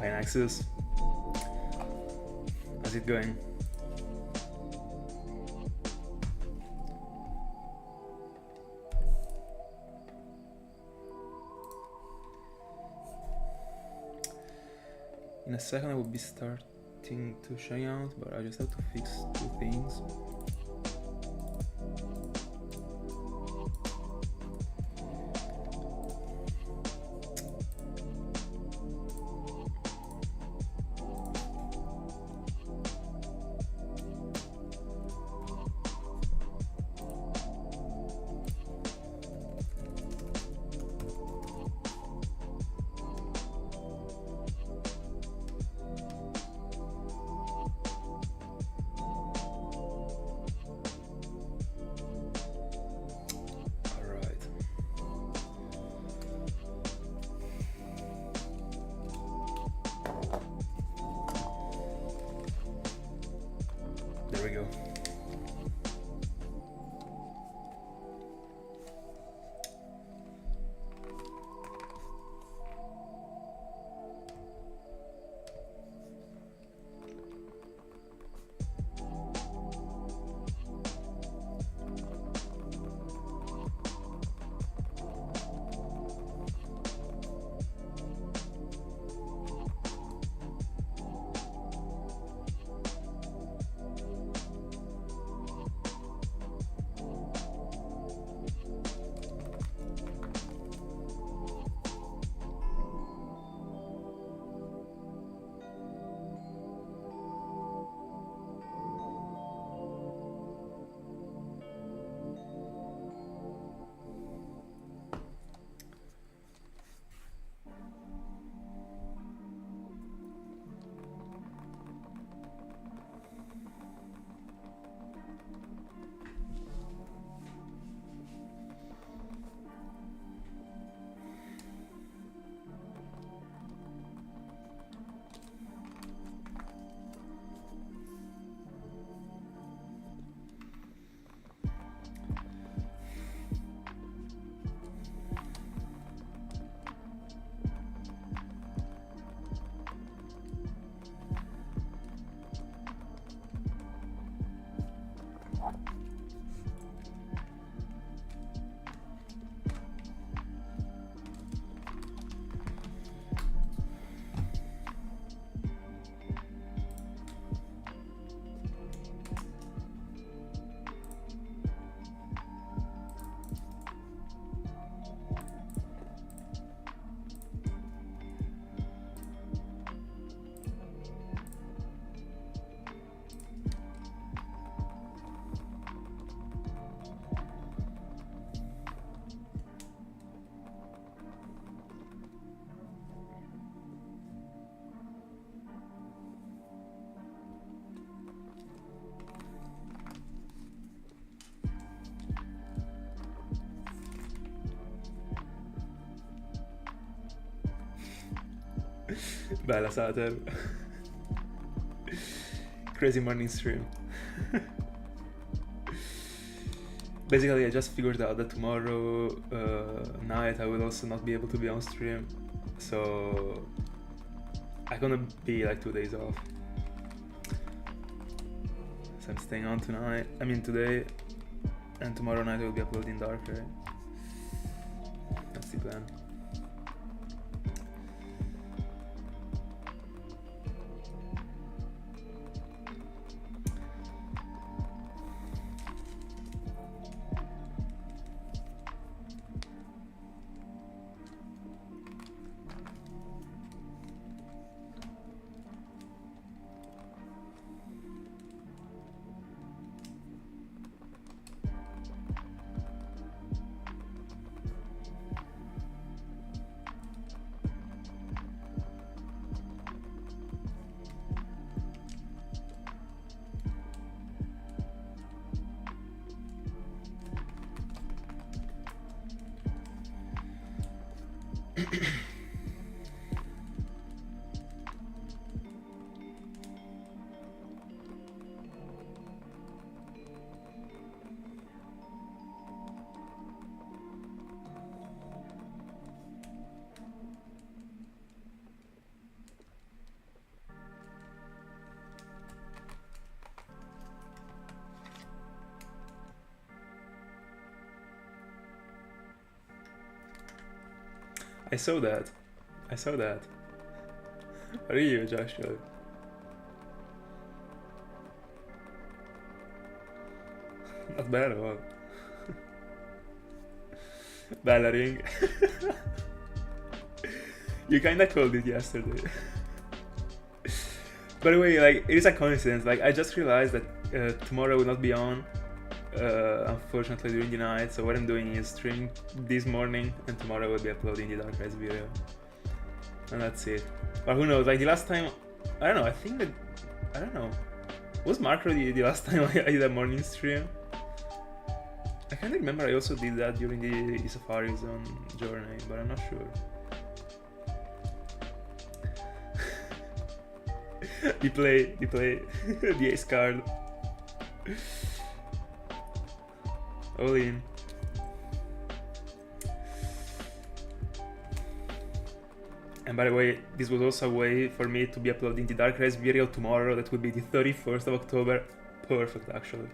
Hi Nexus. How's it going? In a second I will be starting to shine out, but I just have to fix two things. There we go. Bella Sater. Crazy morning stream. Basically, I just figured out that tomorrow night I will also not be able to be on stream, so I'm gonna be like 2 days off. So I'm staying on tonight. I mean today, and tomorrow night I will be uploading darker. That's the plan. I saw that. I saw that. Are you, Joshua? Not bad at all. Bellering. You kinda called it yesterday. By the way, like, it is a coincidence. Like, I just realized that tomorrow will not be on, unfortunately, during the night. So what I'm doing is streaming this morning, and tomorrow I will be uploading the Dark Rise video. And that's it. Or who knows? Like, the last time, I don't know. I think that, I don't know. Was Marco the last time I did a morning stream? I can't remember. I also did that during the Safari Zone journey, but I'm not sure. the play, the ace card. All in. And by the way, this was also a way for me to be uploading the Dark Rise video tomorrow. That would be the 31st of October. Perfect, actually.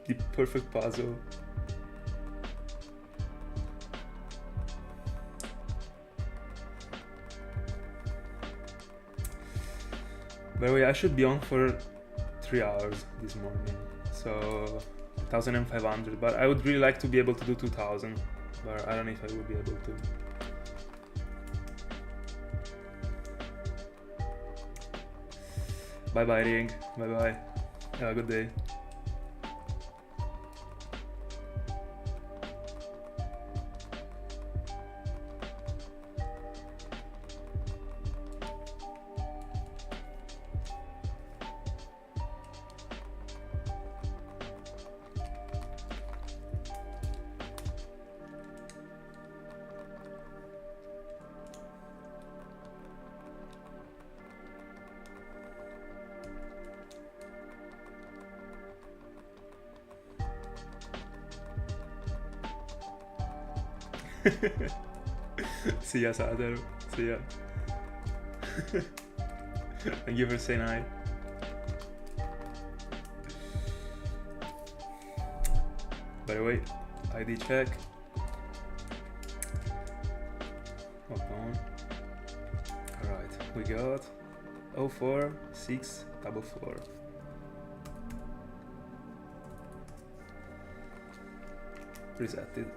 The perfect puzzle. By the way, I should be on for 3 hours this morning, so 1,500, but I would really like to be able to do 2,000, but I don't know if I will be able to. Bye bye, Ring. Bye bye. Have a good day. See ya, Sadar. See ya. Thank you for saying hi. By the way, ID check. Hold on. Alright, we got 04644. Resetted.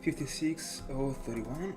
56031.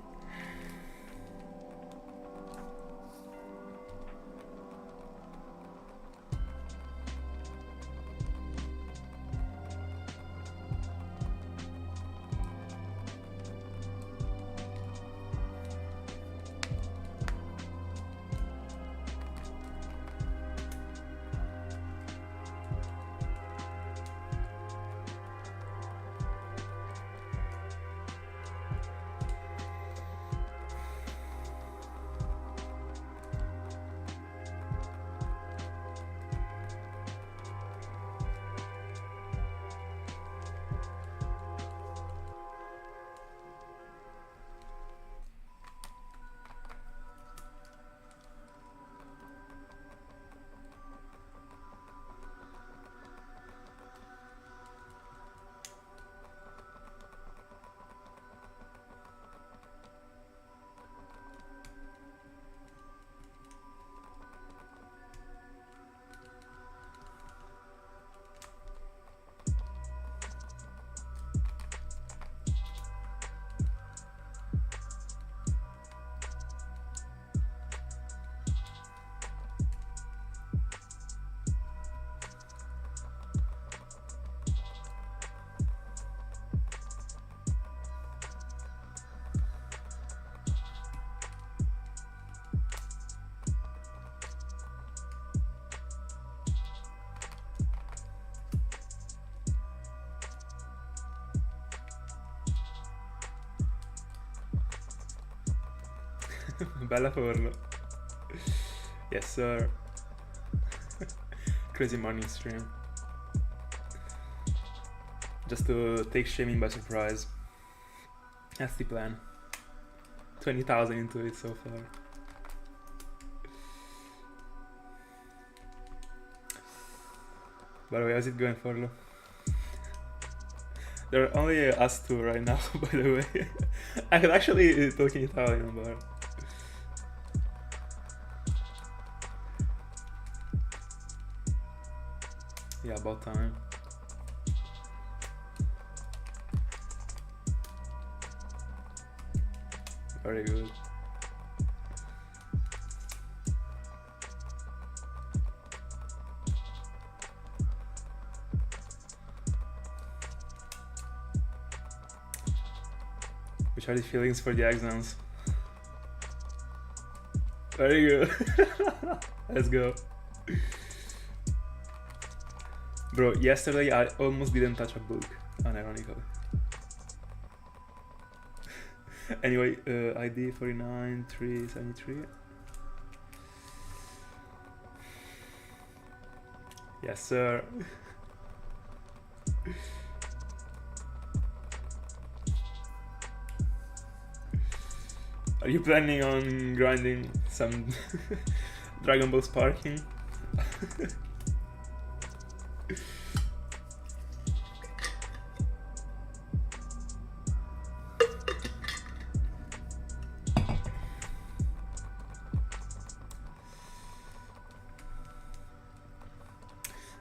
Bella forno. Yes, sir. Crazy morning stream. Just to take Shaymin by surprise. That's the plan. 20,000 into it so far. By the way, how's it going, Forlo? There are only us two right now, by the way. I could actually talk in Italian, but... yeah, about time. Very good. Which are the feelings for the exams? Very good. Let's go. Bro, yesterday I almost didn't touch a book, unironically. Anyway, ID 49373. Yes, sir. Are you planning on grinding some Dragon Ball Sparking?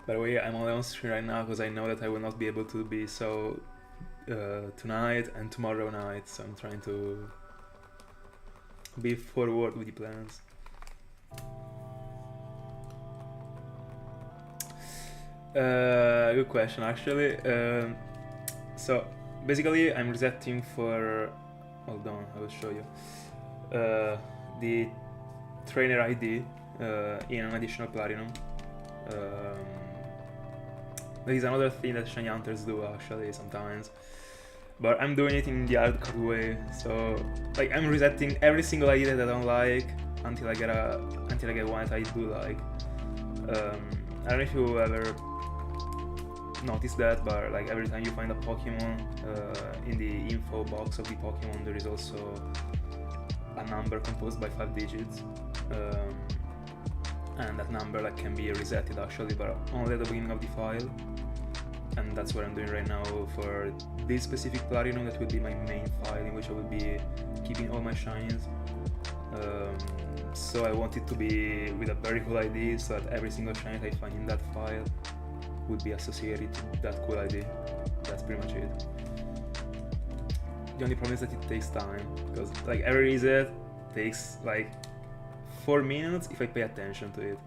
By the way, I'm only on stream right now because I know that I will not be able to be so tonight and tomorrow night, so I'm trying to be forward with the plans. Good question, actually. So basically I'm resetting for, hold on, I will show you, the trainer ID in an additional Platinum. That is another thing that shiny hunters do actually sometimes, but I'm doing it in the hardcore way. So like I'm resetting every single ID that I don't like until I get one that I do like. I don't know if you ever noticed that, but like every time you find a Pokemon in the info box of the Pokemon, there is also a number composed by 5 digits. And that number like can be resetted actually, but only at the beginning of the file. And that's what I'm doing right now for this specific Platinum. That will be my main file in which I will be keeping all my shinies. So I want it to be with a very cool ID, so that every single shiny that I find in that file would be associated to that cool ID. That's pretty much it. The only problem is that it takes time, because like every reset takes like 4 minutes if I pay attention to it.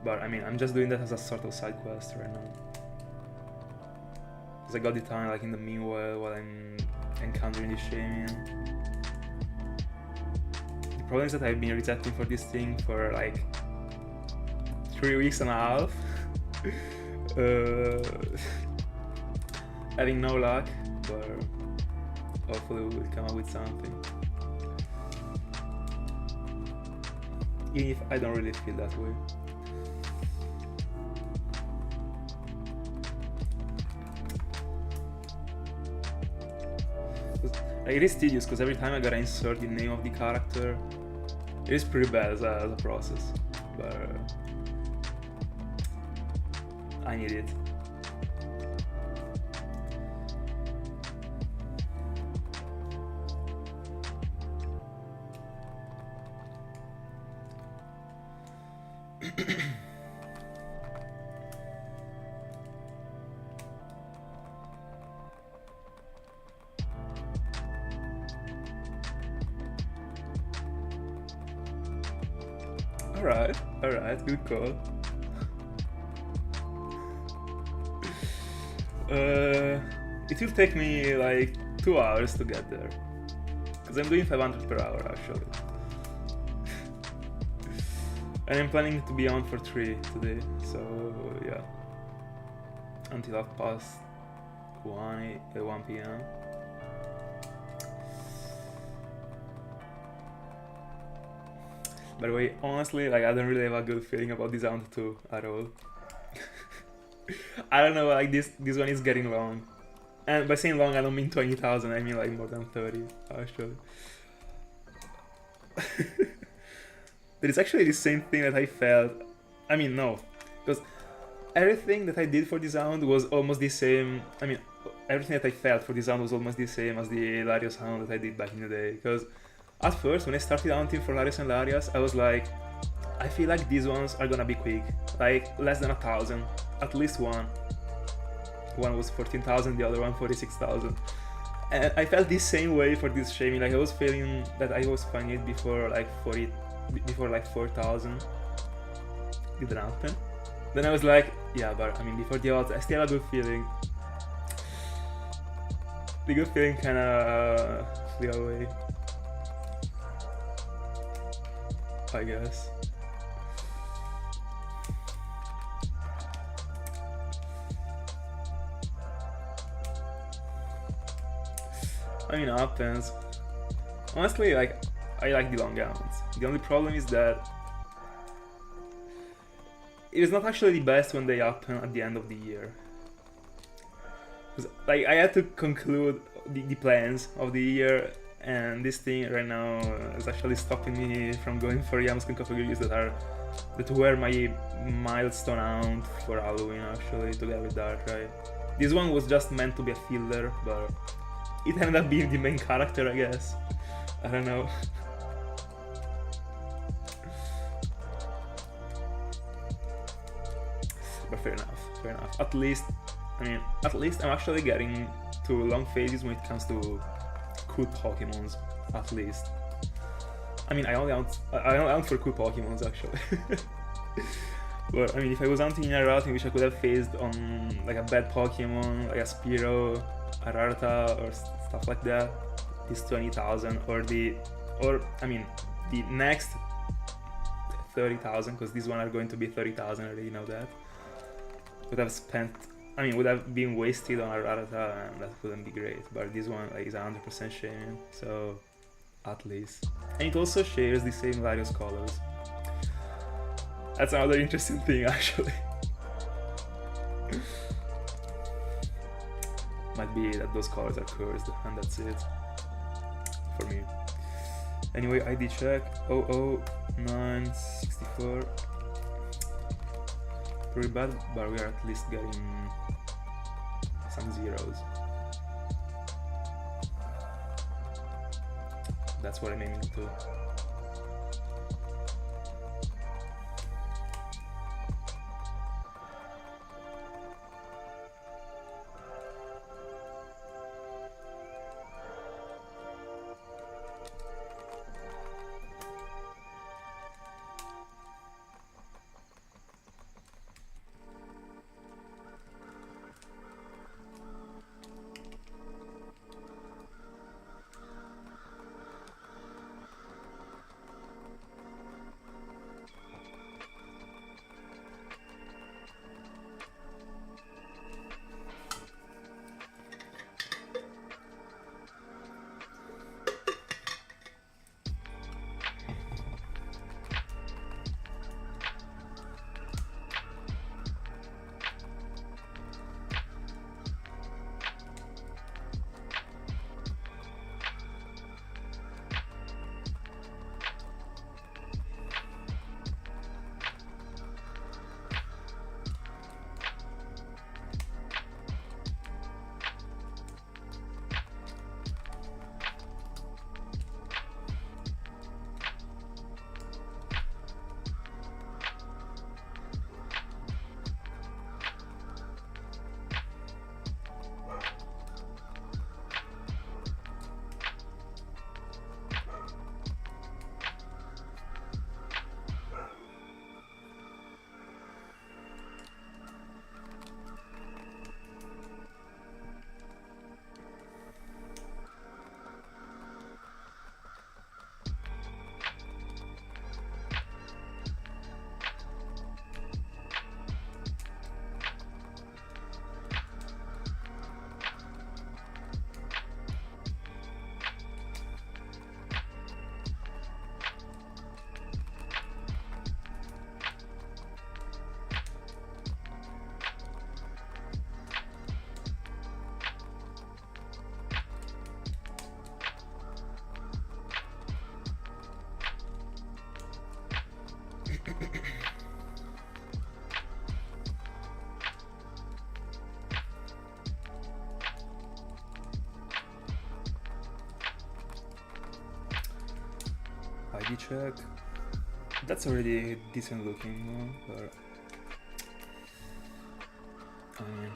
But I mean, I'm just doing that as a sort of side quest right now. Because I got the time like in the meanwhile while I'm encountering the Shaymin. The problem is that I've been resetting for this thing for like 3 weeks and a half. Having no luck, but hopefully we will come up with something. Even if I don't really feel that way. Like, it is tedious because every time I gotta insert the name of the character, it is pretty bad as a process, but I need it. Alright, good call. It will take me like 2 hours to get there, because I'm doing 500 per hour actually. And I'm planning to be on for 3 today, so yeah. Until 1 p.m. By the way, honestly, like I don't really have a good feeling about this round 2 at all. I don't know, like this one is getting long. And by saying long, I don't mean 20,000, I mean like more than 30, actually. There is actually the same thing that I felt. I mean, no. Because everything that I did for this round was almost the same. I mean, everything that I felt for this round was almost the same as the Larios round that I did back in the day. Because at first, when I started hunting for Larios and Larios, I was like, I feel like these ones are gonna be quick. Like, less than 1,000. At least one. One was 14,000, the other one 46,000. And I felt the same way for this Shaymin. Like, I was feeling that I was finding it before like 4,000. Didn't happen. Then I was like, yeah, but I mean, before the odds, I still have a good feeling. The good feeling kinda flew away, I guess. I mean, it happens. Honestly, like, I like the long rounds. The only problem is that it is not actually the best when they happen at the end of the year. Like, I had to conclude the plans of the year, and this thing right now is actually stopping me from going for Yamskin categories that were my milestone round for Halloween, actually, together with Darkrai. This one was just meant to be a filler, but it ended up being the main character, I guess. I don't know. But fair enough. At least I'm actually getting to long phases when it comes to cool Pokemons, at least. I mean, I only hunt for cool Pokemons, actually. But I mean, if I was hunting in a route in which I could have phased on like a bad Pokemon, like a Spearow, a Rattata, or stuff like that, this 20,000, or the next 30,000, because these one are going to be 30,000, I already know that. Would have been wasted on a Rattata, and that wouldn't be great. But this one like is 100% Shaymin, so at least. And it also shares the same Larios colors. That's another interesting thing, actually. Might be that those colors are cursed, and that's it for me. Anyway, ID check 00964. Pretty bad, but we are at least getting some zeros. That's what I'm aiming to. ID check. That's already decent looking, no? But I mean,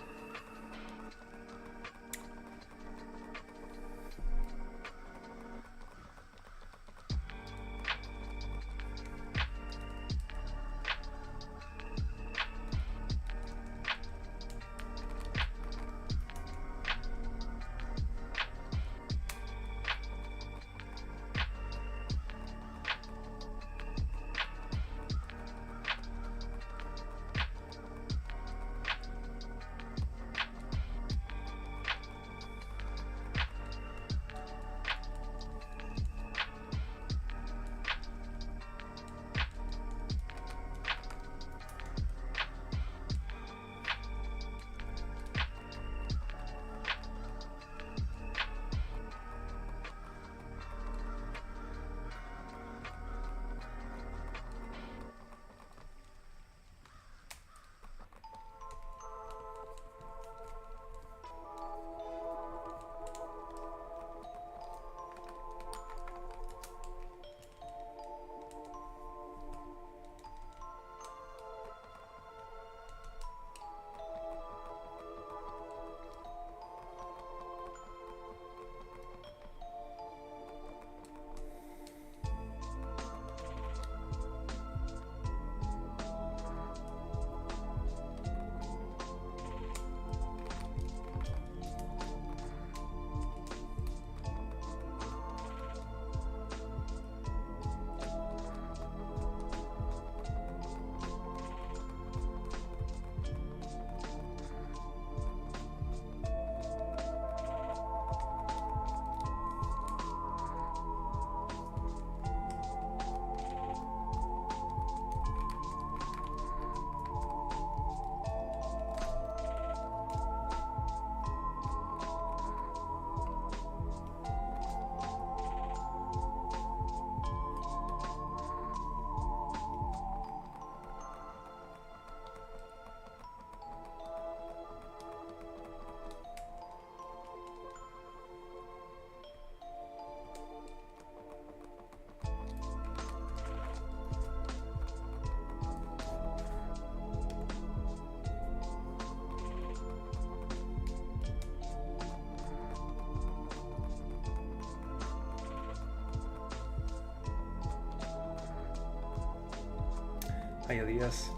hi Elias,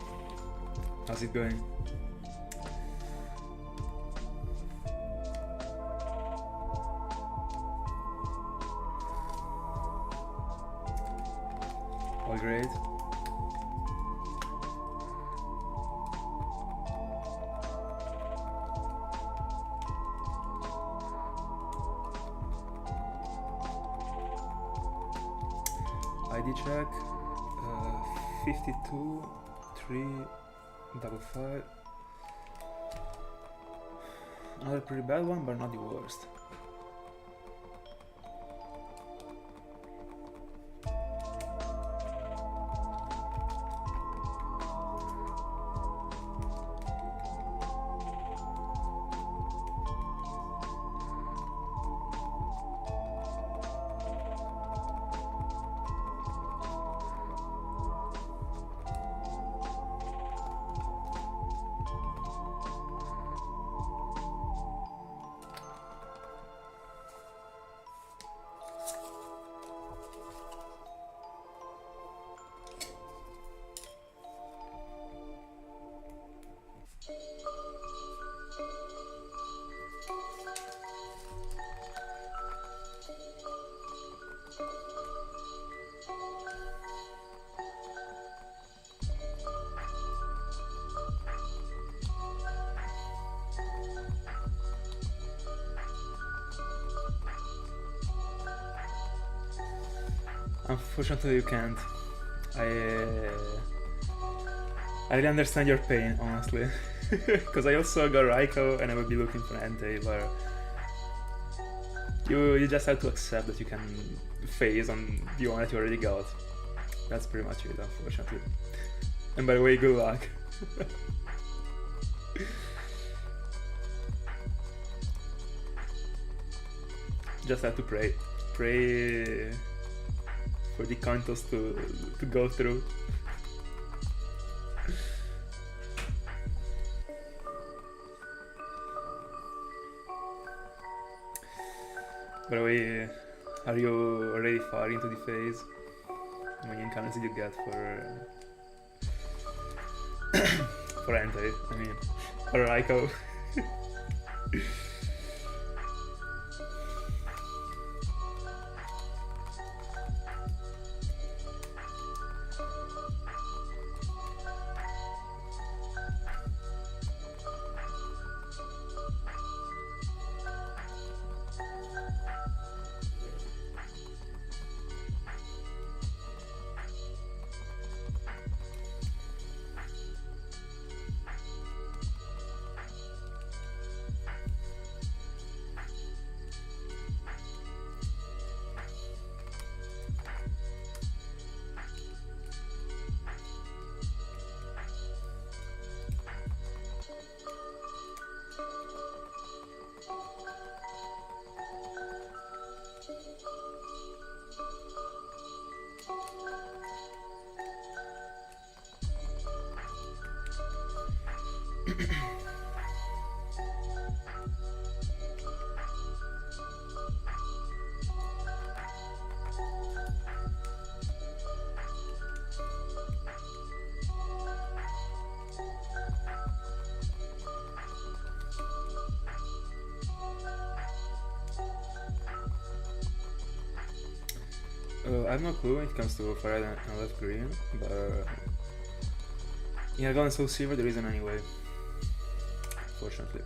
how's it going? All great. ID check. 52 3 55. Another pretty bad one, but not the worst. Unfortunately, you can't. I really understand your pain, honestly, because I also got Raikou and I would be looking for Entei, but you just have to accept that you can phase on the one that you already got. That's pretty much it, unfortunately. And by the way, good luck. Just have to pray for the counters to go through. By the way, are you already far into the phase? How many encounters did you get for for Entei? I mean, or Raikou? I have no clue when it comes to Fire Red and Left Green, but yeah, going Soul Silver there isn't anyway, fortunately.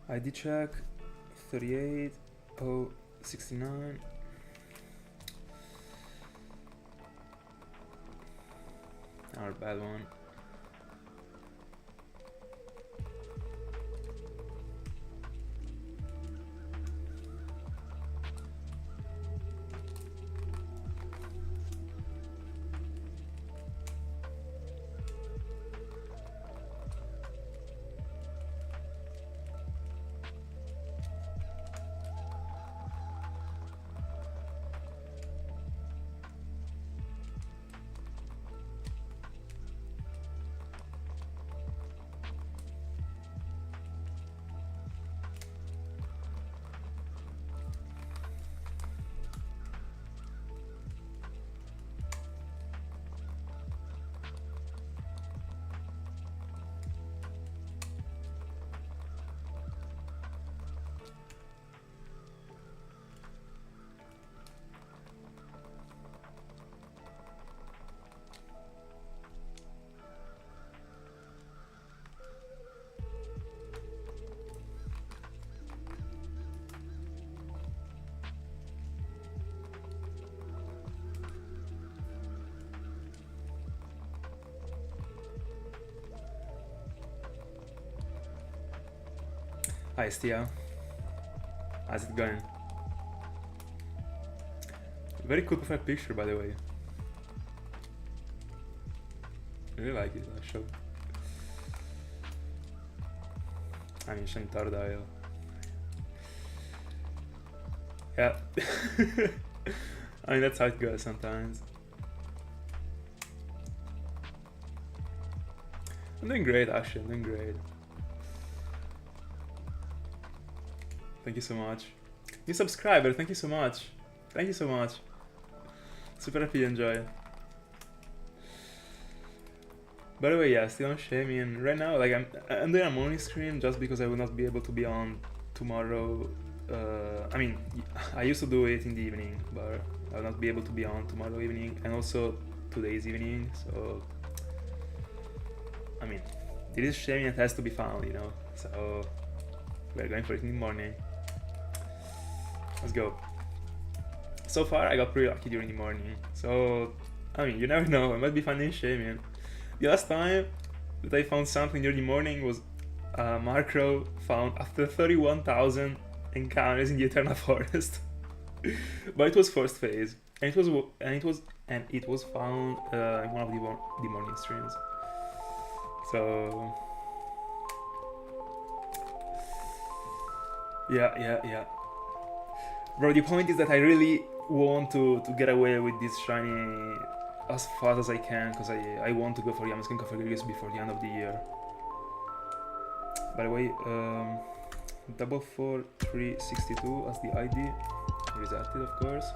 ID check 38,069. Not a bad one. Hi Stia, how's it going? Very cool profile picture, by the way. I really like it, I'll show. I mean, Shaymin Tardile. Yeah. I mean, that's how it goes sometimes. I'm doing great, actually, I'm doing great. Thank you so much. New subscriber, thank you so much. Thank you so much. Super happy you enjoy. By the way, yeah, still on Shaymin. Right now, like I'm doing a morning stream just because I will not be able to be on tomorrow. I mean, I used to do it in the evening, but I will not be able to be on tomorrow evening and also today's evening. So, I mean, This is Shaymin that has to be found, you know. So we're going for it in the morning. Let's go. So far, I got pretty lucky during the morning. So, I mean, you never know. I might be finding Shaymin. The last time that I found something during the morning was Markrow found after 31,000 encounters in the Eternal Forest. But it was first phase, and it was found in one of the morning streams. So yeah. Bro, the point is that I really want to get away with this shiny as fast as I can, because I want to go for Yamask and Cofagrigus before the end of the year. By the way, 44362 as the ID, resetted of course.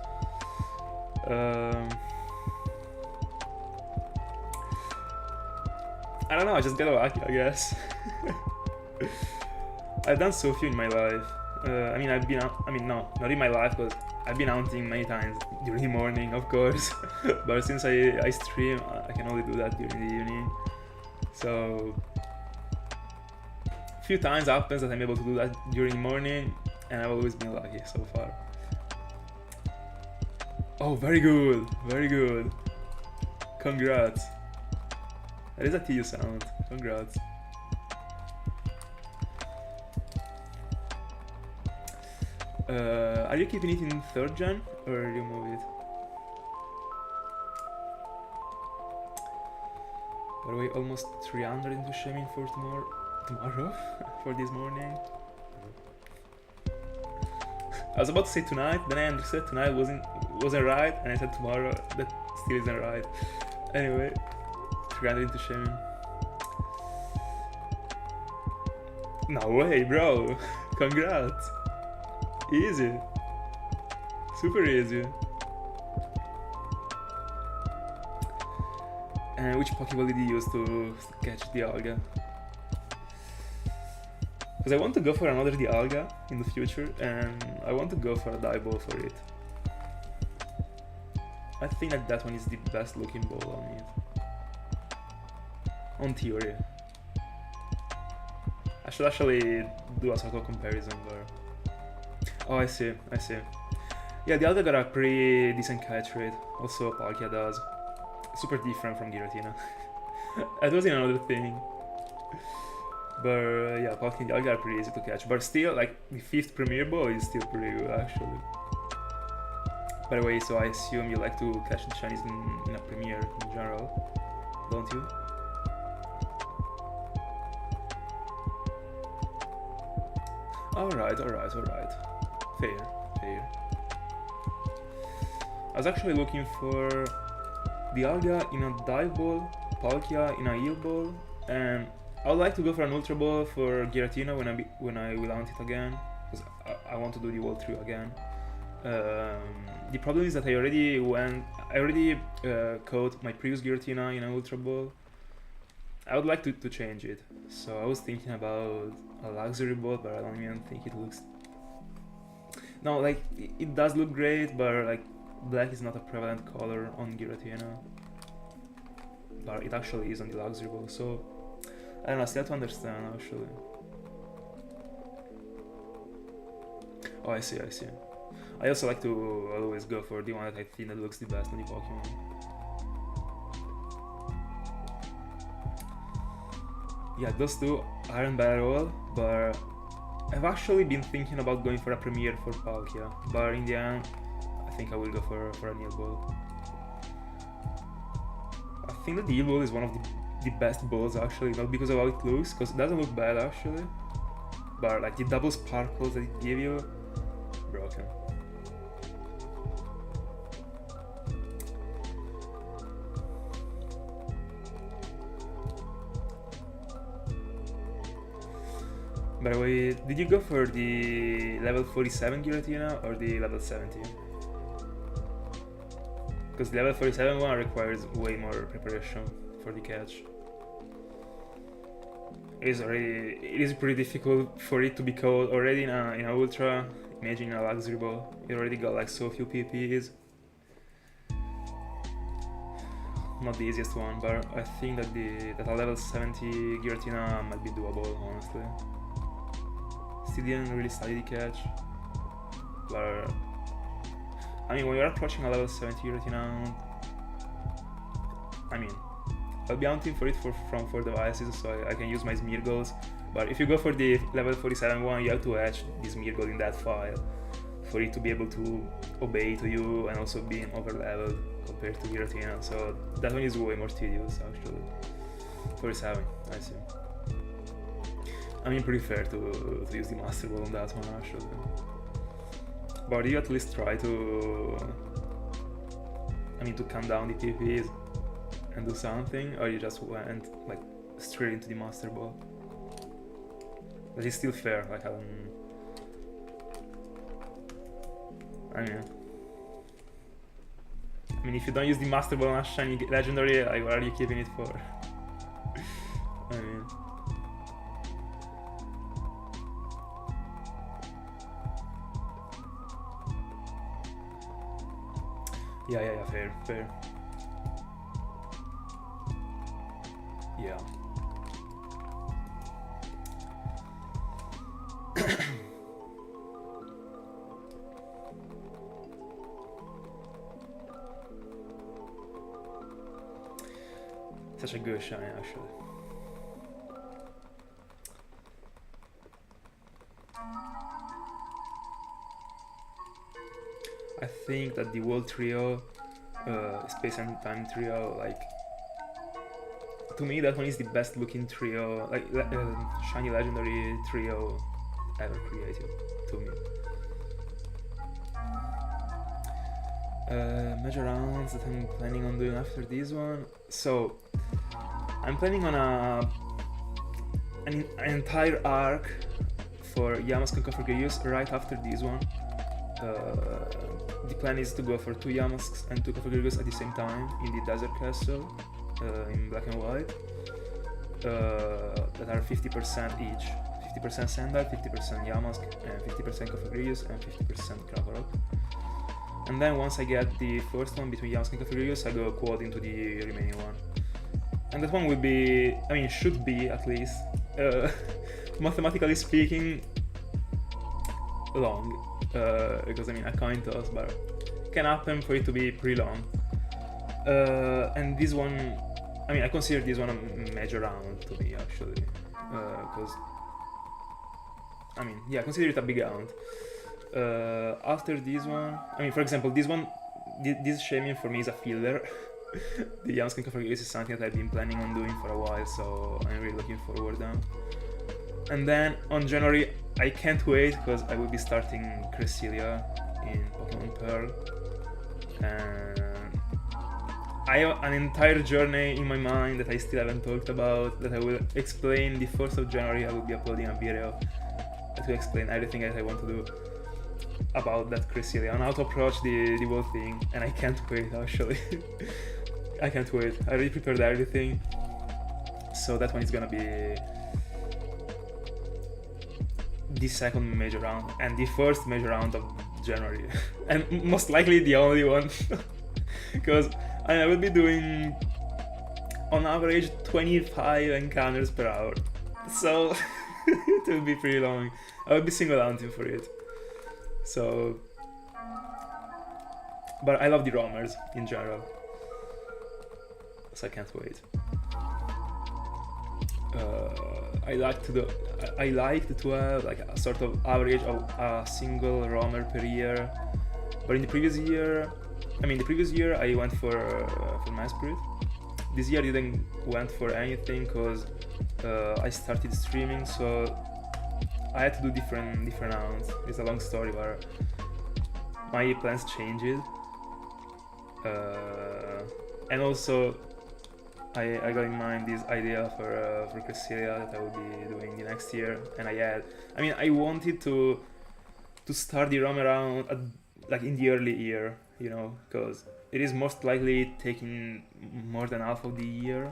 I don't know, I just got lucky, I guess. I've done so few in my life. I mean, no, not in my life, but I've been hunting many times during the morning, of course. But since I stream, I can only do that during the evening. So, few times happens that I'm able to do that during the morning, and I've always been lucky so far. Oh, very good, very good. Congrats. That is a TU sound. Congrats. Are you keeping it in 3rd gen or you move it? By the way, almost 300 into Shaymin for tomorrow for this morning. I was about to say tonight, then I understood tonight wasn't right, and I said tomorrow, that still isn't right. Anyway, 300 into Shaymin. No way, bro! Congrats! Easy. Super easy. And which Pokeball did you use to catch the Alga? Because I want to go for another Dialga in the future, and I want to go for a Dive Ball for it. I think that one is the best looking ball on it. On theory. I should actually do a sort of comparison there. Oh, I see. Yeah, the Alga got a pretty decent catch rate. Also, Palkia does. Super different from Giratina. That was another thing. But yeah, Palkia and the Alga are pretty easy to catch. But still, like, the 5th Premier Ball is still pretty good, actually. By the way, so I assume you like to catch the shinies in a Premier in general, don't you? Alright. Fair. I was actually looking for the Alga in a Dive Ball, Palkia in a Heal Ball, and I would like to go for an Ultra Ball for Giratina when I will hunt it again, because I want to do the Wall 3 again. The problem is that I already caught my previous Giratina in an Ultra Ball. I would like to change it, so I was thinking about a Luxury Ball, but I don't even think it looks... No, like, it does look great, but like, black is not a prevalent color on Giratina. But it actually is on the Luxury Ball, so... I don't know, I still have to understand, actually. Oh, I see. I also like to always go for the one that I think that looks the best on the Pokemon. Yeah, those two aren't bad at all, but I've actually been thinking about going for a Premier for Palkia, but in the end, I think I will go for a Heal Ball. I think that the Heal Ball is one of the best balls actually, not because of how it looks, because it doesn't look bad actually, but like the double sparkles that it gives you, broken. By the way, did you go for the level 47 Giratina or the level 70? Because the level 47 one requires way more preparation for the catch. It is pretty difficult for it to be caught already in a Ultra. Imagine a Luxury Ball. It already got like so few PPs. not the easiest one, but I think that that a level 70 Giratina might be doable, honestly. Still didn't really study the catch, but I mean, when you're approaching a level 70 Giratina, I mean, I'll be hunting for it from 4 devices, so I can use my Smeargles. But if you go for the level 47 one, you have to hatch this Smeargle in that file for it to be able to obey to you and also being over-leveled compared to Giratina. So that one is way more tedious, actually. 47, I see. I mean, pretty fair to use the Master Ball on that one, actually. But you at least try to, I mean, to calm down the TPs and do something, or you just went like straight into the Master Ball. That is still fair, like I mean, if you don't use the Master Ball on a shiny legendary, like, what are you keeping it for? I mean, yeah, fair. Yeah. Such a good shine, actually. I think that the World Trio, Space and Time Trio, like, to me that one is the best looking trio, like shiny legendary trio ever created, to me. Major rounds that I'm planning on doing after this one. So I'm planning on an entire arc for Yamask and Cofagrigus right after this one. The plan is to go for 2 Yamasks and 2 Cofagrigus at the same time in the Desert Castle in black and white, that are 50% each. 50% Sandal, 50% Yamask, and 50% Cofagrigus, and 50% Krakorok. And then once I get the first one between Yamask and Cofagrigus, I go quad into the remaining one. And that one will be, I mean, should be at least, mathematically speaking, long. Because I mean, a coin toss, but it can happen for it to be pretty long. And this one, I mean, I consider this one a major round to me, actually. Because, I mean, yeah, I consider it a big round. After this one, I mean, for example, this one, this Shaymin for me is a filler. The Yamask and Cofagrigus is something that I've been planning on doing for a while, so I'm really looking forward to. And then on January, I can't wait because I will be starting Cresselia in Pokemon Pearl. And I have an entire journey in my mind that I still haven't talked about, that I will explain the 1st of January. I will be uploading a video that will explain everything that I want to do about that Cresselia and how to approach the whole thing. And I can't wait, actually. I can't wait. I already prepared everything. So that one is gonna be the second major round and the first major round of January. And most likely the only one. Because I will be doing on average 25 encounters per hour. So it will be pretty long. I will be single hunting for it. So, but I love the roamers in general. So I can't wait. I like to have like a sort of average of a single roamer per year. But in the previous year, I went for my spirit. This year I didn't went for anything because I started streaming, so I had to do different rounds. It's a long story where my plans changed, and also I got in mind this idea for Cresselia that I will be doing the next year, and I wanted to start the roam around like in the early year, you know, because it is most likely taking more than half of the year.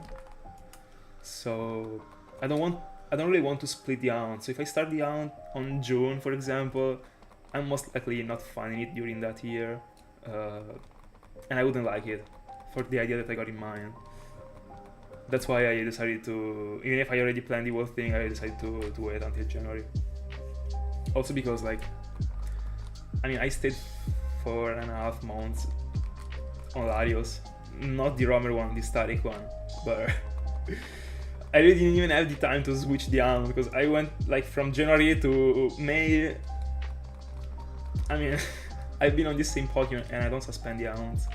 So I don't really want to split the hunt. So if I start the hunt on June, for example, I'm most likely not finding it during that year, and I wouldn't like it for the idea that I got in mind. That's why I decided to, even if I already planned the whole thing, I decided to wait until January. Also because, like, I mean, I stayed 4.5 months on Larios, not the roamer one, the static one, but I really didn't even have the time to switch the arm, because I went like from January to May. I mean, I've been on this same Pokemon and I don't suspend the arms,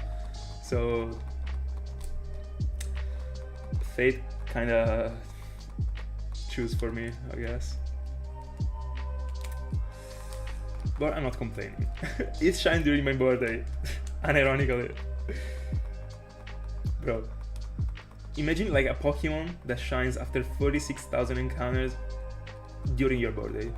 so fate kinda choose for me, I guess. But I'm not complaining. It shined during my birthday, unironically. Bro, imagine like a Pokemon that shines after 46,000 encounters during your birthday.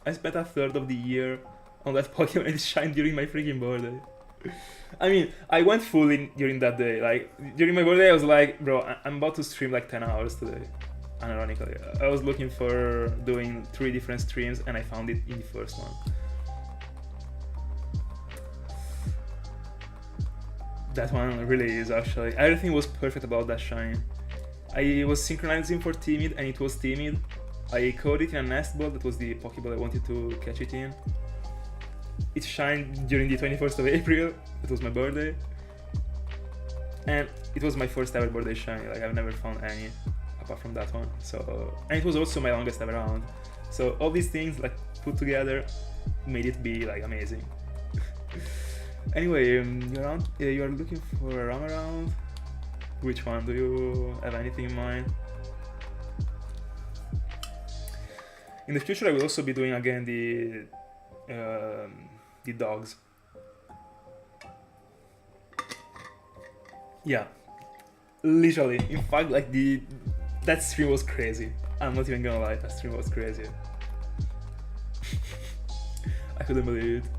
I spent a third of the year on that Pokemon and it shined during my freaking birthday. I mean, I went full in during that day. Like, during my birthday I was like, bro, I'm about to stream like 10 hours today. Unironically, I was looking for doing 3 different streams and I found it in the first one. That one really is, actually. Everything was perfect about that shine. I was synchronizing for Timid and it was Timid. I caught it in a nest ball, that was the Pokeball I wanted to catch it in. It shined during the 21st of April, it was my birthday. And it was my first ever birthday shine, like I've never found any apart from that one. So, and it was also my longest ever round. So all these things like put together made it be like amazing. Anyway, you are looking for a round around. Which one? Do you have anything in mind? In the future, I will also be doing again the dogs. Yeah, literally. In fact, like that stream was crazy. I'm not even gonna lie, that stream was crazy. I couldn't believe it.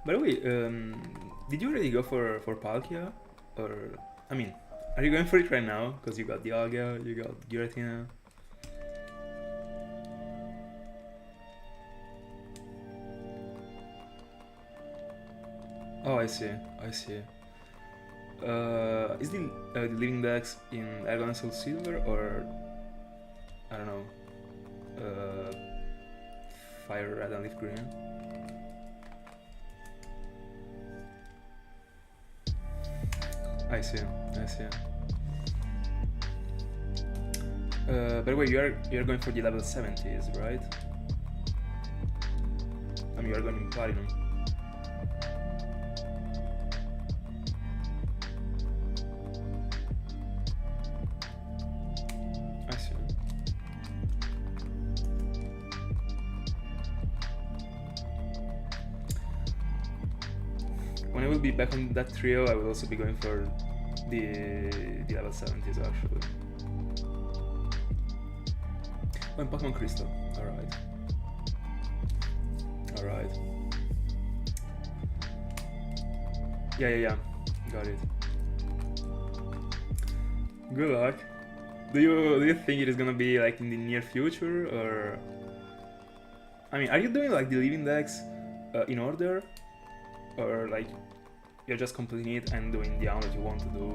By the way, did you already go for Palkia? Or, I mean, are you going for it right now? Because you got Dialga, you got Giratina. Oh, I see, I see. Is the Living Dex in Argon and Soul Silver, or, I don't know, Fire Red and Leaf Green? I see, I see. By the way, you're going for the level 70s, right? I mean, you're going in Platinum. I see. When I will be back on that trio, I will also be going for the level 70s, actually. Oh, and Pokemon Crystal. Alright. Alright. Yeah. Got it. Good luck. Do you think it is gonna be like in the near future, or? I mean, are you doing like the Living Dex in order? Or like you're just completing it and doing the amount that you want to do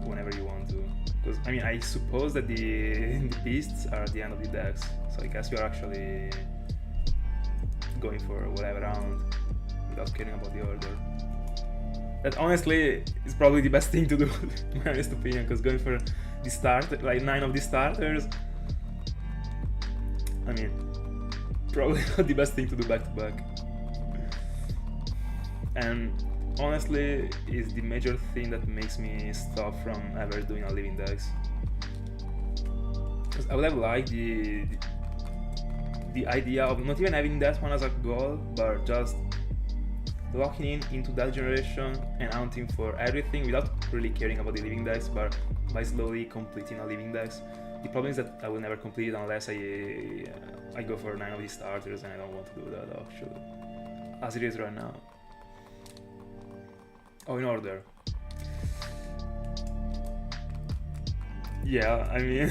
whenever you want to? Because I mean, I suppose that the beasts are at the end of the decks, so I guess you're actually going for whatever round without caring about the order. That honestly is probably the best thing to do, in my honest opinion, because going for the start, like 9 of the starters, I mean, probably not the best thing to do back to back. And honestly, is the major thing that makes me stop from ever doing a Living Dex. Because I would have liked the idea of not even having that one as a goal, but just locking into that generation and hunting for everything without really caring about the Living Dex, but by slowly completing a Living Dex. The problem is that I will never complete it unless I go for 9 of these starters, and I don't want to do that actually. As it is right now. Oh, in order. Yeah, I mean...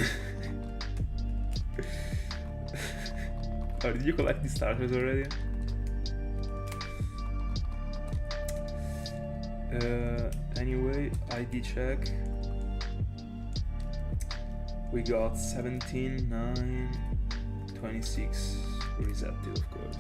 Oh, did you collect the starters already? Anyway, ID check. We got 17, 9, 26 resetted, of course.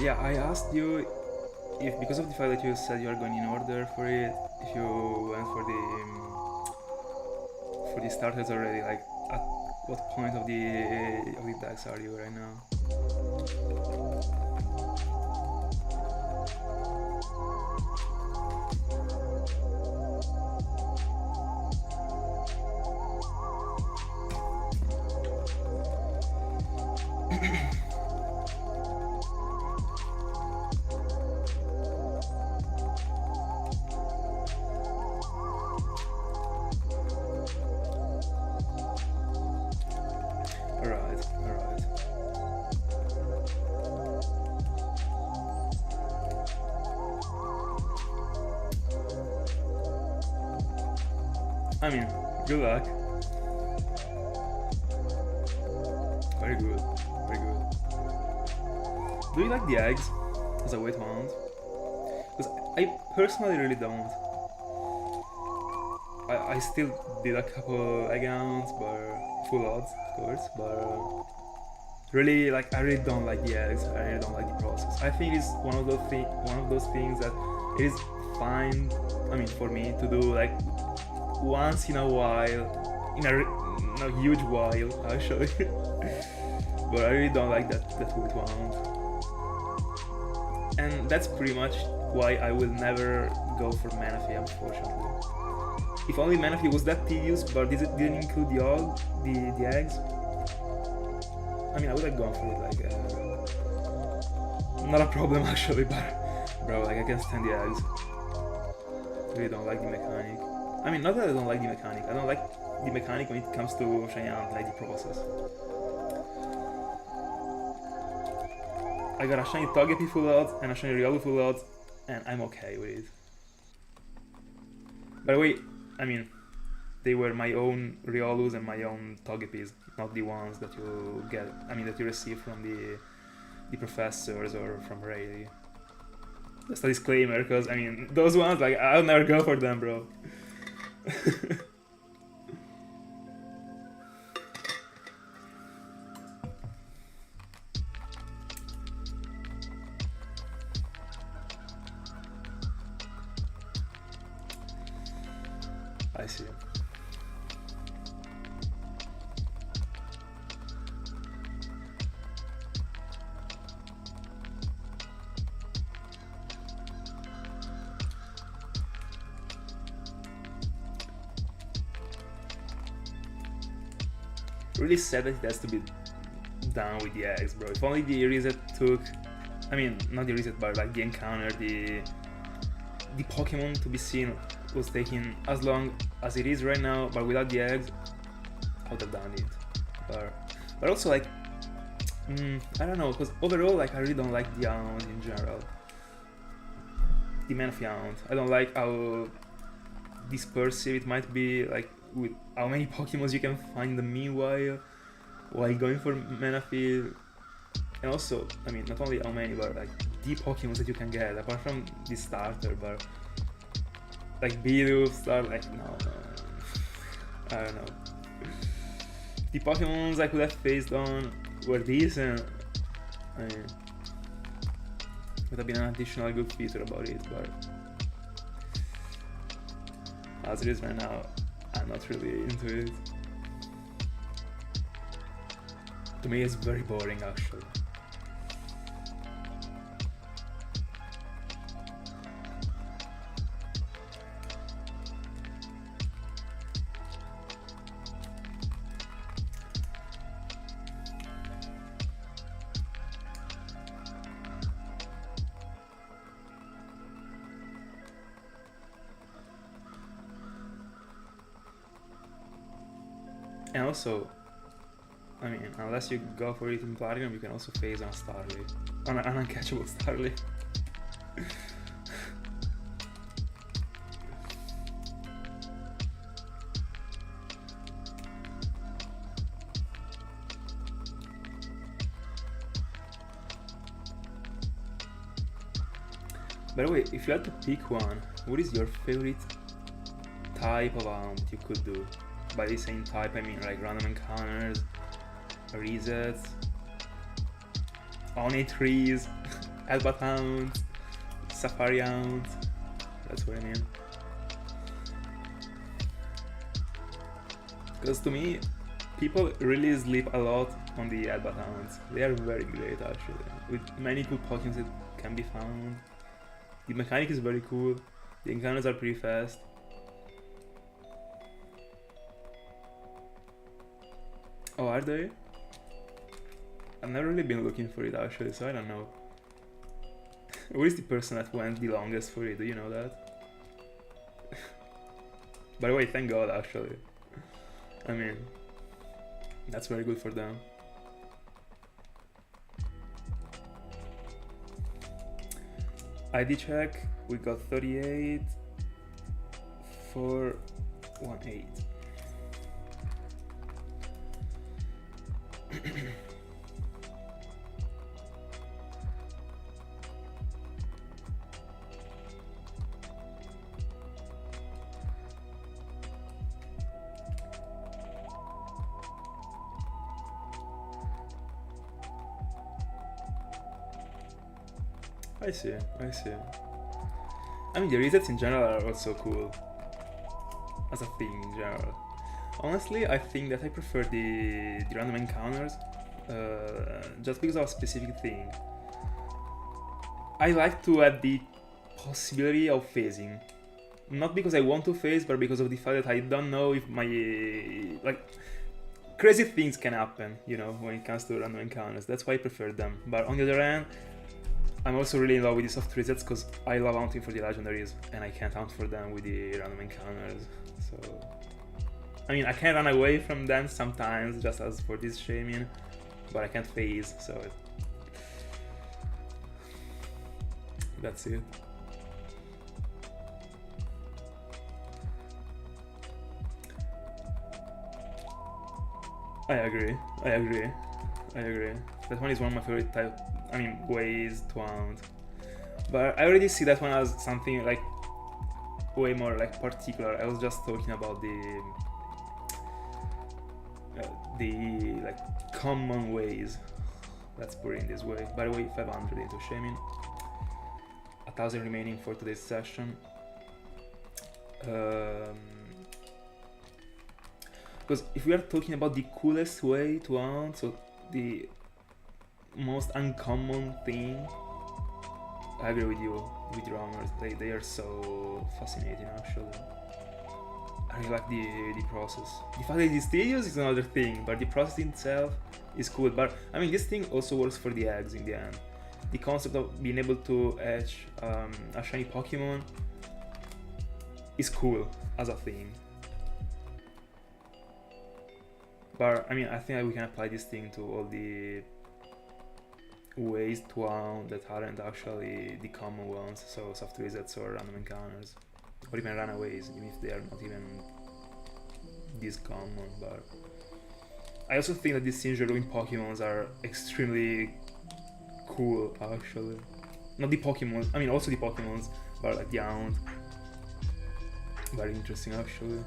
Yeah, I asked you if, because of the fact that you said you are going in order for it, if you went for the starters already. Like, at what point of the decks are you right now? I mean, good luck. Very good, very good. Do you like the eggs as a weight mount? Because I personally really don't. I still did a couple egg mounts, but full odds, of course. But really, like, I really don't like the eggs. I really don't like the process. I think it's one of those things that it is fine. I mean, for me to do like once in a while, in a huge while actually. But I really don't like that weight mount. And that's pretty much why I will never go for Manaphy, unfortunately. If only Manaphy was that tedious, but didn't include the eggs, I mean, I would have gone for it, like, not a problem actually, but bro, like, I can't stand the eggs. Really don't like the mechanic. I mean, not that I don't like the mechanic, I don't like the mechanic when it comes to Shaymin, like the process. I got a shiny Togepi full out and a shiny Riolu full out, and I'm okay with it. By the way, I mean, they were my own Riolus and my own Togepis, not the ones that you get, I mean, that you receive from the professors or from Rayleigh. Just a disclaimer, because, I mean, those ones, like, I'll never go for them, bro. I see. really sad that it has to be done with the eggs, bro. If only the reset took, I mean, not the reset, but like the encounter, the Pokemon to be seen was taking as long as it is right now, but without the eggs, I would have done it. But also like, I don't know, because overall, like, I really don't like the Yount in general. The Man of Yount. I don't like how dispersive it might be, like, with how many Pokemons you can find in the meanwhile while going for Manaphy. And also, I mean, not only how many, but like the Pokemons that you can get, apart from the starter, but like Bidoof, Star, like, no. I don't know. The Pokemons I could have faced on were decent. I mean, would have been an additional good feature about it, but as it is right now, I'm not really into it. To me, it's very boring, actually. And also, I mean, unless you go for it in Platinum, you can also phase on Starly. On an uncatchable Starly. By the way, if you had to pick one, what is your favorite type of Yount you could do? By the same type, I mean like random encounters, resets, Oni trees, Elbat Hounds, Safari Hounds. That's what I mean. Because to me, people really sleep a lot on the Elbat Hounds. They are very great actually, with many cool Pokemon that can be found. The mechanic is very cool, the encounters are pretty fast. Oh, are they? I've never really been looking for it actually, so I don't know. Who is the person that went the longest for it? Do you know that? By the way, thank God actually. I mean, that's very good for them. ID check, we got 38, 418. I see. I mean, the resets in general are also cool. As a thing in general. Honestly, I think that I prefer the random encounters just because of a specific thing. I like to have the possibility of phasing. Not because I want to phase, but because of the fact that I don't know if my... like, crazy things can happen, you know, when it comes to random encounters. That's why I prefer them. But on the other hand, I'm also really in love with the soft resets because I love hunting for the legendaries and I can't hunt for them with the random encounters. So, I mean, I can run away from them sometimes, just as for this Shaymin, but I can't phase, so that's it. I agree. That one is one of my favorite ways to hunt. But I already see that one as something like way more like particular. I was just talking about the like common ways. Let's put it in this way. By the way, 500 into Shaymin. 1,000 remaining for today's session. Because if we are talking about the coolest way to hunt, so the most uncommon thing, I agree with you with roamers. They are so fascinating actually. I really like the process. The fact that it is tedious is another thing, but the process itself is cool. But I mean, this thing also works for the eggs in the end. The concept of being able to hatch a shiny Pokemon is cool as a thing. But I mean, I think we can apply this thing to all the ways to own that aren't actually the common ones, so soft resets or random encounters, or even runaways, even if they are not even this common. But I also think that these Sinjaro Pokemons are extremely cool, actually. Not the Pokemons, I mean also the Pokemons, but like the Hound. Very interesting, actually.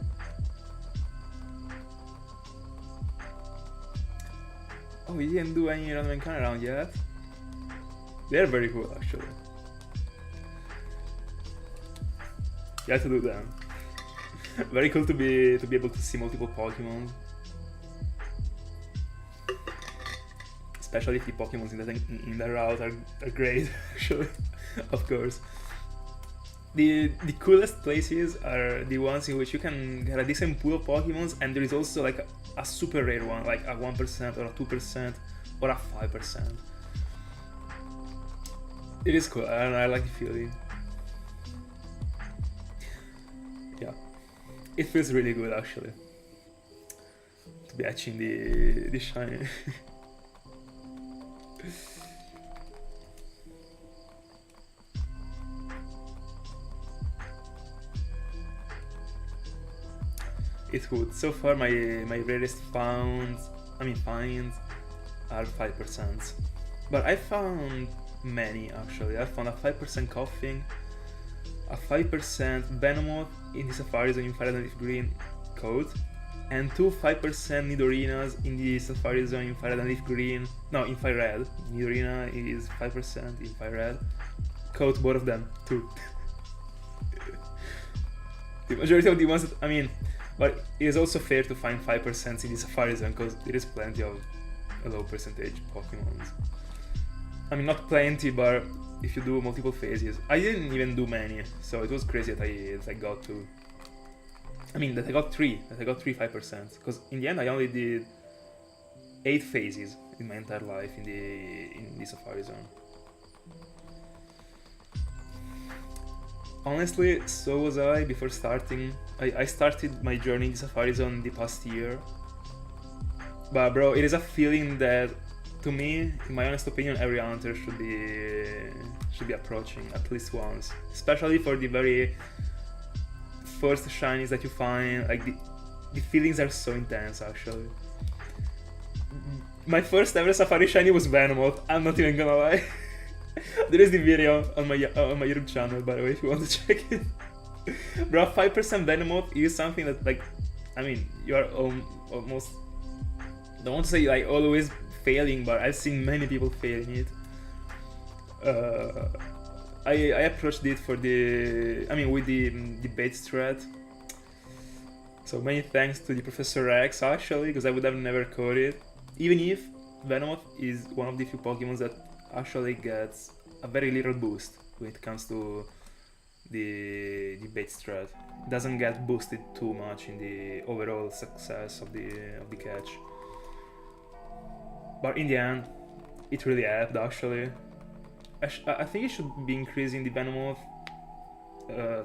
Oh, we didn't do any random encounter round yet. They're very cool, actually. You have to do them. Very cool to be able to see multiple Pokemon. Especially if the Pokemons in the route are great, actually. Of course. The coolest places are the ones in which you can get a decent pool of Pokemons, and there is also like a super rare one, like a 1% or a 2% or a 5%. It is cool, I like the feeling. Yeah, it feels really good actually to be hatching the shiny. It would. So far my rarest finds are 5%. But I found many actually. I found a 5% Coughing, a 5% Venomoth in the Safari Zone Infrared and Leaf Green coat, and two 5% Nidorinas in the Safari Zone Infrared and Leaf Green. No, Infrared. Nidorina is 5% Infrared. Coat both of them, too. The majority of the ones that, I mean, but it is also fair to find 5% in the Safari Zone because there is plenty of a low percentage Pokemons. I mean, not plenty, but if you do multiple phases. I didn't even do many, so it was crazy that I got to. I mean, that I got 3 5%. Because in the end, I only did 8 phases in my entire life in the Safari Zone. Honestly, so was I before starting. I started my journey in the Safari Zone the past year. But bro, it is a feeling that, to me, in my honest opinion, every hunter should be approaching at least once. Especially for the very first shinies that you find. Like the feelings are so intense actually. My first ever Safari shiny was Venomoth, I'm not even gonna lie. There is the video on my YouTube channel, by the way, if you want to check it. Bro, 5% Venomoth is something that, like, I mean, you are almost, don't want to say like always failing, but I've seen many people failing it. I approached it for with the bait strat. So many thanks to the Professor X actually, because I would have never caught it. Even if Venomoth is one of the few Pokemons that actually gets a very little boost when it comes to the bait strat. It doesn't get boosted too much in the overall success of the catch. But in the end, it really helped actually. I think it should be increasing the Venomoth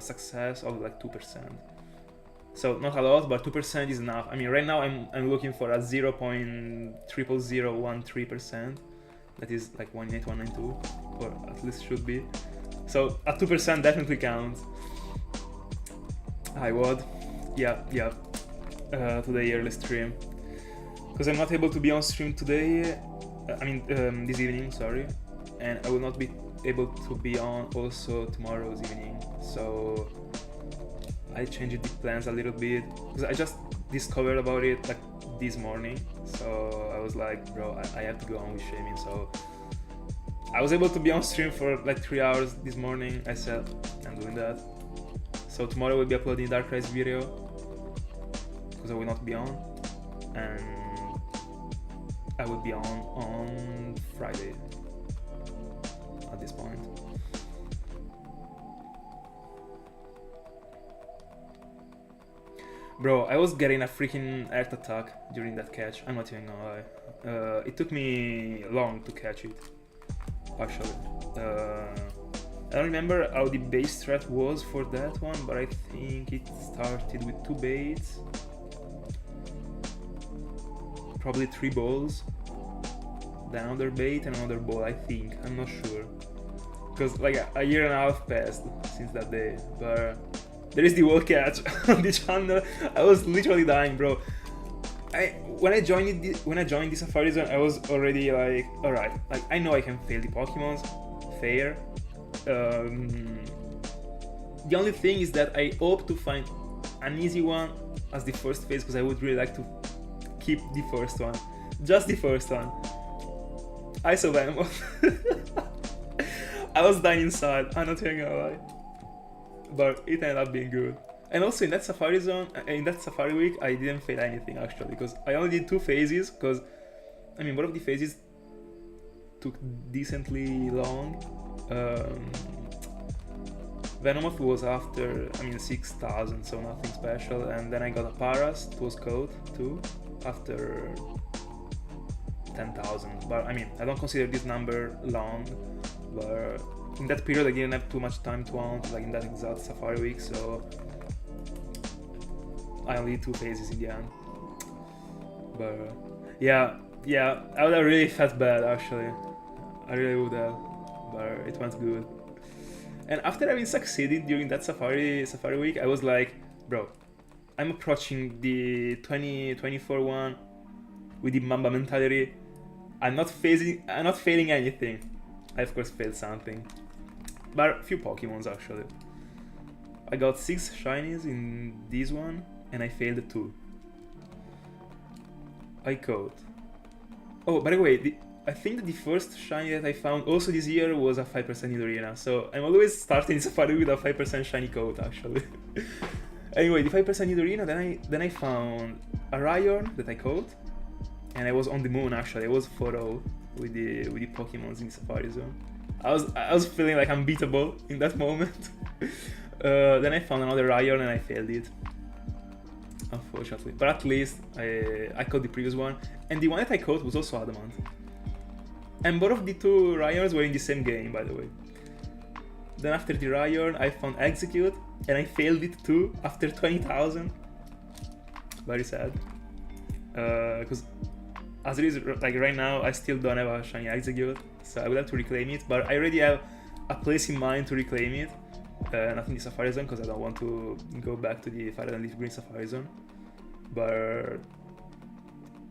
success of like 2%. So not a lot, but 2% is enough. I mean, right now I'm looking for a 0.00013%. That is like 18192, or at least should be. So a 2% definitely counts. Hi Wad. Yeah. Today early stream. Because I'm not able to be on stream today. This evening, sorry. And I will not be able to be on also tomorrow's evening. So I changed the plans a little bit because I just discovered about it like this morning. So I was like, bro, I have to go on with Shaymin. So I was able to be on stream for like 3 hours this morning. I said I'm doing that. So tomorrow we'll be uploading Dark Rise video because I will not be on, and I will be on Friday at this point. Bro, I was getting a freaking earth attack during that catch. I'm not even gonna lie. It took me long to catch it, actually. I don't remember how the base strat was for that one, but I think it started with 2 baits, probably 3 balls, then another bait and another ball, I think. I'm not sure, because like a year and a half passed since that day. But there is the wall catch on the channel. I was literally dying, bro. When I joined the Safari Zone, I was already like, alright, like I know I can fail the Pokemons, fair. The only thing is that I hope to find an easy one as the first phase, because I would really like to keep the first one, just the first one. I saw Venomoth. I was dying inside, I'm not even gonna lie, but it ended up being good. And also in that Safari Zone, in that Safari week, I didn't fail anything actually, because I only did 2 phases, because I mean, both of the phases took decently long. Venomoth was after, 6,000, so nothing special, and then I got a Paras, it was code too, after 10,000, but I mean, I don't consider this number long, but in that period I didn't have too much time to hunt, like in that exact Safari week, so I only did 2 phases in the end. But yeah, I would have really felt bad actually, I really would have, but it went good. And after having succeeded during that Safari week, I was like, bro, I'm approaching the 2024 one with the Mamba mentality. I'm not failing anything. I of course failed something, but a few Pokemons actually. I got 6 shinies in this one, and I failed 2. I caught. Oh, by the way, I think that the first shiny that I found also this year was a 5% Nidorina, so I'm always starting Safari with a 5% shiny coat actually. Anyway, the 5% Nidorina, then I found a Rhyhorn that I caught, and I was on the moon actually. I was 4-0 with the Pokemons in the Safari Zone. I was feeling like unbeatable in that moment. Then I found another Rhyhorn and I failed it, unfortunately. But at least I caught the previous one, and the one that I caught was also Adamant. And both of the 2 Rhyhorns were in the same game, by the way. Then after the Rhyhorn, I found Execute, and I failed it too after 20,000. Very sad. Because as it is, like right now, I still don't have a shiny Execute, so I would have to reclaim it. But I already have a place in mind to reclaim it. Not in the Safari Zone, because I don't want to go back to the Fire and Leaf Green Safari Zone. But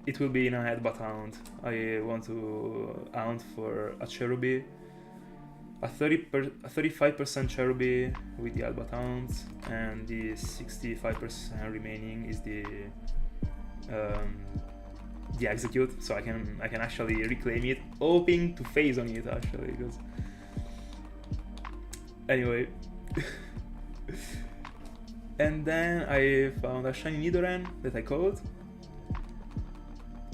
it will be in a headbutt hunt. I want to hunt for a Cherubi, a 35% Cherubi with the headbutt hunt, and the 65% remaining is the Execute, so I can actually reclaim it, hoping to phase on it actually, because anyway. And then I found a shiny Nidoran that I caught,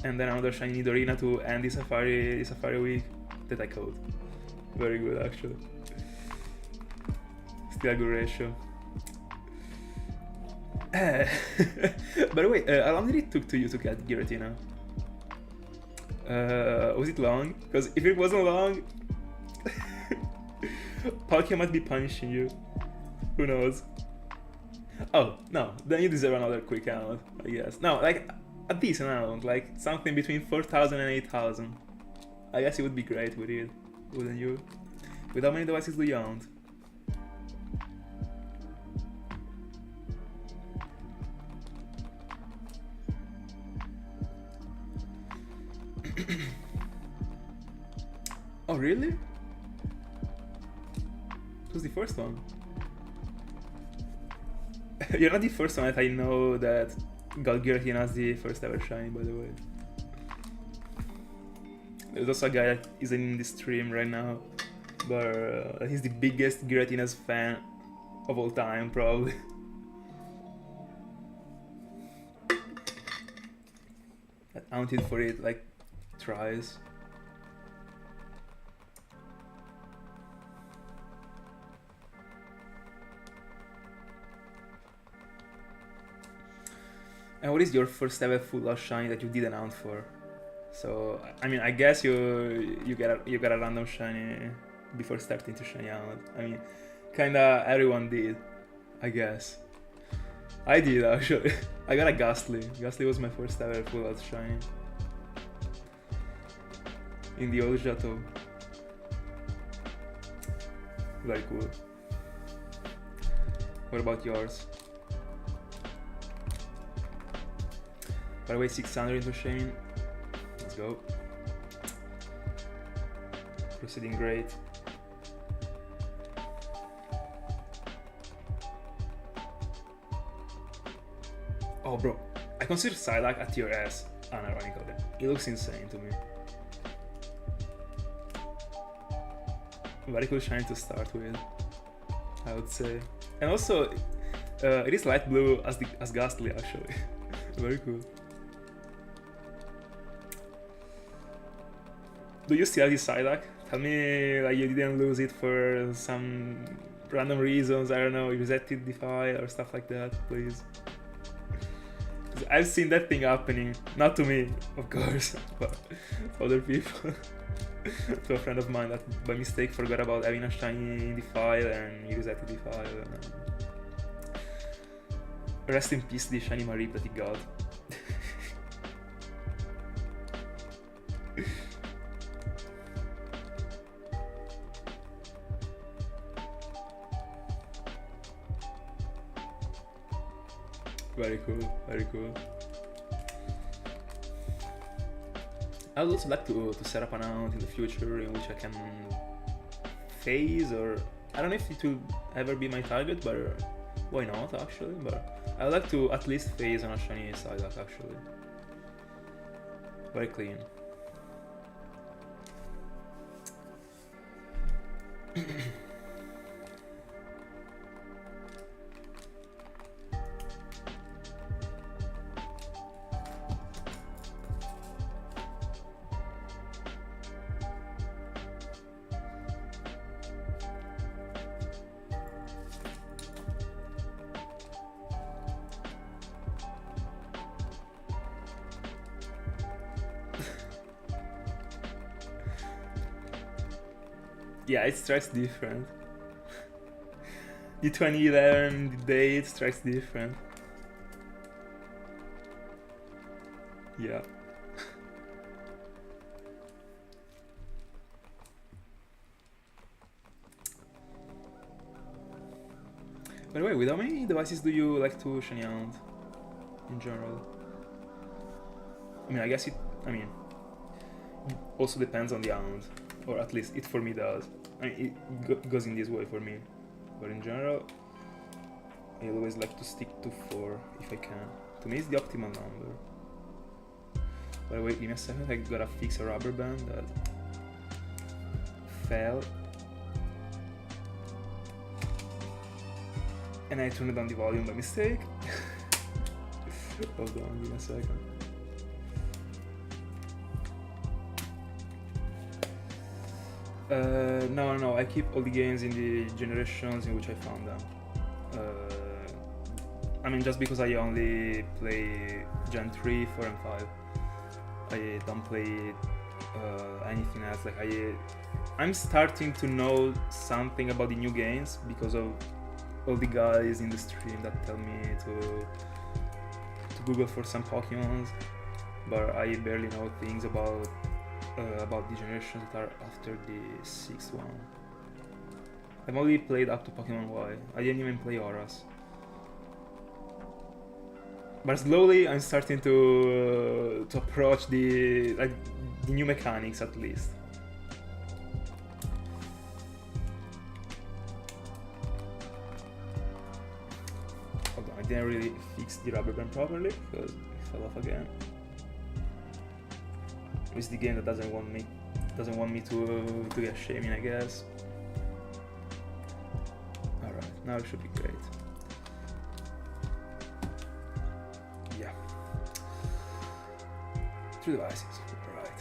and then another shiny Nidorina to end the Safari week that I caught. Very good actually. Still a good ratio. By the way, how long did it took to you to get Giratina? Was it long? Because if it wasn't long, Pokemon might be punishing you. Who knows? Oh, no, then you deserve another quick amount, I guess. No, like a decent amount, like something between 4,000 and 8,000. I guess it would be great with it, wouldn't you? With how many devices do you own? Oh, really? It was the first one. You're not the first one that I know that got Giratina as the first ever shiny, by the way. There's also a guy that isn't in the stream right now, but he's the biggest Giratina's fan of all time, probably. I hunted for it like twice. And what is your first ever full art shiny that you didn't hunt for? So I mean, I guess you got a random shiny before starting to shiny out. I mean, kinda everyone did, I guess. I did actually. I got a Ghastly. Ghastly was my first ever full art shiny. In the old Chateau. Very cool. What about yours? By the way, 600 into Shaymin. Let's go. Proceeding great. Oh bro, I consider Psylocke a tier S, unironically. It looks insane to me. Very cool shiny to start with, I would say. And also, it is light blue as Ghastly actually. Very cool. Do you still have this Psylocke? Tell me like you didn't lose it for some random reasons, I don't know, you resetted the file or stuff like that, please. I've seen that thing happening, not to me, of course, but to other people. To a friend of mine that by mistake forgot about having a shiny in the file and he resetted the file. And rest in peace the shiny Marip that he got. Very cool, very cool. I would also like to set up an account in the future in which I can phase, or I don't know if it will ever be my target, but why not actually, but I would like to at least phase on a shiny Psylocke actually. Very clean. Yeah, it strikes different. The 2011, the date strikes different. Yeah. By the way, with how many devices do you like to shiny out in general? I mean, I guess it also depends on the hound, or at least it for me does. I mean, it goes in this way for me, but in general, I always like to stick to 4 if I can. To me, it's the optimal number. By the way, give me a second, I gotta fix a rubber band that fell. And I turned down the volume by mistake. Hold on, give me a second. No, I keep all the games in the generations in which I found them. I mean, just because I only play Gen 3, 4 and 5. I don't play anything else. Like I'm starting to know something about the new games because of all the guys in the stream that tell me to Google for some Pokemons, but I barely know things about the generations that are after the 6th one. I've only played up to Pokemon Y. I didn't even play Auras. But slowly I'm starting to approach the new mechanics at least. Hold on, I didn't really fix the rubber band properly because it fell off again. It's the game that doesn't want me to get Shaymin, I guess. Alright, now it should be great. Yeah. 3 devices, alright.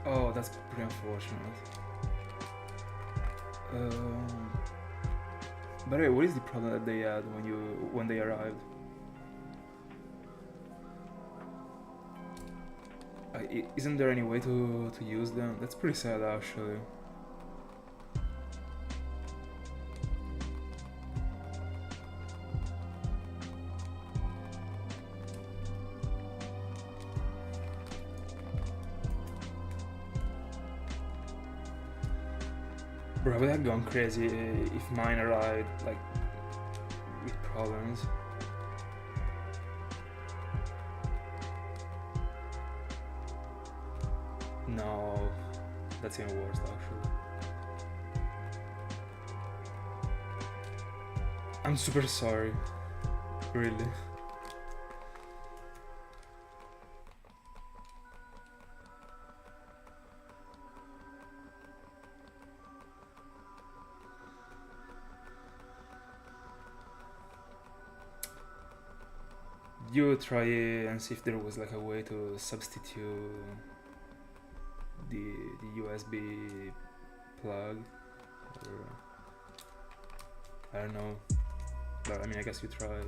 Oh, that's pretty unfortunate. By the way, what is the problem that they had when they arrived? Isn't there any way to use them? That's pretty sad, actually. Bro, I would have gone crazy if mine arrived like with problems. No, that's even worse actually. I'm super sorry, really. You try and see if there was like a way to substitute the USB plug, or I don't know, but I mean I guess you tried.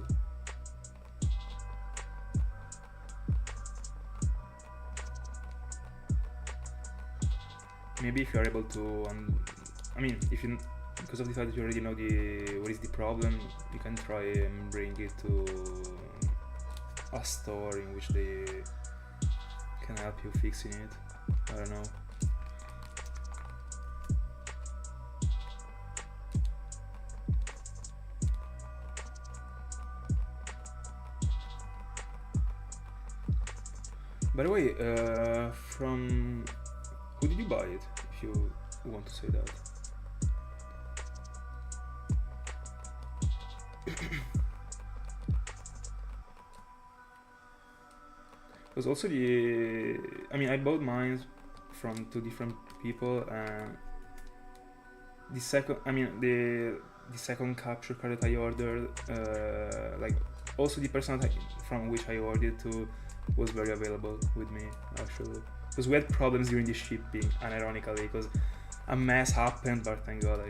Maybe if you are able to, I mean if you, because of the fact that you already know what is the problem, you can try and bring it to a store in which they can help you fixing it. I don't know. By the way, from who did you buy it, if you want to say that? Because also I mean I bought mine from 2 different people, and the second capture card that I ordered, like also the person from which I ordered to was very available with me actually, because we had problems during the shipping, unironically, because a mess happened, but thank God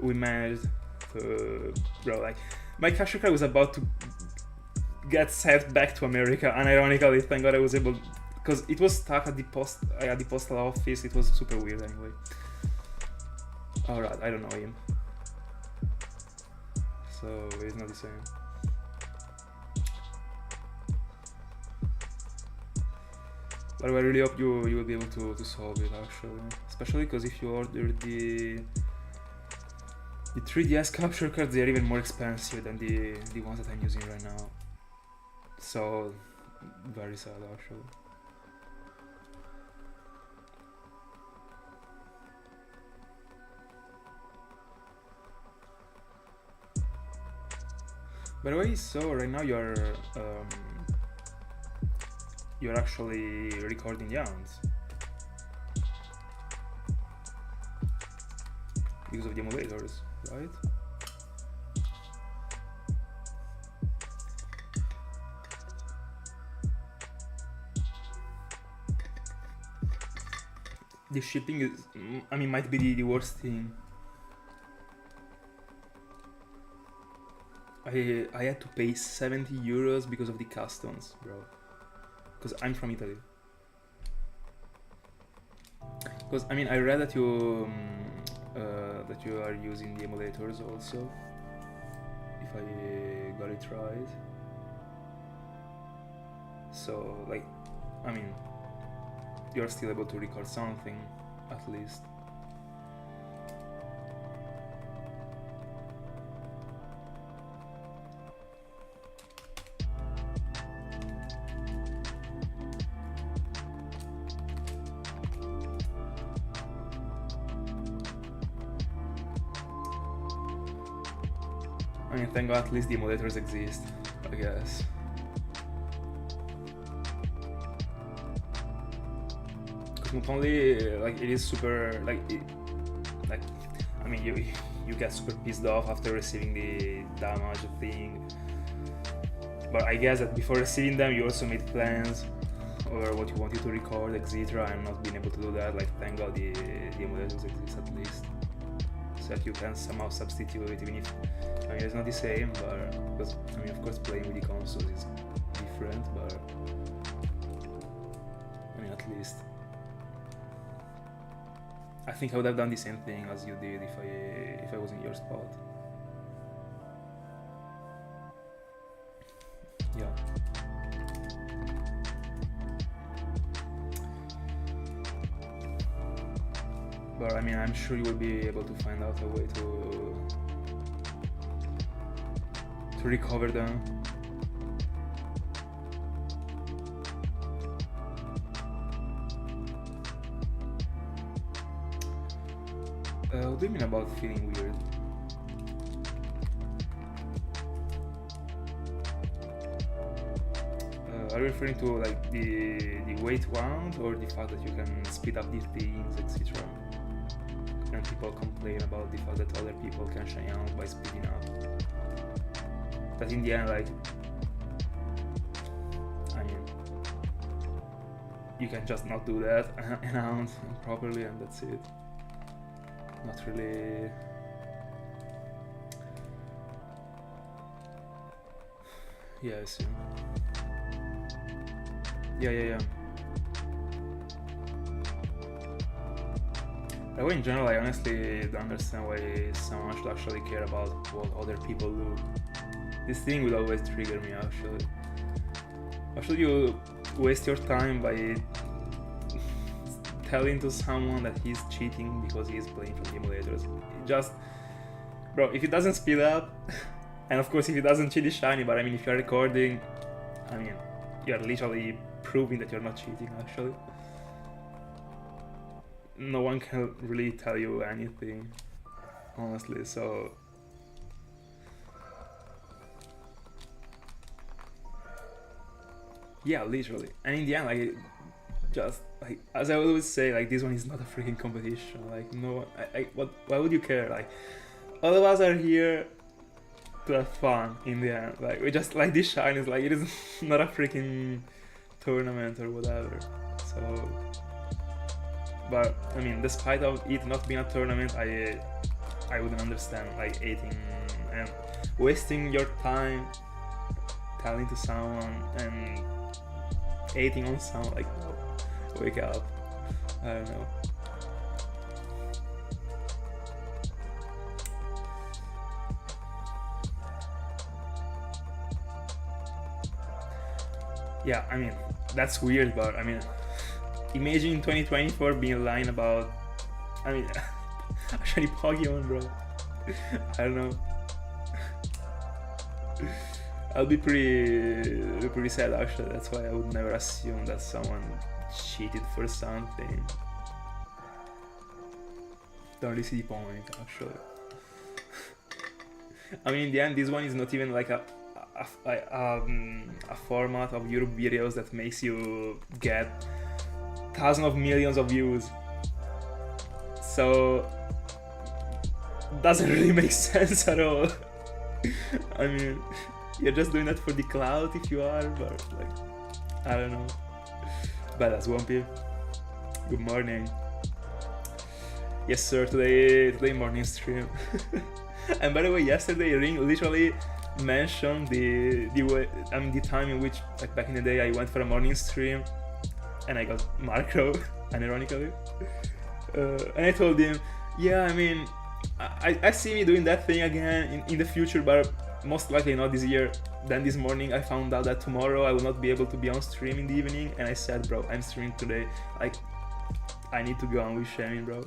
we managed to, bro, like my capture card was about to get sent back to America, and ironically, thank God I was able, because it was stuck at the postal office. It was super weird anyway. Alright, I don't know him, so it's not the same. But I really hope you will be able to solve it actually, especially because if you order the 3DS capture cards, they are even more expensive than the ones that I'm using right now. So, very sad actually. By the way, so right now you're actually recording the rounds because of the emulators, right? The shipping is, I mean, might be the worst thing. I had to pay 70 euros because of the customs, bro. Because I'm from Italy. Because I mean, I read that you are using the emulators also, if I got it right. So like, I mean, you're still able to record something, at least. I mean, thank God at least the emulators exist, I guess. Not only like it is super like I mean you get super pissed off after receiving the damage thing, but I guess that before receiving them you also made plans or what you wanted to record, etc. and not being able to do that. Like, thank God the emulators exist at least, so that you can somehow substitute it, even if, I mean, it's not the same, but because, I mean, of course playing with the consoles is different, but I mean, at least I think I would have done the same thing as you did if I was in your spot. Yeah. But I mean, I'm sure you will be able to find out a way to recover them. What do you mean about feeling weird? Are you referring to like the weight round, or the fact that you can speed up these things, etc.? And people complain about the fact that other people can shine out by speeding up. But in the end, like, I mean, you can just not do that and properly, and that's it. Not really. Yeah, I see. Yeah. But in general, I honestly don't understand why someone should actually care about what other people do. This thing will always trigger me, actually. Why should you waste your time by telling to someone that he's cheating because he's playing from the emulators? Just, bro, if it doesn't speed up, and of course if it doesn't cheat, it's shiny, but I mean, if you're recording, I mean, you're literally proving that you're not cheating, actually. No one can really tell you anything, honestly, so... Yeah, literally. And in the end, like, just, like, as I always say, like, this one is not a freaking competition. Like, no, why would you care? Like, all of us are here to have fun in the end. Like, we just like this shine is like, it is not a freaking tournament or whatever. So, but I mean, despite of it not being a tournament, I wouldn't understand like hating and wasting your time telling to someone and hating on someone. Like, no, wake up. I don't know. Yeah, I mean, that's weird, but I mean, imagine 2024 being lying about, I mean, actually Pokemon, bro. I don't know. I'll be pretty sad, actually. That's why I would never assume that someone cheated for something. Don't really see the point, actually. I mean, in the end, this one is not even like a format of YouTube videos that makes you get thousands of millions of views. So doesn't really make sense at all. I mean, you're just doing that for the clout if you are, but like, I don't know. Badass Wumpy, good morning. Yes sir, today morning stream. And by the way, yesterday Ring literally mentioned the way, I mean, the time in which, like, back in the day I went for a morning stream and I got macro, unironically. And I told him, yeah, I mean, I see me doing that thing again in the future, but most likely not this year. Then this morning I found out that tomorrow I will not be able to be on stream in the evening, and I said, bro, I'm streaming today, like, I need to go on with Shaymin, bro.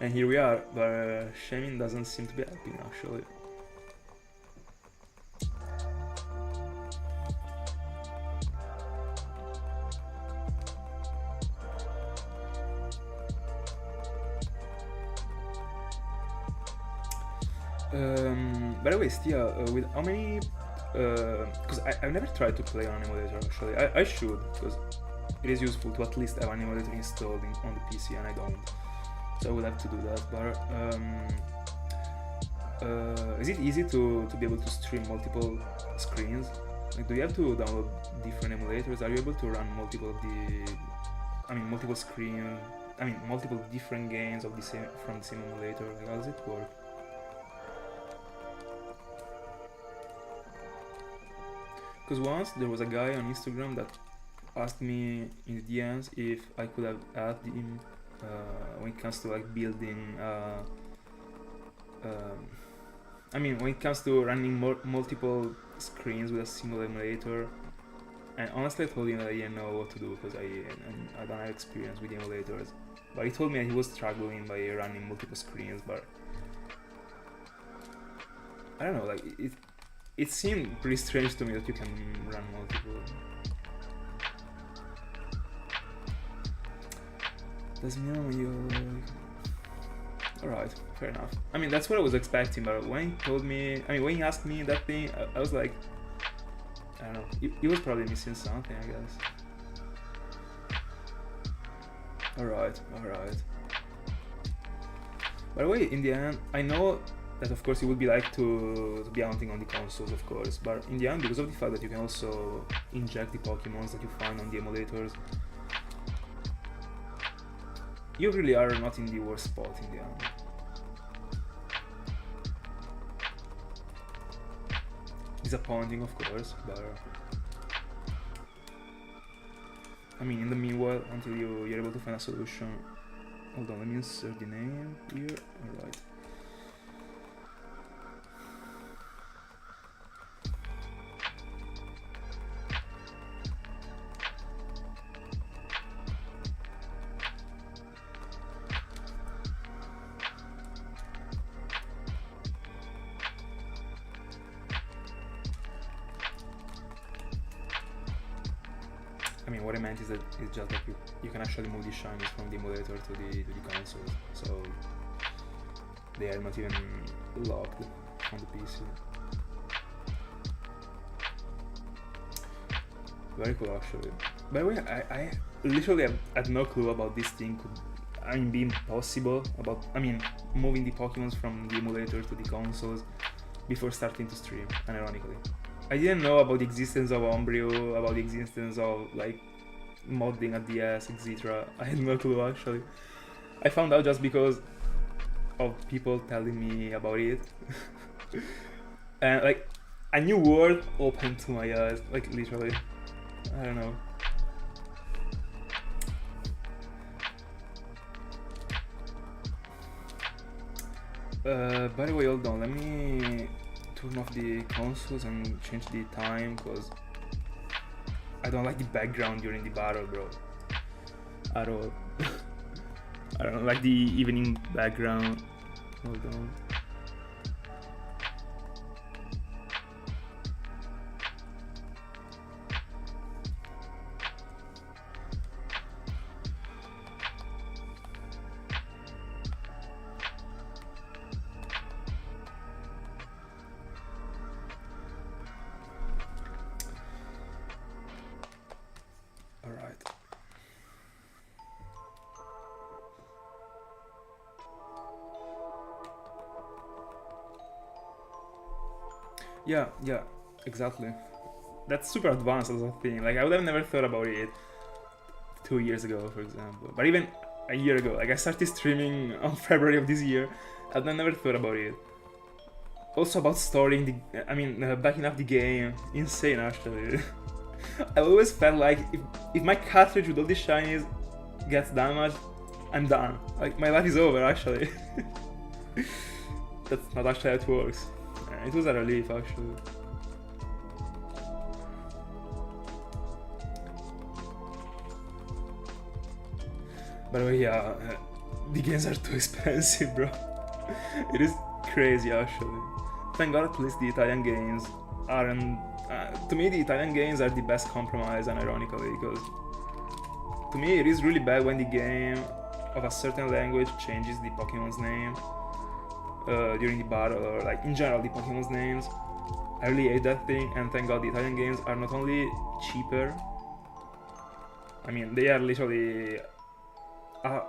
And here we are, but Shaymin doesn't seem to be helping, actually. By the way, Stia, with how many... because I've never tried to play on an emulator, actually. I should, because it is useful to at least have an emulator installed on the PC, and I don't. So I will have to do that, but Is it easy to be able to stream multiple screens? Like, do you have to download different emulators? Are you able to run multiple of the, multiple screen, multiple different games of the same from the same emulator? Like, how does it work? Because once there was a guy on Instagram that asked me in the DMs if I could have added him when it comes to like building. When it comes to running multiple screens with a single emulator, and honestly I told him that I didn't know what to do because I don't have experience with emulators. But he told me that he was struggling by running multiple screens, but I don't know, like it seemed pretty strange to me that you can run multiple. Does mean you... Alright, fair enough. I mean, that's what I was expecting, but when he told me, when he asked me that thing, I was like, I don't know, he was probably missing something, I guess. Alright. By the way, in the end, I know that of course it would be like to be hunting on the consoles, of course, but in the end, because of the fact that you can also inject the Pokemons that you find on the emulators, you really are not in the worst spot in the end. Disappointing, of course, but in the meanwhile, until you're able to find a solution. Hold on, let me insert the name here. Alright. What I meant is that it's just like you can actually move the shinies from the emulator to the console, so they are not even locked on the PC. Very cool, actually. By the way, I literally had no clue about this thing being possible, about moving the Pokemons from the emulator to the consoles before starting to stream, unironically. I didn't know about the existence of Umbrew, about the existence of like modding a DS, etc. I had no clue, actually. I found out just because of people telling me about it. And like a new world opened to my eyes, like literally. I don't know. By the way, hold on, let me turn off the consoles and change the time, because I don't like the background during the battle, bro. At all. I don't like the evening background. Hold on. Yeah, exactly. That's super advanced as a thing. Like, I would have never thought about it 2 years ago, for example. But even a year ago, like I started streaming on February of this year, I'd never thought about it. Also about storing the, backing up the game, insane actually. I always felt like if my cartridge with all the shinies gets damaged, I'm done. Like, my life is over actually. That's not actually how it works. It was a relief, actually. By the way, yeah, the games are too expensive, bro. It is crazy, actually. Thank God at least the Italian games aren't... to me, the Italian games are the best compromise, unironically, because to me it is really bad when the game of a certain language changes the Pokemon's name during the battle, or like in general the Pokemon's names. I really hate that thing, and thank God the Italian games are not only cheaper, they are literally a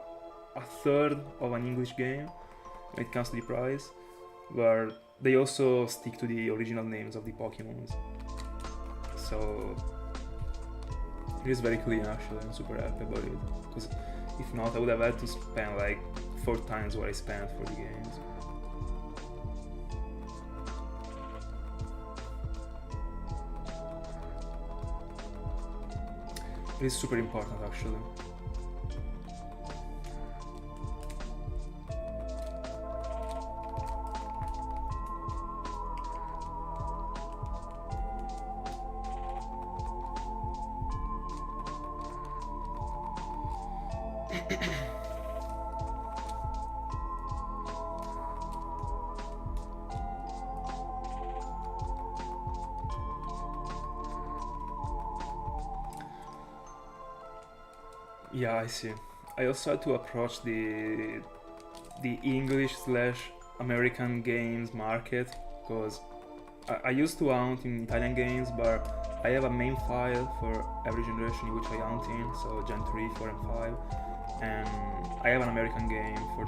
third of an English game when it comes to the price, where they also stick to the original names of the Pokemons. So it is very clean actually. I'm super happy about it, because if not, I would have had to spend like 4 times what I spent for the games. It is super important actually. Yeah, I see. I also had to approach the English / American games market, because I used to hunt in Italian games, but I have a main file for every generation in which I hunt in, so Gen 3, 4 and 5, and I have an American game for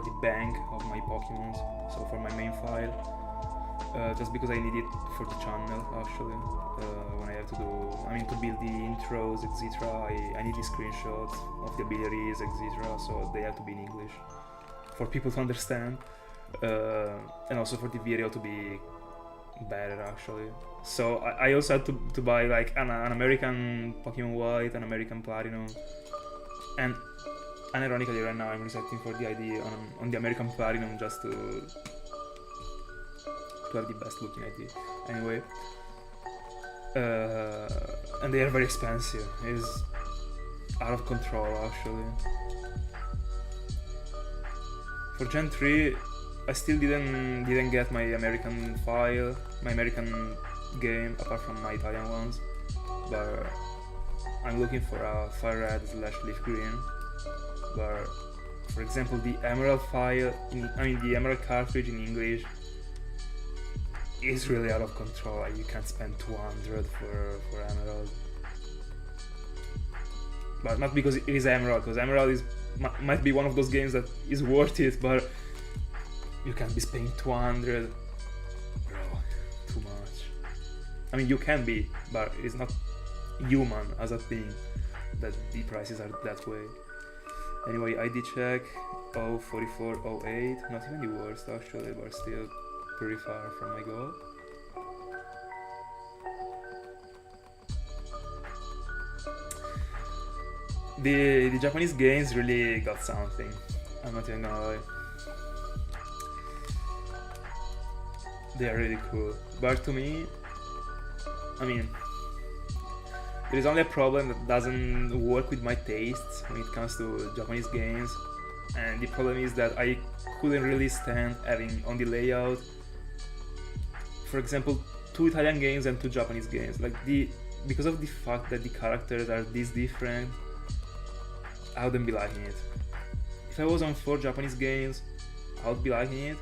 the bank of my Pokemons, so for my main file, just because I need it for the channel actually. When I have to to build the intros, etc. I need the screenshots of the abilities, etc. So they have to be in English for people to understand, and also for the video to be better actually. So I also had to buy like an American Pokemon White, an American Platinum, and ironically right now I'm resetting for the ID on the American Platinum just to have the best looking ID. Anyway, and they are very expensive. It is out of control actually. For Gen 3, I still didn't get my American file, my American game, apart from my Italian ones. But I'm looking for a Fire Red / Leaf Green. But for example, the Emerald file, the Emerald cartridge in English is really out of control. Like, you can't spend 200 for Emerald. But not because it is Emerald, because Emerald might be one of those games that is worth it, but you can't be spending 200. Bro, too much. I mean, you can be, but it's not human as a thing that the prices are that way. Anyway, ID check 04408, not even the worst actually, but still pretty far from my goal. The Japanese games really got something, I'm not even gonna lie. They are really cool, but to me, I mean, there is only a problem that doesn't work with my tastes when it comes to Japanese games, and the problem is that I couldn't really stand having on the layout, for example, 2 Italian games and 2 Japanese games. Like because of the fact that the characters are this different, I wouldn't be liking it. If I was on 4 Japanese games, I would be liking it.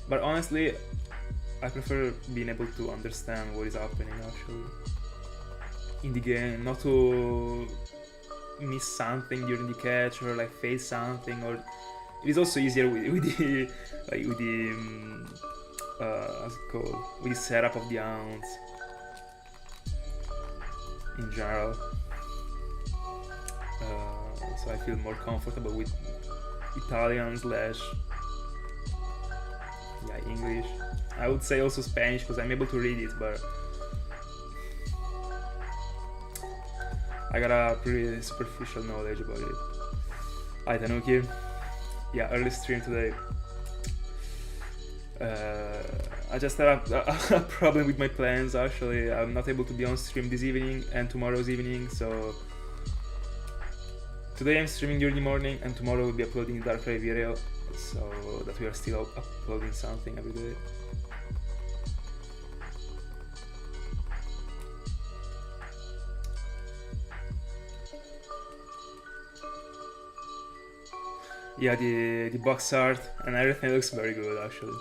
But honestly, I prefer being able to understand what is happening actually in the game, not to miss something during the catch or like face something. Or it is also easier with the how's it called? With the setup of the hounds in general. So I feel more comfortable with Italian / English. I would say also Spanish because I'm able to read it, but I got a pretty superficial knowledge about it. Hi Tanuki. Yeah, early stream today. I just had a problem with my plans actually. I'm not able to be on stream this evening and tomorrow's evening, so today I'm streaming during the morning and tomorrow we'll be uploading the Darkrai video, so that we are still uploading something every day. Yeah, the box art and everything looks very good actually.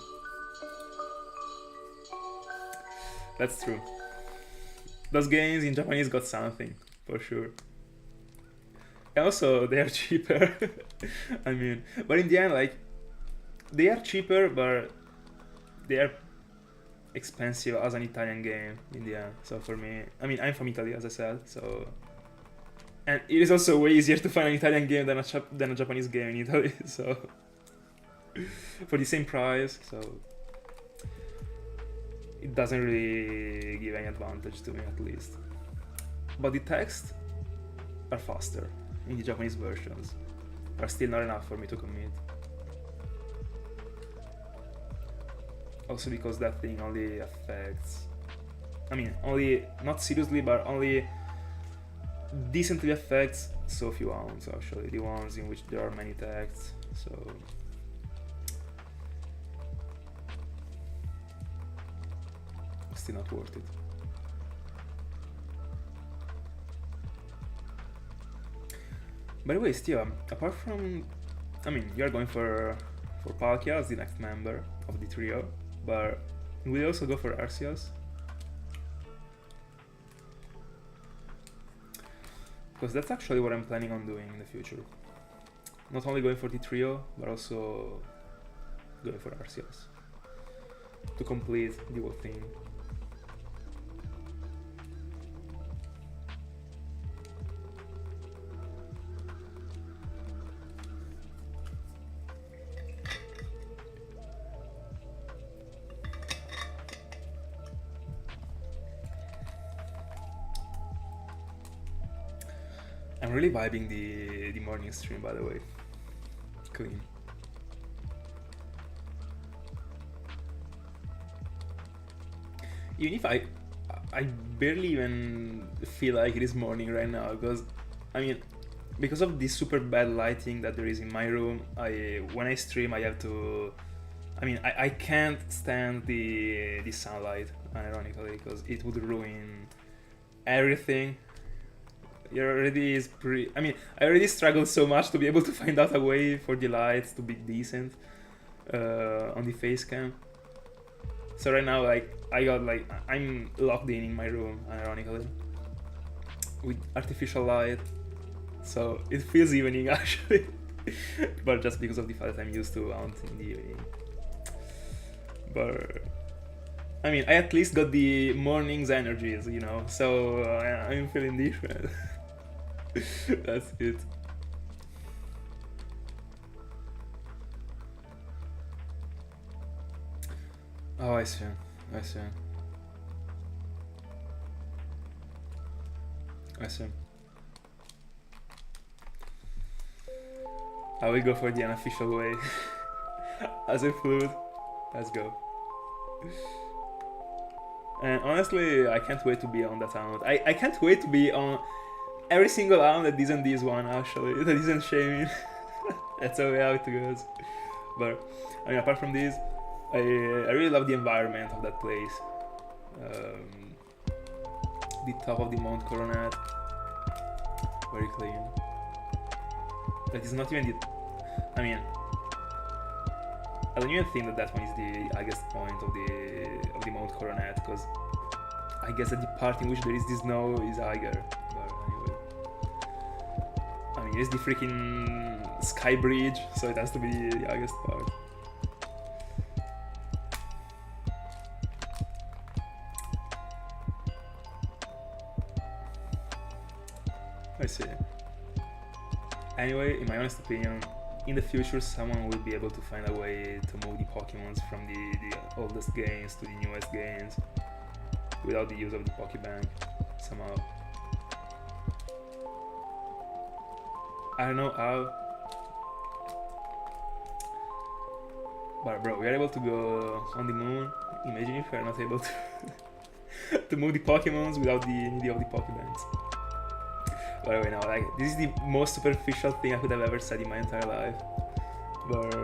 That's true. Those games in Japanese got something, for sure. And also, they are cheaper. I mean, but in the end, like, they are cheaper, but they are expensive as an Italian game in the end. So for me, I mean, I'm from Italy, as I said, so. And it is also way easier to find an Italian game than a Japanese game in Italy, so. For the same price, so. It doesn't really give any advantage to me, at least. But the text are faster in the Japanese versions, but still not enough for me to commit. Also because that thing only affects, I mean, only, not seriously, but only decently affects so few ounds, actually, the ones in which there are many texts, so. Still not worth it. By the way, Steve, apart from, I mean, you're going for Palkia as the next member of the trio, but will you also go for Arceus? Because that's actually what I'm planning on doing in the future. Not only going for the trio, but also going for Arceus to complete the whole thing. I'm really vibing the morning stream, by the way. Clean. Even if I barely even feel like it is morning right now, because I mean, because of the super bad lighting that there is in my room, when I stream I have to, I mean, I can't stand the sunlight, ironically, because it would ruin everything. It already is pretty, I mean, I already struggled so much to be able to find out a way for the lights to be decent on the face cam. So right now, like, I'm locked in my room, ironically, with artificial light. So it feels evening, actually. But just because of the fact that I'm used to out in the evening. But I mean, I at least got the morning's energies, you know, so I'm feeling different. That's it. Oh, I see. I see. I see. I will go for the unofficial way. As a flute. Let's go. And honestly, I can't wait to be on that island. I can't wait to be on every single island that isn't this one, actually. That isn't Shaymin. That's how it goes. But, I mean, apart from this, I really love the environment of that place. The top of the Mount Coronet. Very clean. That is not even the... I mean... I don't even think that that one is the highest point of the Mount Coronet, because I guess that the part in which there is the snow is higher. But anyway, I mean, it's the freaking sky bridge, so it has to be the highest part. I see. Anyway, in my honest opinion, in the future someone will be able to find a way to move the Pokémons from the oldest games to the newest games without the use of the Pokébank somehow. I don't know how, but bro, we are able to go on the moon. Imagine if we are not able to to move the Pokémons without the need of the Pokébanks. By the way, now, like, this is the most superficial thing I could have ever said in my entire life. But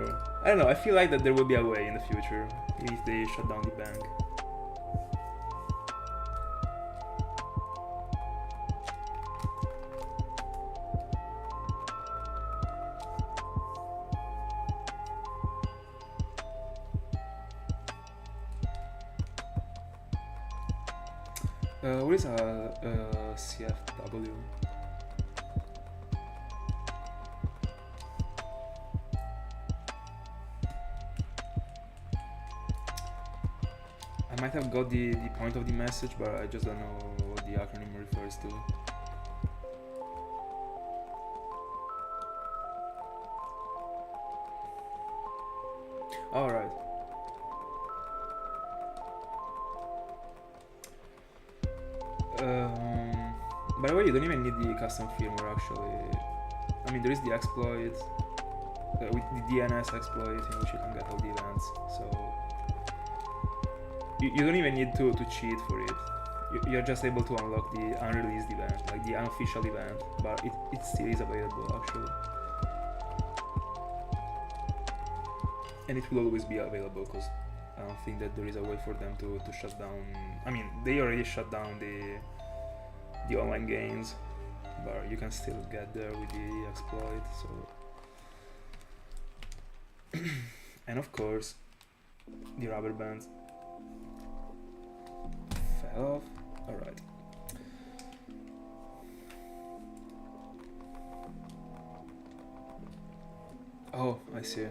I don't know, I feel like that there will be a way in the future, even if they shut down the bank. What is a CFW? I might have got the point of the message, but I just don't know what the acronym refers to. Alright. By the way, you don't even need the custom firmware actually. I mean, there is the exploit, with the DNS exploit in which you can get all the events, so you don't even need to cheat for it. You're just able to unlock the unreleased event, like the unofficial event, but it still is available actually. And it will always be available because I don't think that there is a way for them to shut down. I mean, they already shut down the online games, but you can still get there with the exploit. So, and of course, the rubber bands fell off. All right. Oh, I see.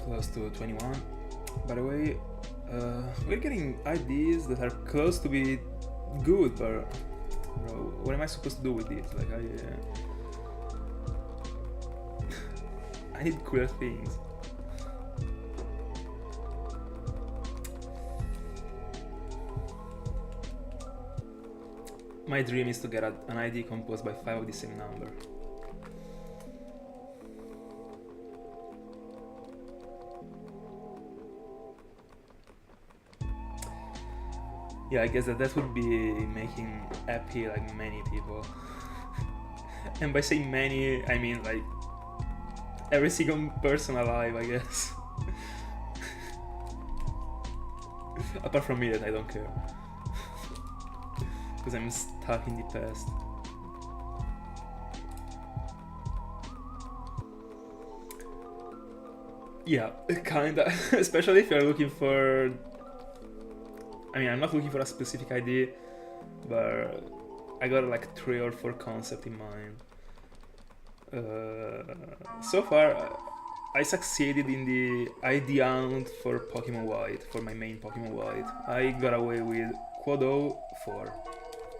Close to 21. By the way, we're getting IDs that are close to be good, but bro, what am I supposed to do with this? Like I need cooler things. My dream is to get an ID composed by 5 of the same number. Yeah, I guess that would be making happy like many people. And by saying many, I mean like every single person alive, I guess. Apart from me, that I don't care. Because I'm stuck in the past. Yeah, kinda. Especially if you're looking for... I mean, I'm not looking for a specific idea, but I got like 3 or 4 concepts in mind. So far, I succeeded in the ID hunt for Pokemon White, for my main Pokemon White. I got away with Quad 04.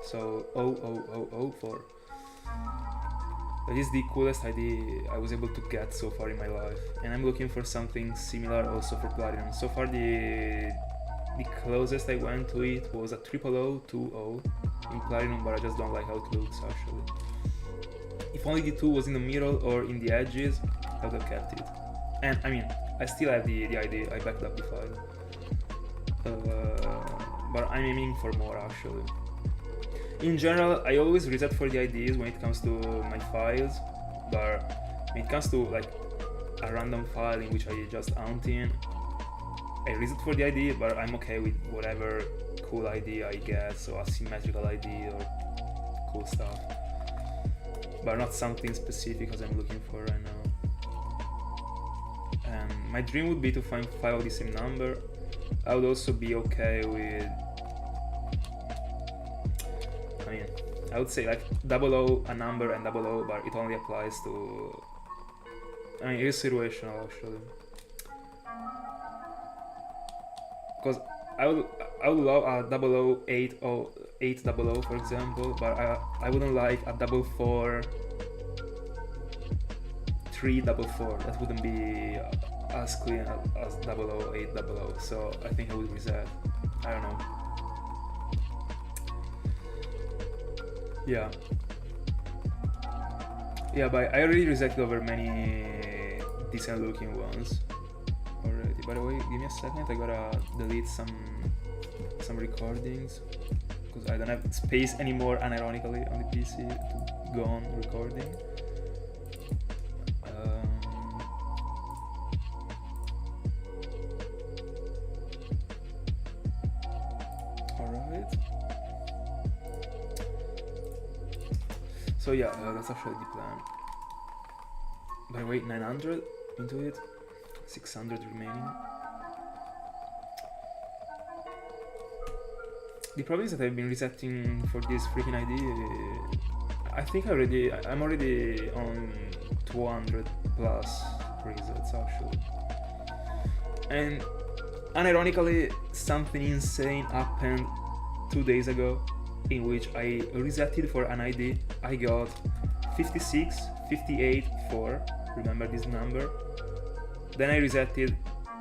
So 00004. That is the coolest ID I was able to get so far in my life, and I'm looking for something similar also for Platinum. So far the closest I went to it was a 00020 in Platinum, but I just don't like how it looks actually. If only the 2 was in the middle or in the edges, I would have kept it. And I mean, I still have the ID, I backed up the file. But I'm aiming for more actually. In general, I always reset for the IDs when it comes to my files, but when it comes to like a random file in which I just hunt in, I reset for the ID, but I'm okay with whatever cool ID I get, so a symmetrical ID or cool stuff. but not something specific as I'm looking for right now. And my dream would be to find 5 of the same number. I would also be okay with, I mean, I would say like 00 a number and 00, but it only applies to, I mean, it's situational actually. Because I would love a 008 or 800, for example, but I wouldn't like a 44 344. That wouldn't be as clean as 00800. So I think I would reset. I don't know. Yeah, but I already resetted over many decent looking ones already. By the way, give me a second, I gotta delete some recordings because I don't have space anymore, unironically, on the PC to go on recording. Alright. So yeah, that's actually the plan. By the way, 900 into it, 600 remaining. The problem is that I've been resetting for this freaking ID. I think I'm already on 200 plus resets actually. And unironically, something insane happened 2 days ago, in which I resetted for an ID. I got 56, 58, 4. Remember this number? Then I resetted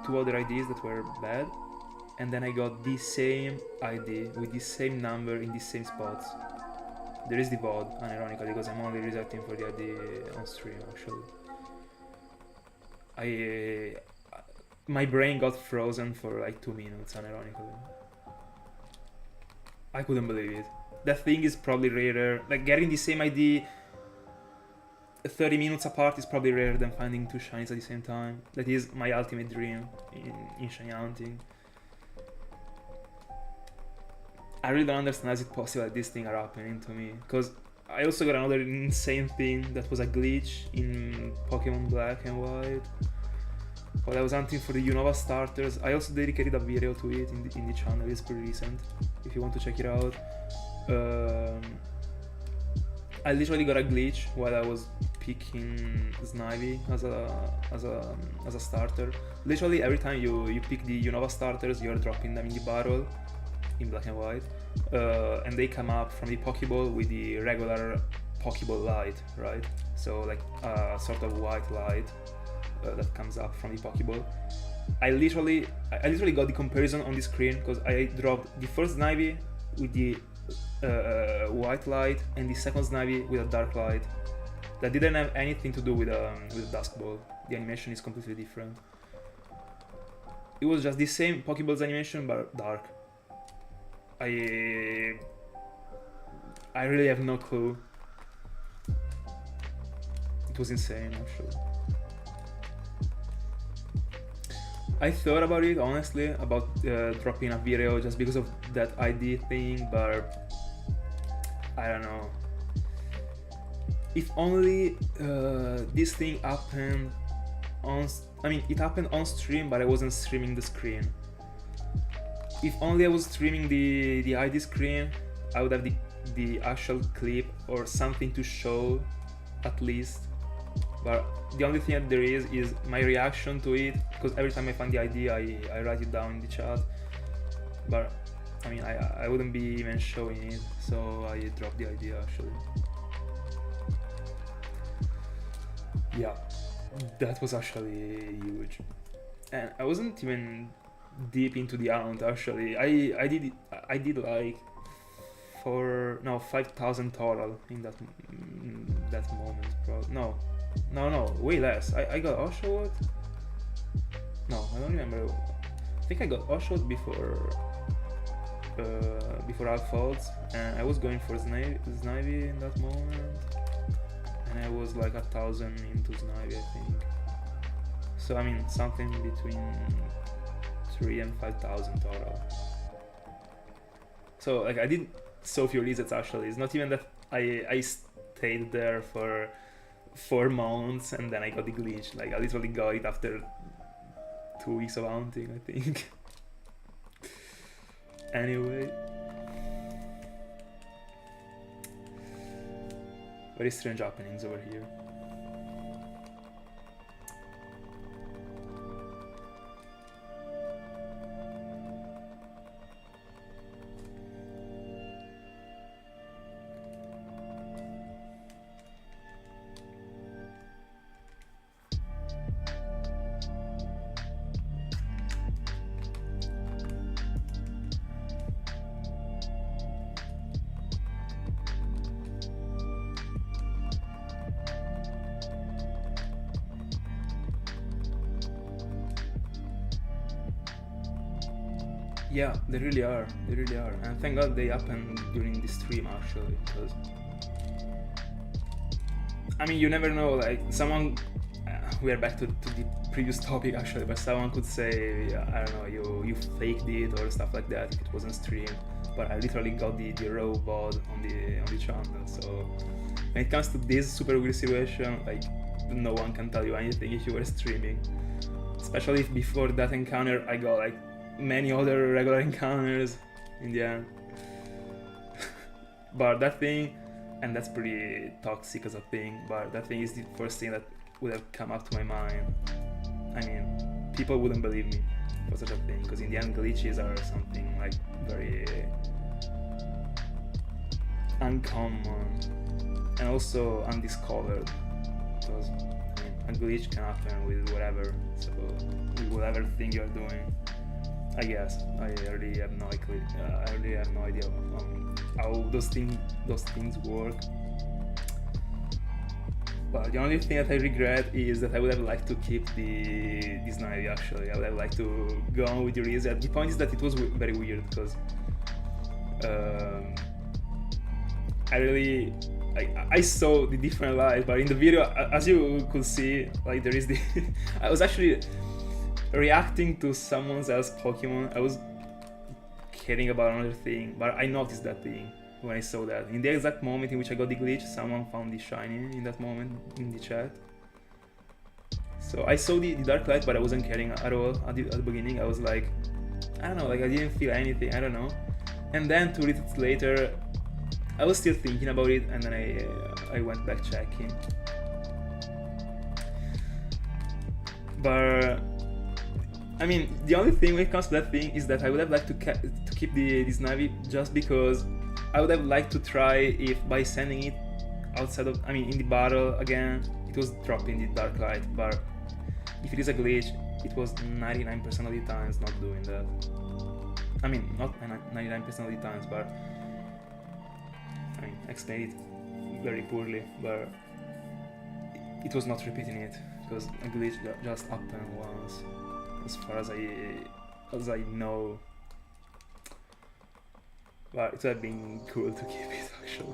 2 other IDs that were bad. And then I got the same ID with the same number in the same spots. There is the VOD, unironically, because I'm only resetting for the ID on stream actually. My brain got frozen for like 2 minutes, unironically. I couldn't believe it. That thing is probably rarer. Like getting the same ID 30 minutes apart is probably rarer than finding 2 shinies at the same time. That is my ultimate dream in shiny hunting. I really don't understand how it's possible that these things are happening to me. Because I also got another insane thing that was a glitch in Pokemon Black and White. While I was hunting for the Unova starters, I also dedicated a video to it in the channel. It's pretty recent, if you want to check it out. I literally got a glitch while I was picking Snivy as a starter. Literally every time you pick the Unova starters, you're dropping them in the barrel in Black and White, and they come up from the Pokeball with the regular Pokeball light, right? So like a sort of white light that comes up from the Pokeball. I literally got the comparison on the screen because I dropped the first Snivy with the white light and the second Snivy with a dark light. That didn't have anything to do with a Dusk Ball. The animation is completely different. It was just the same Pokeball's animation but dark. I really have no clue. It was insane actually. I thought about it honestly, about dropping a video just because of that ID thing, but I don't know. If only this thing happened on, it happened on stream, but I wasn't streaming the screen. If only I was streaming the ID screen, I would have the actual clip or something to show at least. But the only thing that there is my reaction to it, because every time I find the ID, I write it down in the chat. But I wouldn't be even showing it, so I dropped the idea actually. Yeah, that was actually huge, and I wasn't even deep into the hunt actually. I did like 5,000 total in that moment, bro. No, way less. I got Oshawott. No, I don't remember. I think I got Oshawott before Alphalds, and I was going for Snivy in that moment, and I was like 1,000 into Snivy, I think. So something between 3,000 and 5,000 total. So like I did so few resets actually. It's not even that I stayed there for 4 months, and then I got the glitch. Like, I literally got it after 2 weeks of hunting, I think. Anyway. Very strange happenings over here. Yeah, they really are, and thank God they happened during this stream actually, because I mean, you never know, like someone, we are back to the previous topic actually, but someone could say, I don't know, you faked it or stuff like that if it wasn't streamed, but I literally got the raw VOD on the channel. So when it comes to this super weird situation, like no one can tell you anything if you were streaming, especially if before that encounter I got like many other regular encounters in the end. But that thing, and that's pretty toxic as a thing, but that thing is the first thing that would have come up to my mind. I mean, people wouldn't believe me for such a thing, because in the end glitches are something like very uncommon and also undiscovered, because I mean, a glitch can happen with whatever, so with whatever thing you're doing. I guess I really have no idea how those things work. But the only thing that I regret is that I would have liked to keep this knife. Actually, I would have liked to go on with the reset. The point is that it was very weird because I saw the different lights, but in the video, as you could see, like there is the I was actually reacting to someone else's Pokemon. I was caring about another thing, but I noticed that thing when I saw that. In the exact moment in which I got the glitch, someone found the shiny in that moment in the chat. So I saw the dark light, but I wasn't caring at all at the beginning. I was like, I don't know, like I didn't feel anything, I don't know. And then 2 minutes later, I was still thinking about it, and then I went back checking. But I mean, the only thing when it comes to that thing is that I would have liked to keep this Navi, just because I would have liked to try if by sending it outside of, I mean, in the battle again, it was dropping the dark light, but if it is a glitch, it was 99% of the times not doing that. I mean, not 99% of the times, but I mean, I explained it very poorly, but it was not repeating it, because a glitch just happened once, as far as I know. But it would have been cool to keep it actually,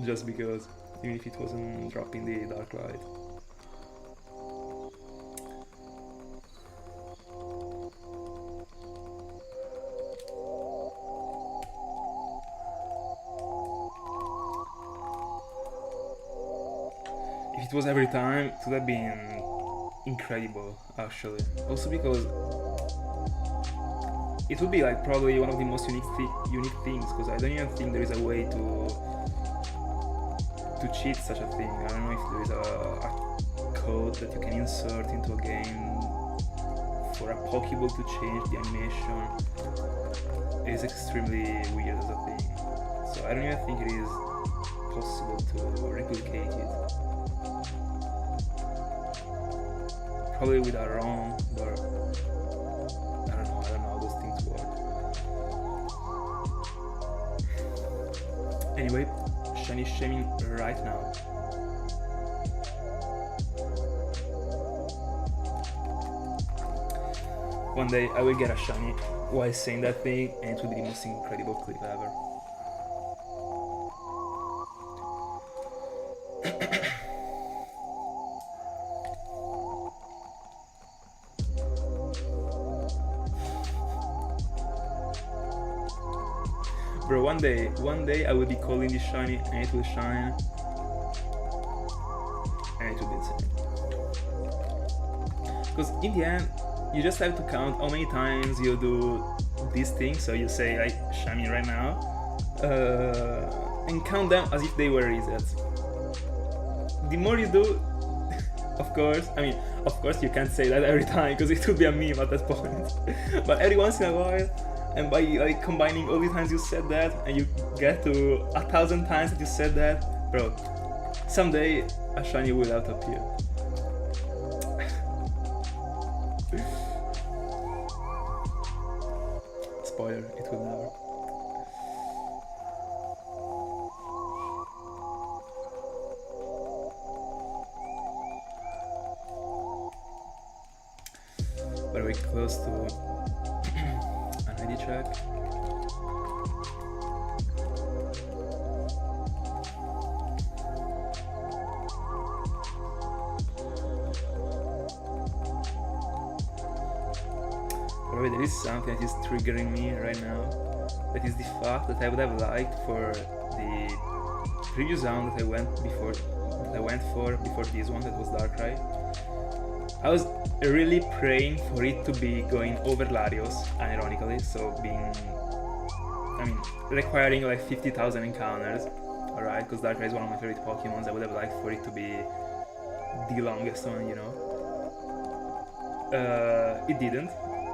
just because, even if it wasn't dropping the dark light. If it was every time, it would have been incredible actually. Also because it would be like probably one of the most unique things, because I don't even think there is a way to cheat such a thing. I don't know if there is a code that you can insert into a game for a Pokeball to change the animation. It is extremely weird as a thing, so I don't even think it is possible to replicate it. Probably with a ROM, but I don't know how those things work. Anyway, shiny Shaymin right now. One day I will get a shiny while saying that thing, and it will be the most incredible clip ever. Bro, one day I will be calling this shiny and it will shine. because in the end, you just have to count how many times you do these things. So you say like Shaymin right now, and count them as if they were resets. The more you do, of course, you can't say that every time because it would be a meme at that point. But every once in a while, and by like combining all the times you said that, and you get to 1,000 times that you said that, bro, someday a shiny will out appear. Spoiler, it will never. But we're close to an ID check. By the way, there is something that is triggering me right now. That is the fact that I would have liked for the previous round that I went for before this one, that was Darkrai. I was really praying for it to be going over Larios, ironically, so requiring like 50,000 encounters, alright, because Darkrai is one of my favorite Pokemons. I would have liked for it to be the longest one, you know. It didn't.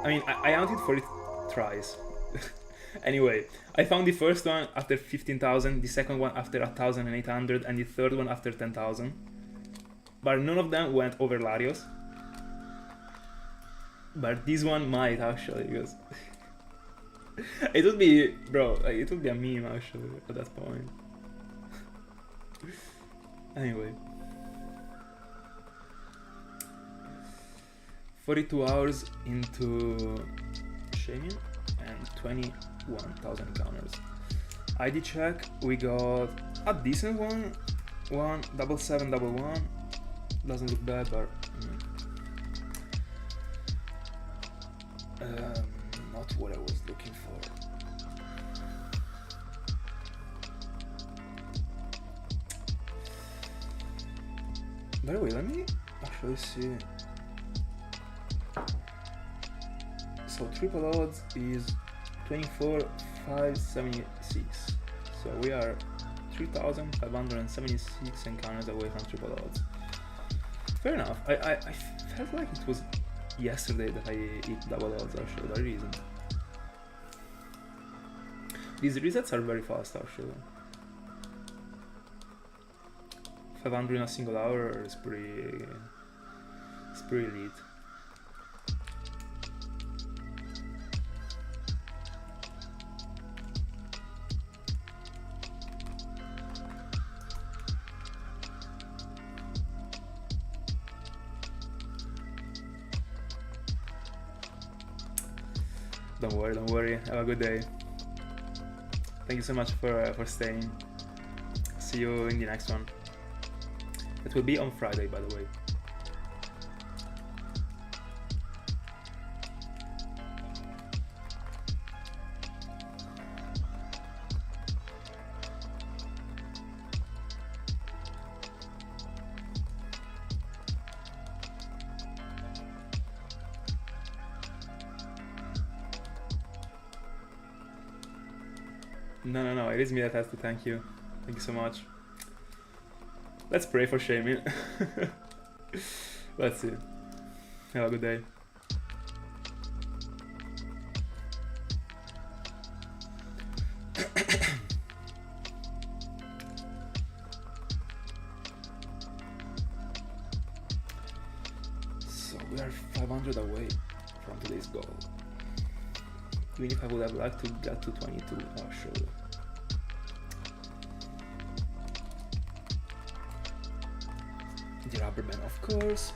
I hunted for it thrice. Anyway, I found the first one after 15,000, the second one after 1,800, and the third one after 10,000. But none of them went over Larios. But this one might actually, because it would be, bro, like, it would be a meme actually at that point. Anyway, 42 hours into Shaymin and 21,000 encounters. ID check, we got a decent one, 17711. Doesn't look bad, but not what I was looking for. By the way, let me actually see. So triple odds is 24,576. So we are 3,576 encounters away from triple odds. Fair enough. I felt like it was yesterday that I hit double odds actually, but it isn't. These resets are very fast actually. 500 in a single hour is pretty elite. Don't worry. Have a good day. Thank you so much for staying. See you in the next one. It will be on Friday, by the way. No, it is me that has to thank you. Thank you so much. Let's pray for Shaymin. Let's see. Have a good day. So we are 500 away from today's goal. Even if I would have liked to get to 22, actually. The rubber band, of course.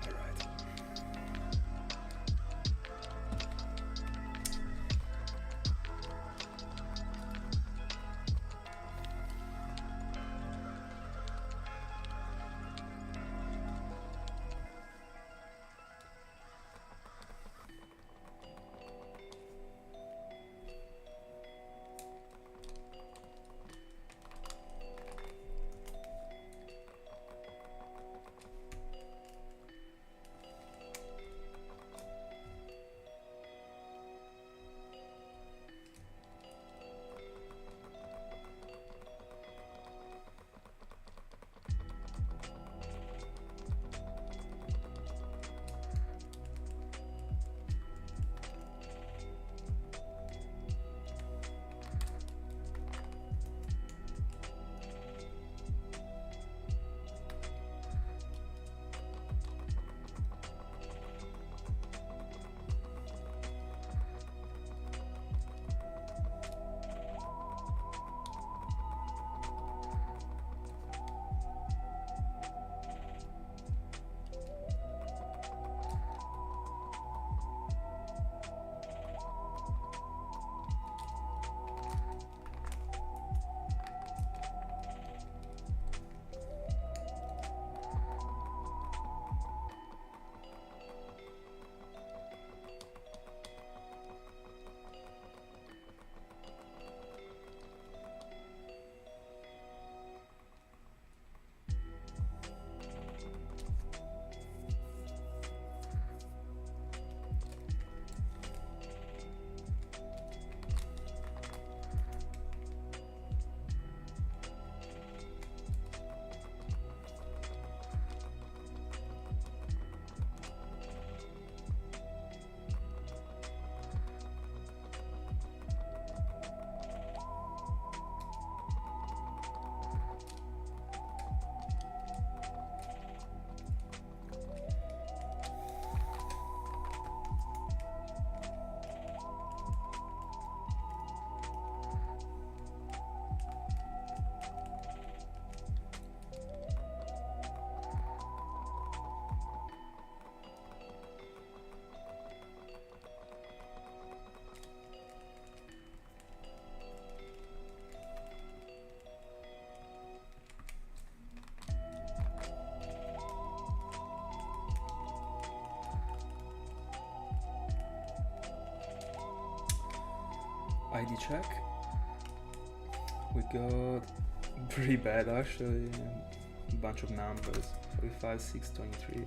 Alright. ID check. We got pretty bad actually. A bunch of numbers. 45, 6, 23.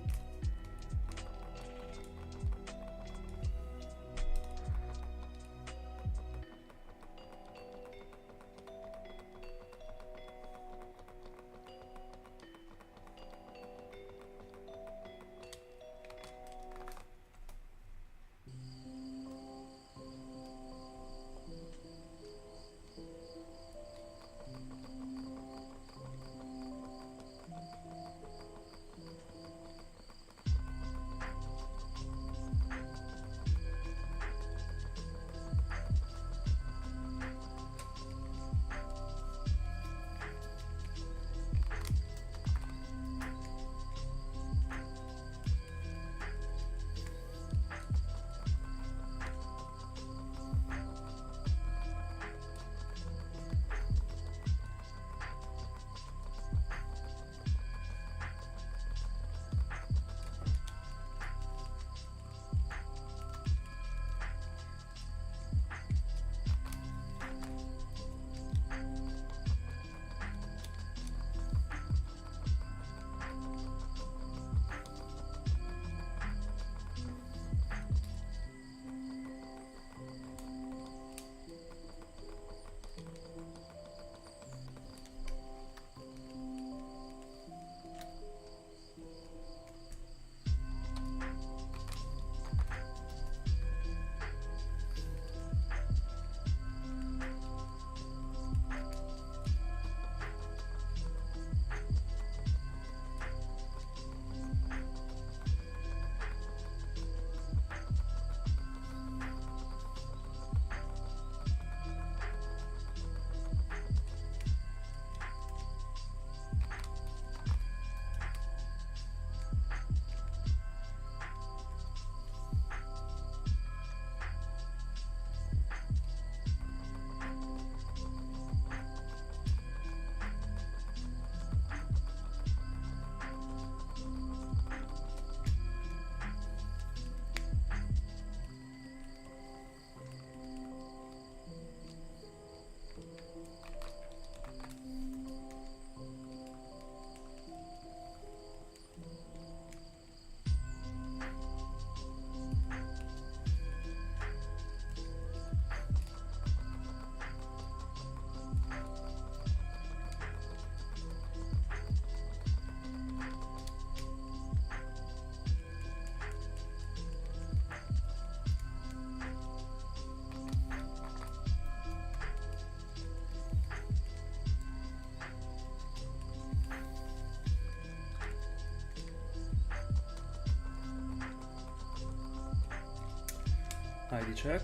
ID check.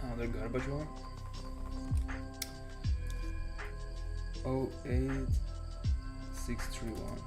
Another garbage one. 08631.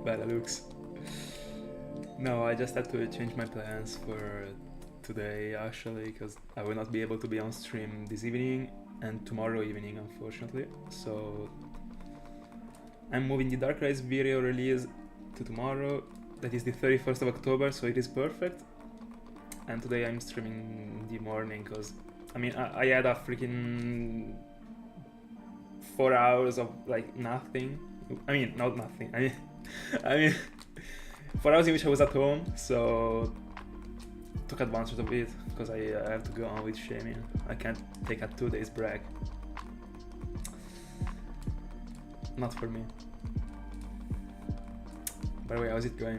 Better looks. No, I just had to change my plans for today actually, because I will not be able to be on stream this evening and tomorrow evening, unfortunately. So I'm moving the Dark Rise video release to tomorrow. That is the 31st of October, so it is perfect. And today I'm streaming in the morning because I mean I had a freaking 4 hours of like nothing. I mean not nothing. I mean 4 hours in which I was at home, so took advantage of it because I have to go on with Shaymin. I can't take a 2 days break. Not for me. By the way, how's it going?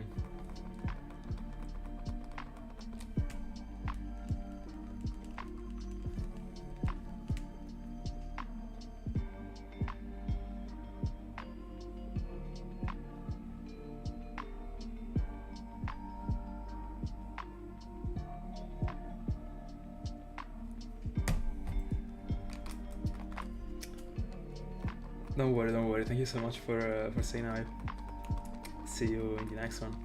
Don't worry. Thank you so much for saying hi. See you in the next one.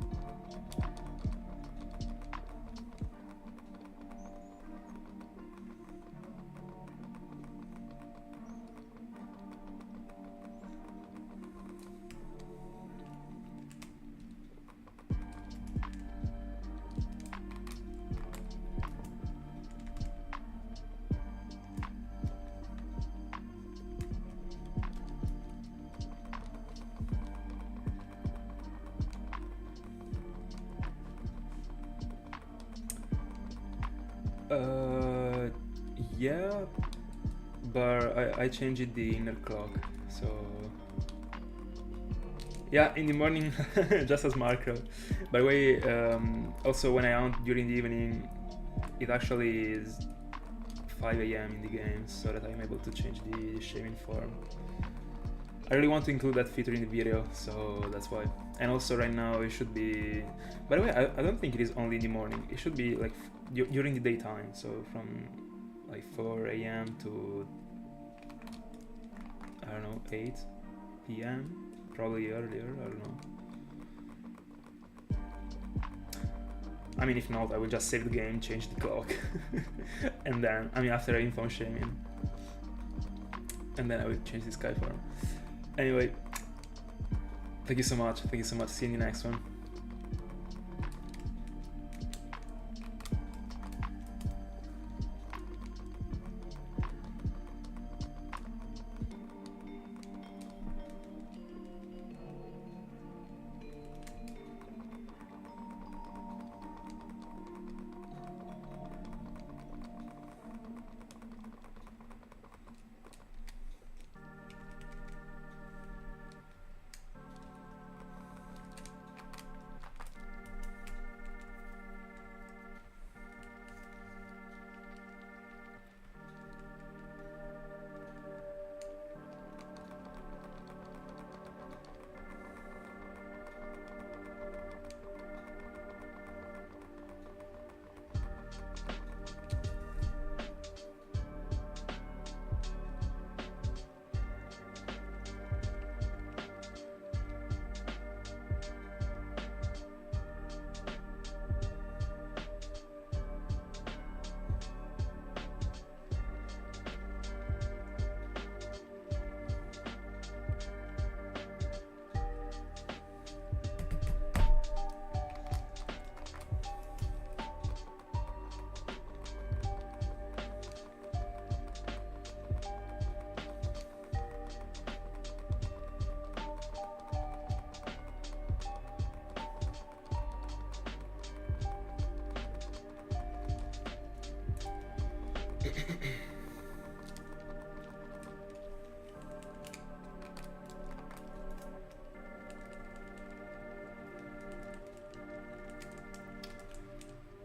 Yeah, but I changed the inner clock, so yeah, in the morning just as macro. By the way, also when I hunt during the evening, it actually is 5 AM in the game, so that I'm able to change the Shaymin form. I really want to include that feature in the video, so that's why. And also right now it should be, by the way, I don't think it is only in the morning, it should be like during the daytime, so from like 4 AM to, I don't know, 8 PM, probably earlier, I don't know. I mean, if not, I will just save the game, change the clock, and then, I mean, after I inform Shaymin, and then I will change the sky form. Anyway, thank you so much, see you in the next one.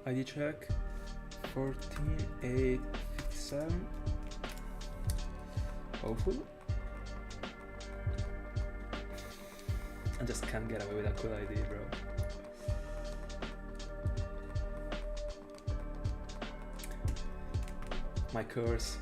ID check. 14,857. Hopefully. I just can't get away with a cool ID, bro. My curse.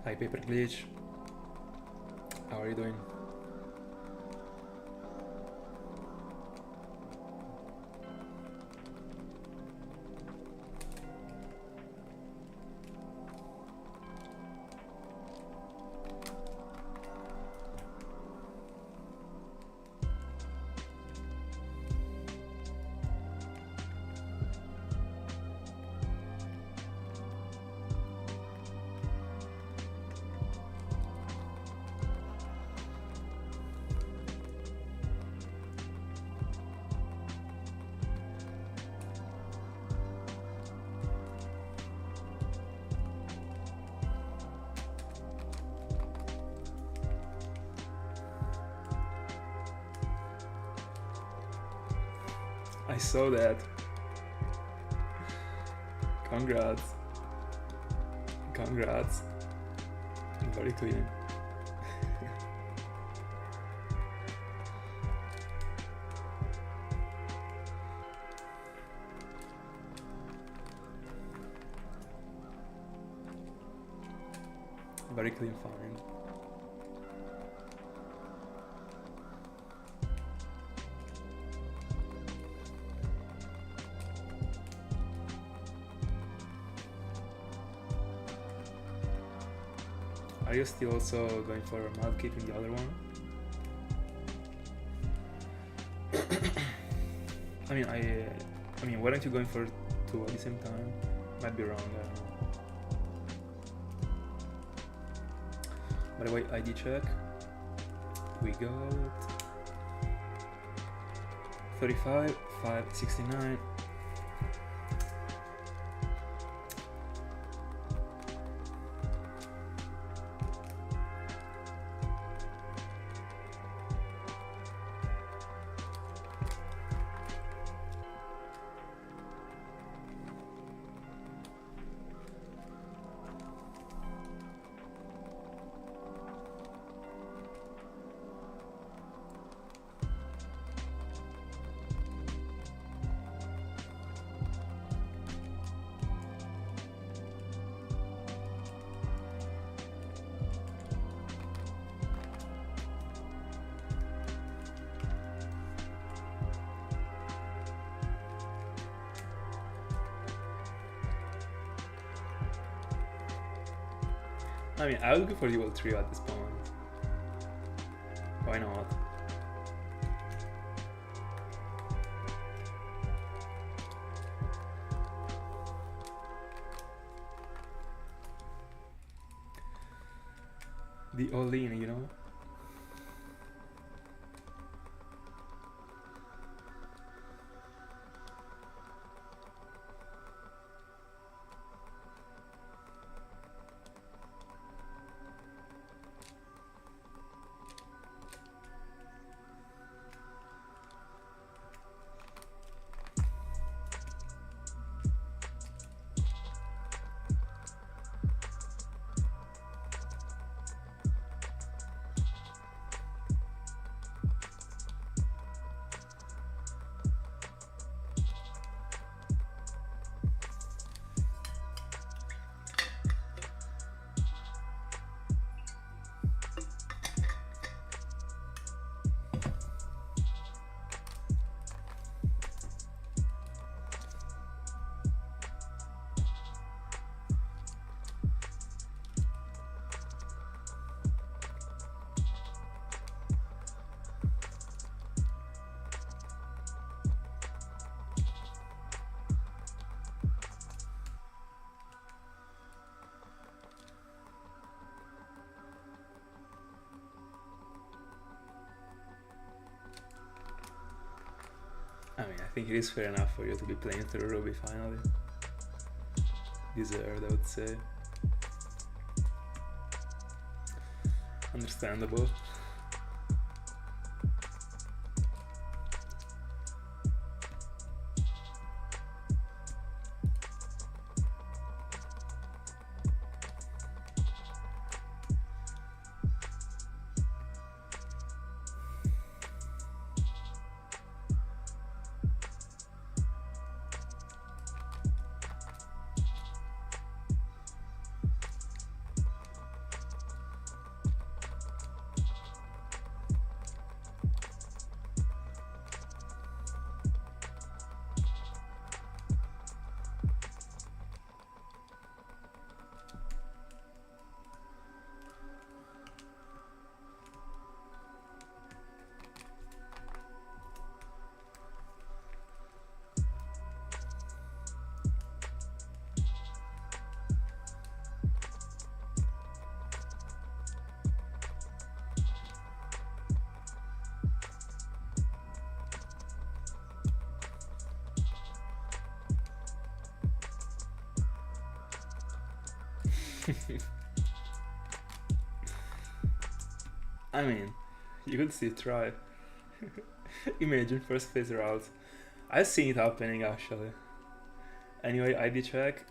Hi Paper Glitch, how are you doing? I saw that. Congrats. Congrats. Very clean. Very clean find. Are you still also going for a Mudkip in the other one? I mean, why aren't you going for two at the same time? Might be wrong. I don't know. By the way, ID check. We got 35, 569. I mean, I would go for the old trio at this point. Why not? The all-in, you know? think it is fair enough for you to be playing through Ruby finally. Deserved, I would say. Understandable. I mean, you could still try. Imagine first phase routes. I've seen it happening actually. Anyway, ID check.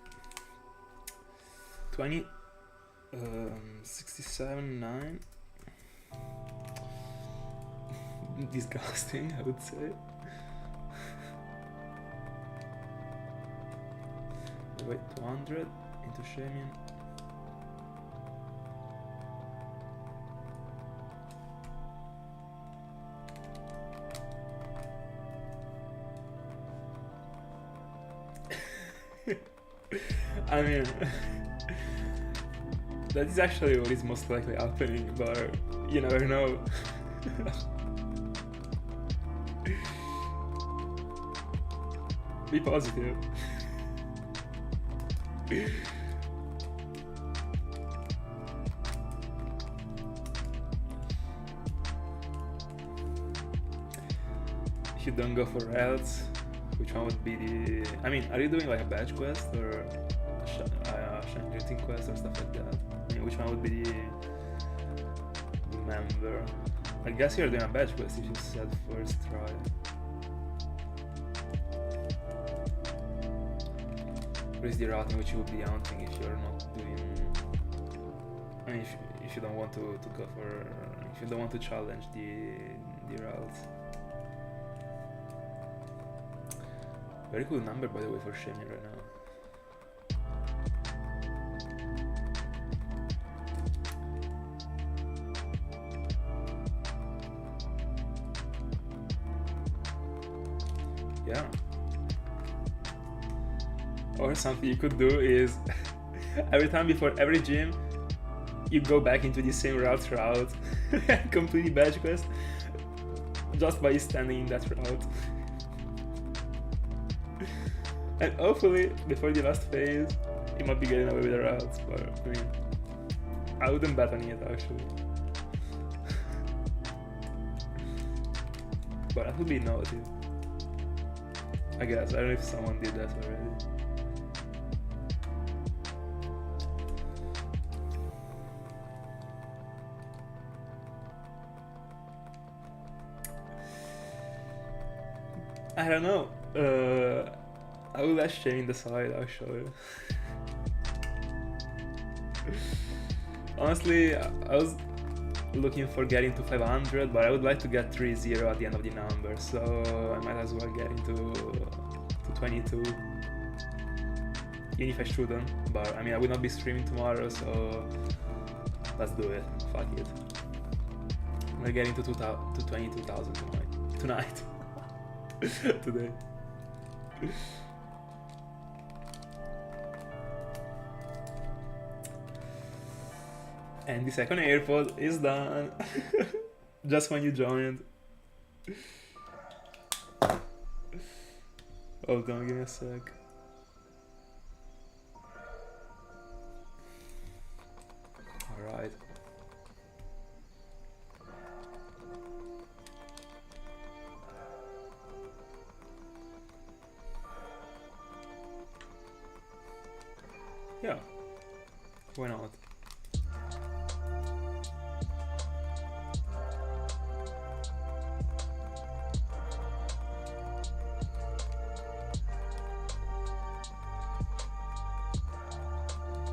20, 67, 9. Disgusting, I would say. Wait, 200 into Shaymin. I mean, that is actually what is most likely happening, but you never know. Be positive. If you don't go for rails, which one would be the... I mean, are you doing like a badge quest or a shiny quest or stuff like that? I mean, which one would be the member? I guess you're doing a badge quest if you said first try. Or is the routing which you would be hunting if you're not doing... I mean, if you don't want to go for... If you don't want to challenge the routes. Very cool number, by the way, for Shaymin right now. Yeah. Or something you could do is every time before every gym, you go back into the same route and completely badge quest just by standing in that route. And hopefully, before the last phase, he might be getting away with the routes, but I mean, I wouldn't bet on it actually. But that would be innovative. I guess, I don't know if someone did that already. I don't know. I will let Shaymin decide actually. Honestly, I was looking for getting to 500, but I would like to get 3-0 at the end of the number, so I might as well get into 22. Even if I shouldn't, but I mean I will not be streaming tomorrow, so let's do it. Fuck it. I'm gonna get into 22,000 tonight. Today. And the second airpod is done. Just when you joined. Hold on, give me a sec. Alright. Why not?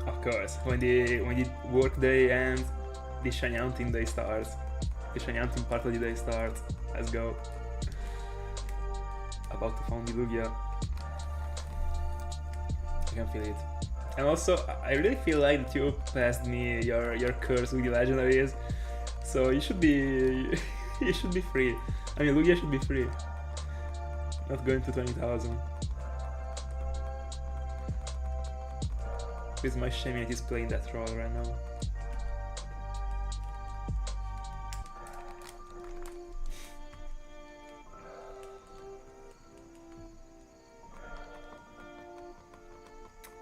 Of course, when the work day ends, the shiny hunting day starts. The shiny hunting part of the day starts. Let's go. About to found the Lugia. I can feel it. And also, I really feel like that you passed me your curse with the legendaries, so you should be you should be free. I mean, Lugia should be free. Not going to 20,000. With my Shaymin, he's playing that role right now.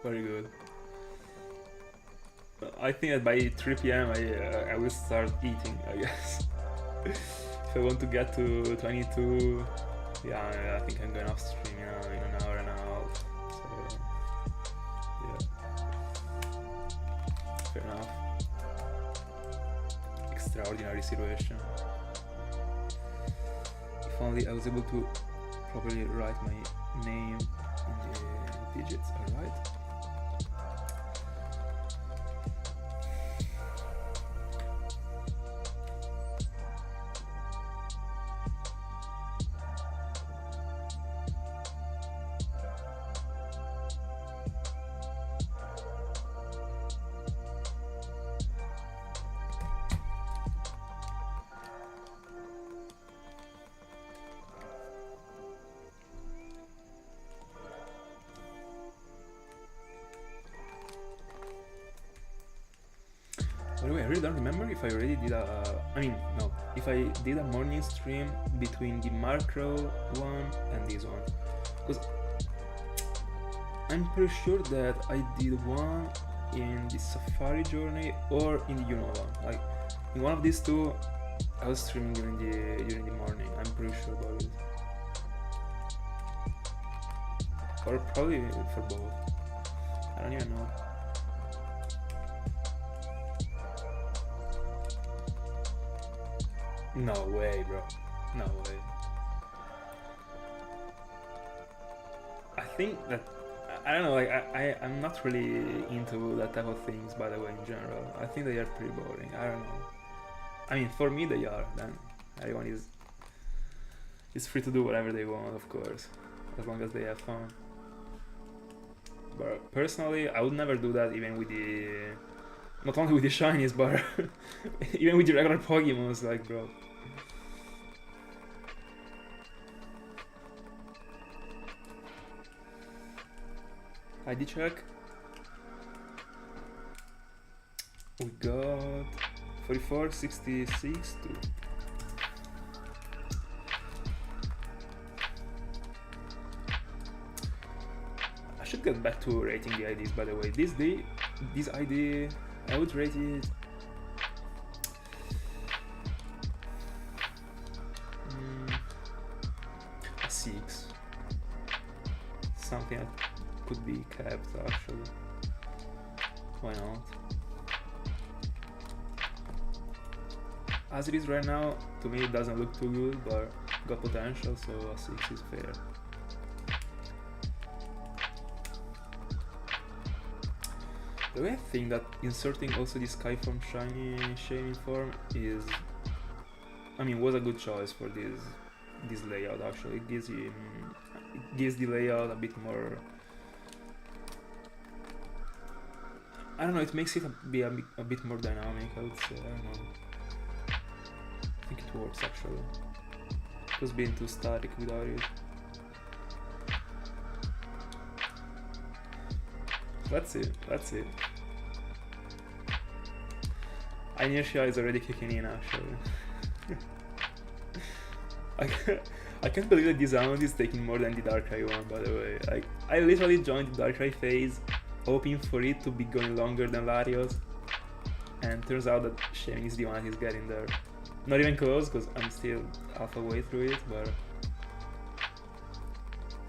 Very good. I think that by 3 PM I will start eating, I guess. If I want to get to 22, yeah, I think I'm going off stream in an hour and a half. So, yeah. Fair enough. Extraordinary situation. If only I was able to properly write my name in the digits, alright? By the way, I really don't remember if I already did if I did a morning stream between the Macro one and this one. Because I'm pretty sure that I did one in the Safari journey or in the Yuno one. Like, in one of these two, I was streaming during the morning. I'm pretty sure about it. Or probably for both. I don't even know. No way, bro. No way. I think that, I don't know, like, I'm not really into that type of things, by the way, in general. I think they are pretty boring. I don't know. I mean, for me they are. Then everyone is free to do whatever they want, of course, as long as they have fun. But personally, I would never do that even with the, not only with the shinies, but even with the regular Pokemons, like, bro. ID check. We got 44, 66 to... I should get back to rating the IDs, by the way. This ID, I would rate it... a 6. Something that could be kept, actually. Why not? As it is right now, to me it doesn't look too good, but got potential, so a 6 is fair. The way I think that inserting also this Skyform shiny Shaymin form is, I mean, was a good choice for this layout. Actually, it gives the layout a bit more. I don't know. It makes it be a bit more dynamic, I would say. I don't know. I think it works actually. It was being too static without it. Let's see. Let's see. Inertia is already kicking in actually. I can't believe that this round is taking more than the Darkrai one, by the way. Like, I literally joined the Darkrai phase hoping for it to be going longer than Larios, and turns out that Shaymin is the one who's getting there. Not even close, because I'm still halfway through it, but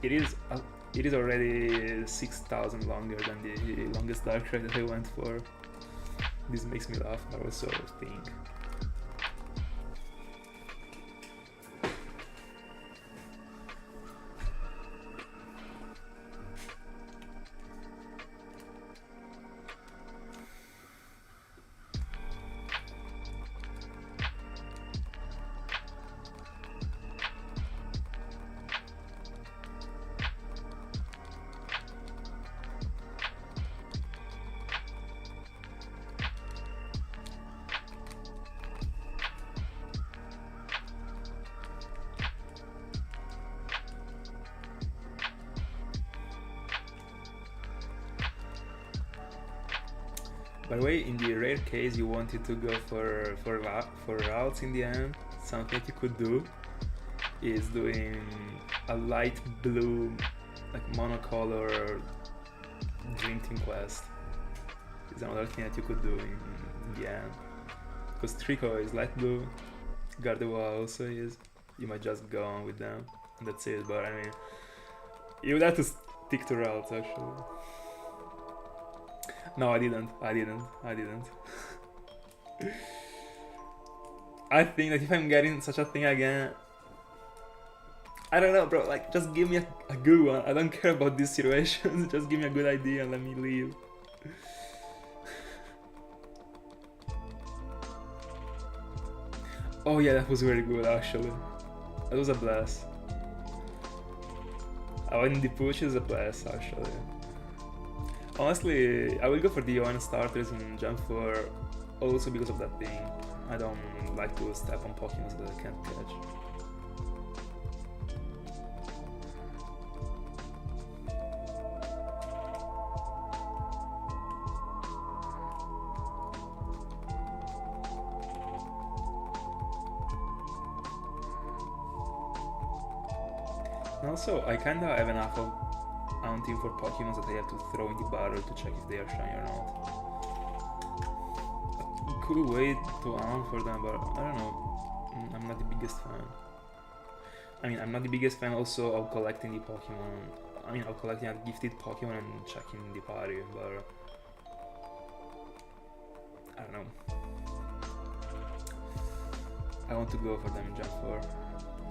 it is already 6,000 longer than the longest Darkrai that I went for. This makes me laugh. I also think. By the way, in the rare case you wanted to go for routes in the end, something you could do is doing a light blue, like monocolor dream team quest. Is another thing that you could do in the end. Because Trico is light blue, Gardevoir also is. You might just go on with them, and that's it. But I mean, you would have to stick to routes actually. No, I didn't. I think that if I'm getting such a thing again, I don't know, bro, like, just give me a good one. I don't care about these situations, just give me a good idea and let me leave. Oh yeah, that was very good actually. That was a blast. I went the push is a blast actually. Honestly, I will go for the UN starters in Gen 4 also because of that thing. I don't like to step on Pokemon that I can't catch. And also, I kinda have enough of hunting for Pokemon that I have to throw in the barrel to check if they are shiny or not. A cool way to hunt for them, but I don't know. I'm not the biggest fan. I mean, I'm not the biggest fan also of collecting the Pokemon. I mean, of collecting a gifted Pokemon and checking the party, but I don't know. I want to go for them in Gen 4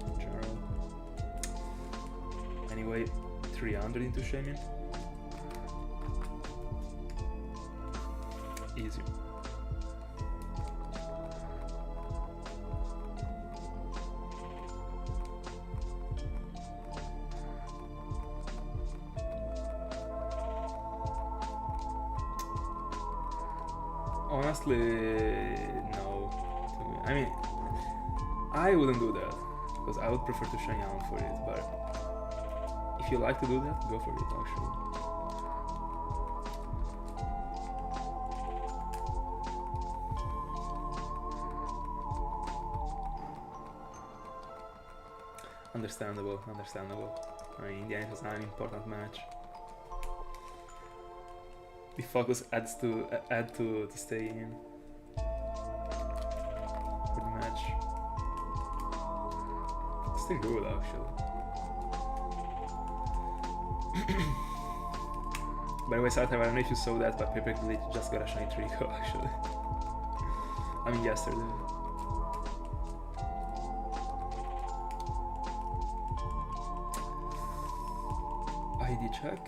in general. Anyway, 300 into Shaymin. Easy. Honestly, no. I mean, I wouldn't do that because I would prefer to shine out for it, but if you like to do that, go for it actually. Understandable. I mean, in the end, it was not an important match. The focus adds to stay in for the match. Still good actually. By the way, Sartre, I don't know if you saw that, but Paper Glitch just got a shiny Trico actually. I mean, yesterday. ID check.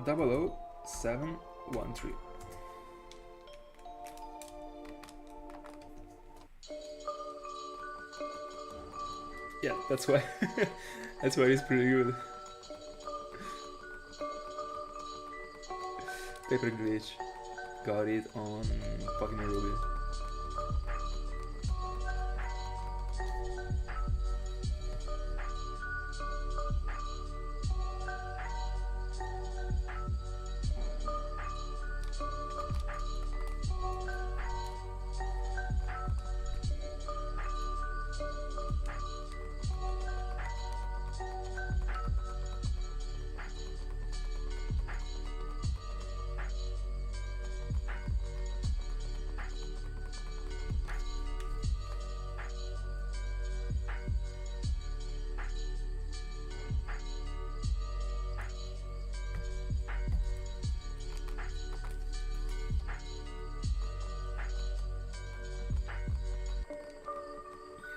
Double 0713. Yeah, that's why. That's why it's pretty good. Paper Glitch. Got it on Pokemon Ruby.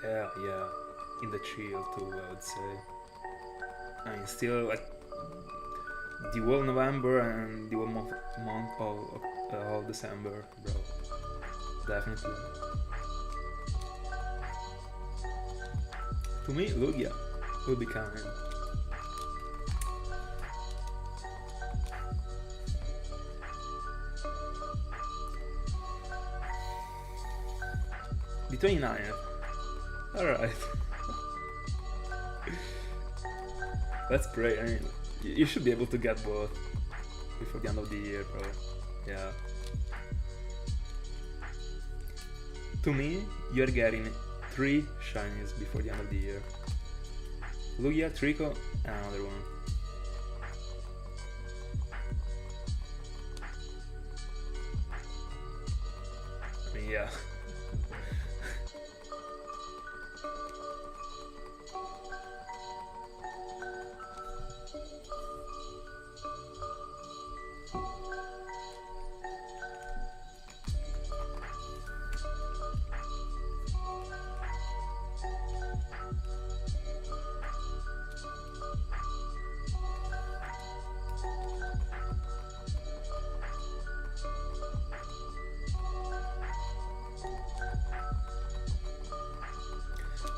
Yeah, in the chill too, I would say. I mean, still like the whole November and the whole month of December, bro. Definitely. To me, Lugia will be coming. The 29th. Alright. That's great. I mean, you should be able to get both before the end of the year, bro. Yeah. To me, you're getting 3 shinies before the end of the year. Lugia, Trico, and another one. I mean, yeah.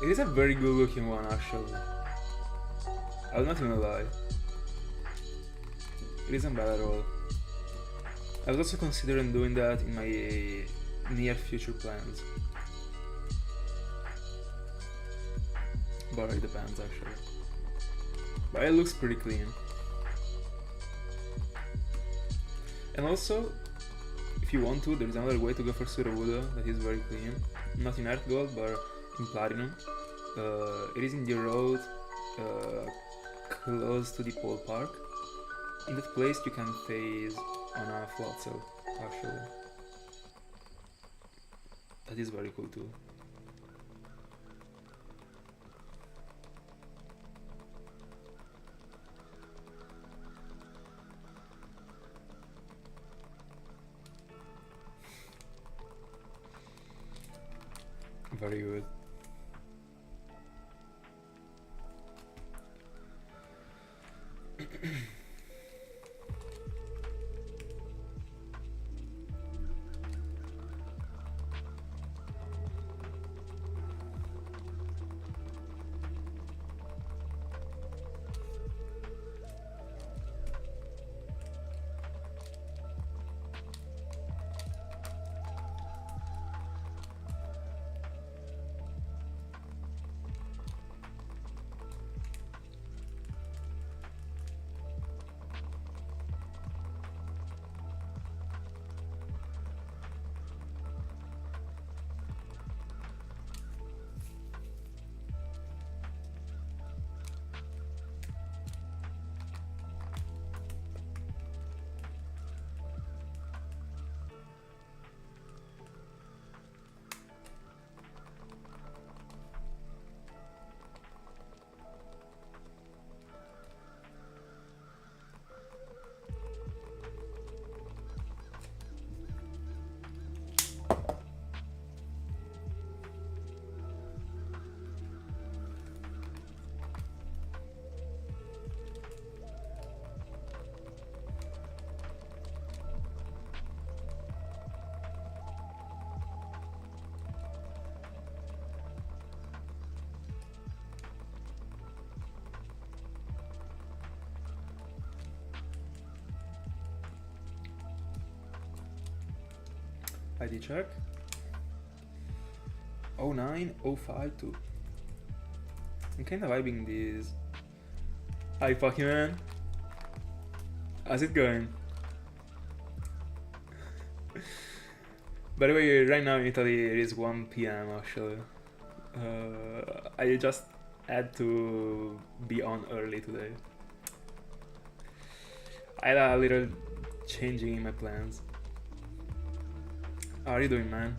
It is a very good looking one, actually. I'll not even lie. It isn't bad at all. I was also considering doing that in my near future plans. But it depends, actually. But it looks pretty clean. And also, if you want to, there's another way to go for Surabudo that is very clean. Not in Earth Gold, but in Platinum. It is in the road close to the pole park. In that place you can phase on a Floatzel, actually. That is very cool too. Very good. ID check. 09052. I'm kinda vibing these. Hi Pokemon. How's it going? By the way, right now in Italy it is 1 PM actually. I just had to be on early today. I had a little changing in my plans. How are you doing, man?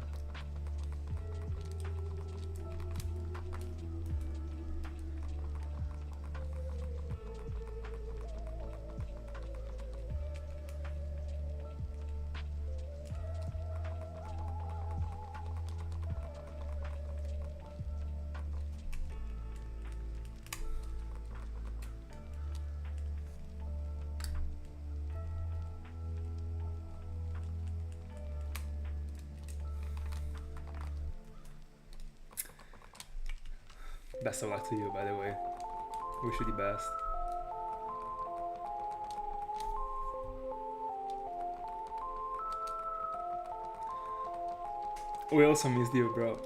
Best of luck to you, by the way. Wish you the best. We also missed you, bro.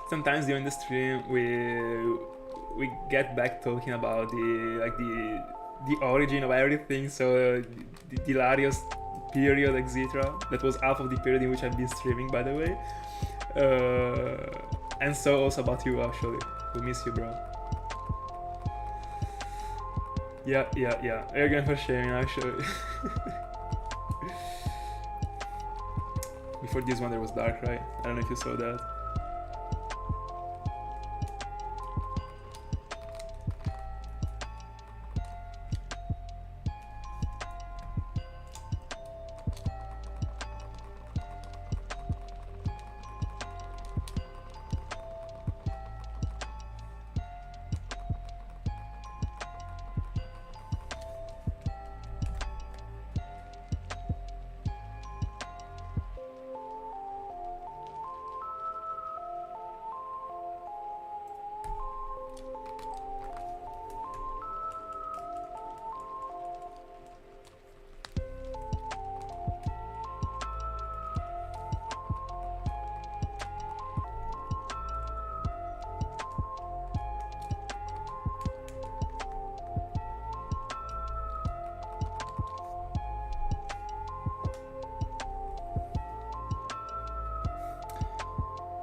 Sometimes during the stream we get back talking about the origin of everything, so the Larios period, etc. That was half of the period in which I've been streaming, by the way. And so also about you, actually. We miss you, bro. Yeah. You're going for Shaymin, actually. Before this one there was Dark, right? I don't know if you saw that.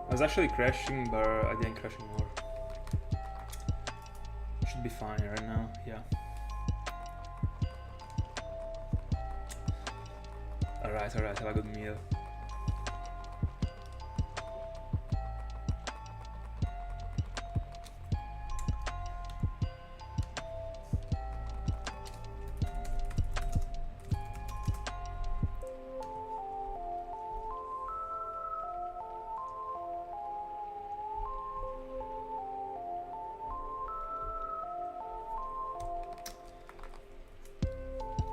I was actually crashing, but I didn't crash anymore. Should be fine right now, yeah. Alright, have a good meal.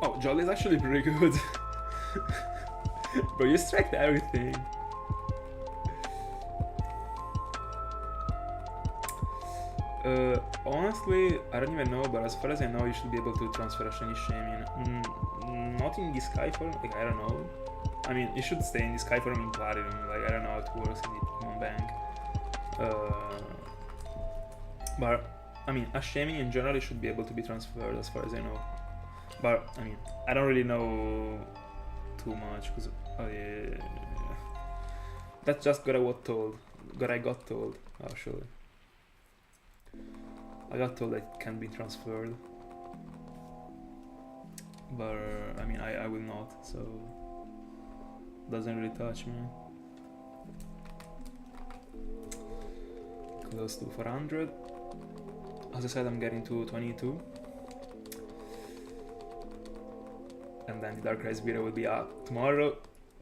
Oh, Jolly is actually pretty good. Bro, you striked everything. Honestly, I don't even know, but as far as I know, you should be able to transfer a shiny Shaymin. Not in the Sky form, like, I don't know. I mean, it should stay in the Sky form in Platinum, like, I don't know how it works in the Pokémon Bank. But, I mean, a Shaymin in general should be able to be transferred as far as I know. But, I mean, I don't really know too much, because that's just what I got told, actually. I got told that it can be transferred. But, I mean, I will not, so doesn't really touch me. Close to 400. As I said, I'm getting to 22. And then the Dark Rise video will be up tomorrow.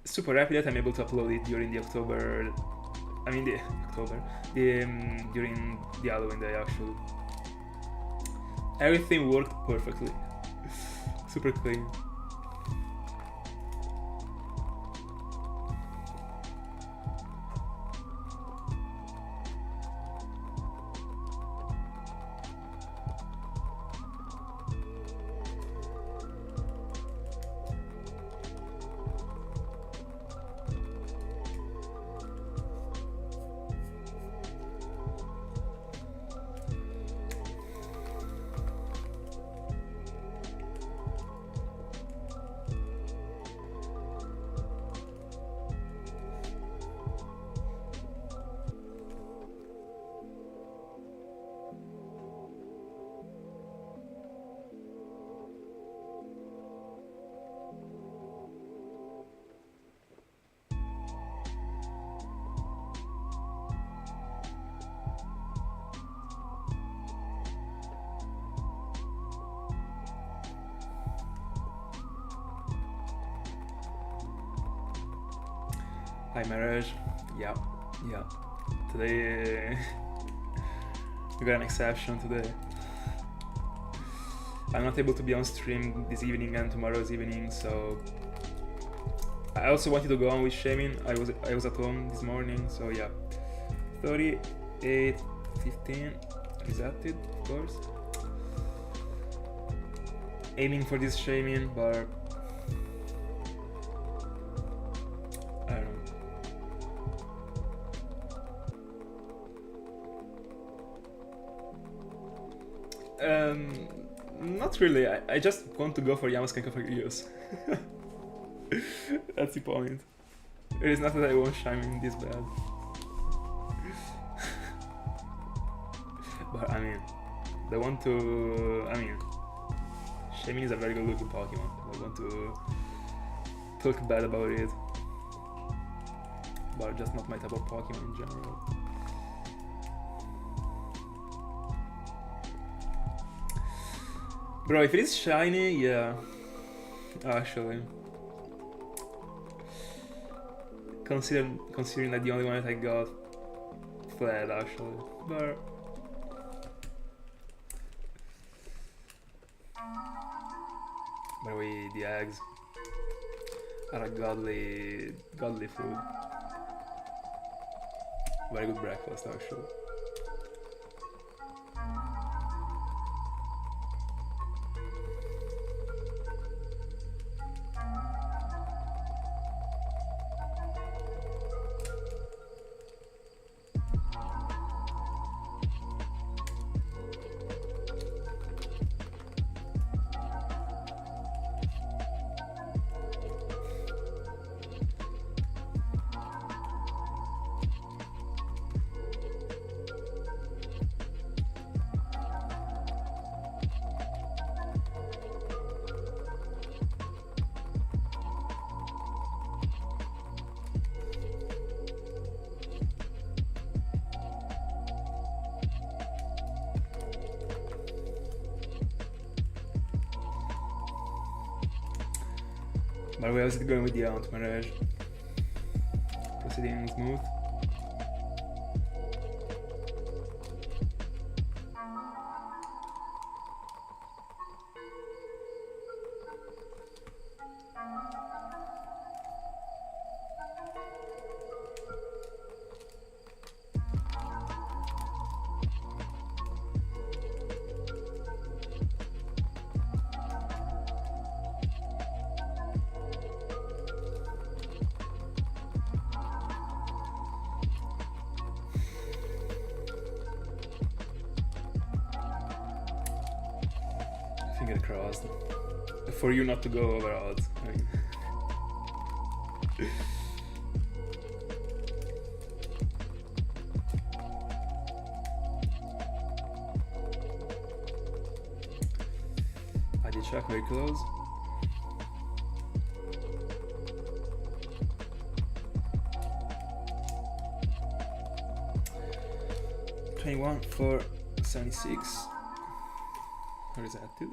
Super happy that I'm able to upload it during the October. I mean during the Halloween day, actually. Everything worked perfectly. Super clean. Hi Mirage, yeah. Today we got an exception today. I'm not able to be on stream this evening and tomorrow's evening, so I also wanted to go on with Shaymin. I was at home this morning, so yeah. 38, 15. Resetted, of course. Aiming for this Shaymin, but I don't know. Not really. I just want to go for Yamaska for use. That's the point. It is not that I want Shaymin this bad. But I mean, they want to. I mean, Shaymin is a very good looking Pokemon. I want to talk bad about it, but just not my type of Pokemon in general. Bro, if it is shiny, yeah. Actually, considering that the only one that I got fled actually, but. By the way, the eggs are a godly food. Very good breakfast, actually. By the way, how's it going with the Aunt Mirage? Proceeding smooth? Finger crossed. For you not to go over odds. I mean. I did check very close. $21 for 76. What is that, dude?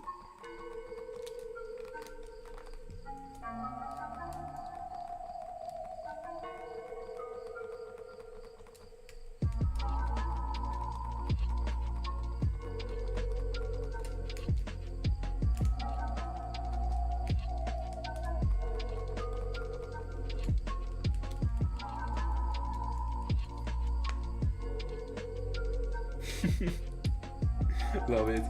Love it.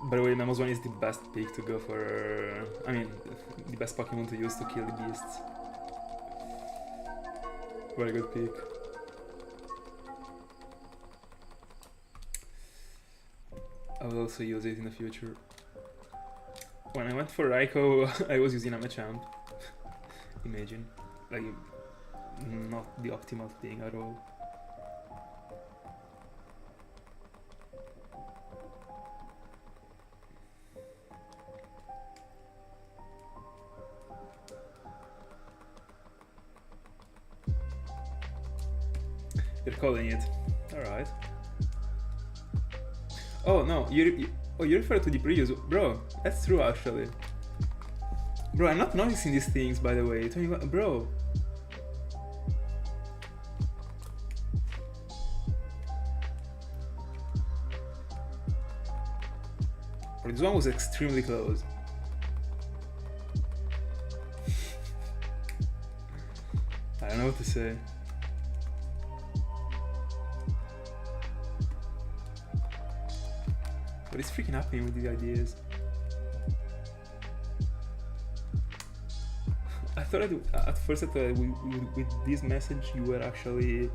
By the way, Mamoswine is the best pick to go for. I mean, the best Pokemon to use to kill the beasts. Very good pick. I will also use it in the future. When I went for Raikou, I was using Machamp. Imagine. Like, not the optimal thing at all. You're calling it. Alright. Oh no, you refer to the previous. Bro, that's true actually. Bro, I'm not noticing these things by the way. Bro. This one was extremely close. what to say. What is freaking happening with these ideas? I thought at first I thought with this message you were actually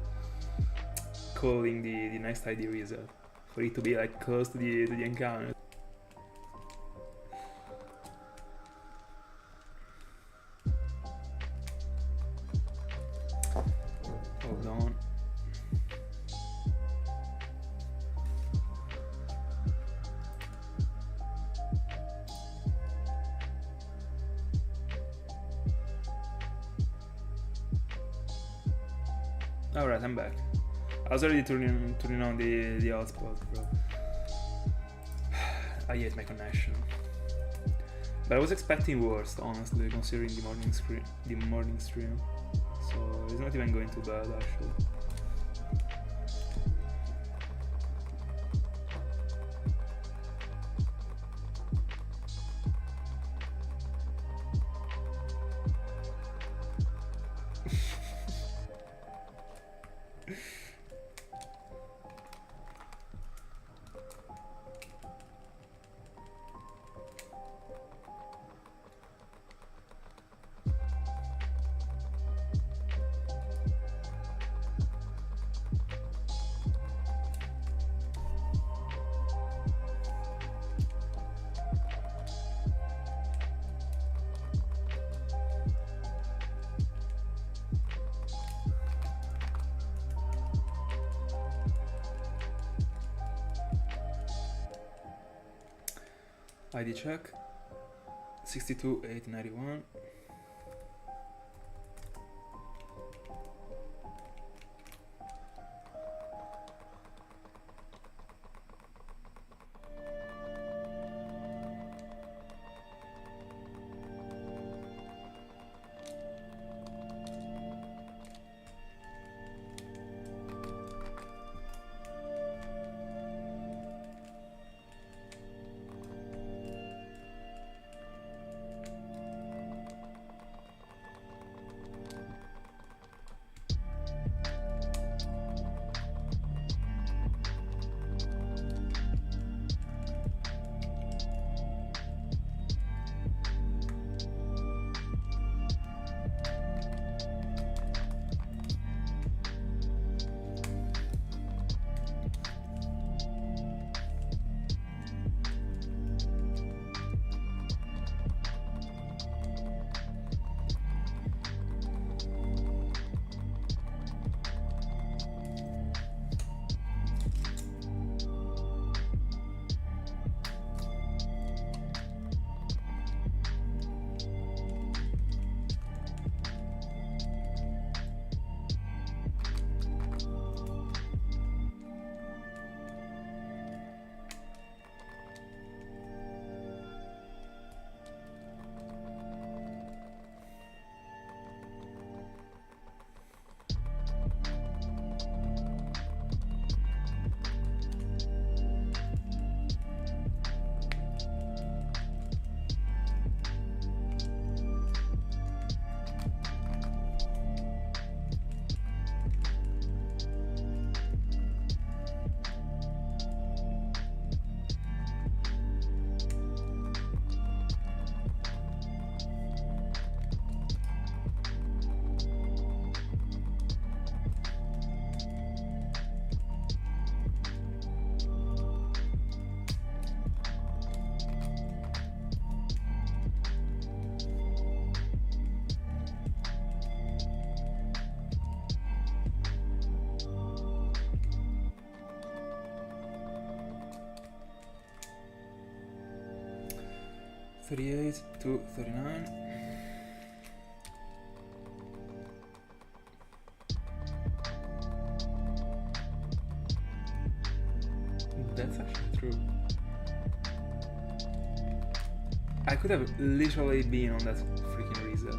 calling the next ID result for it to be like close to the encounter. Hold on. Alright, I'm back. I was already turning on the hotspot, bro. I hate my connection. But I was expecting worse, honestly, considering the morning stream. So it's not even going too bad, actually. ID check 62,891. $38 to $39. That's actually true. I could have literally been on that freaking reset.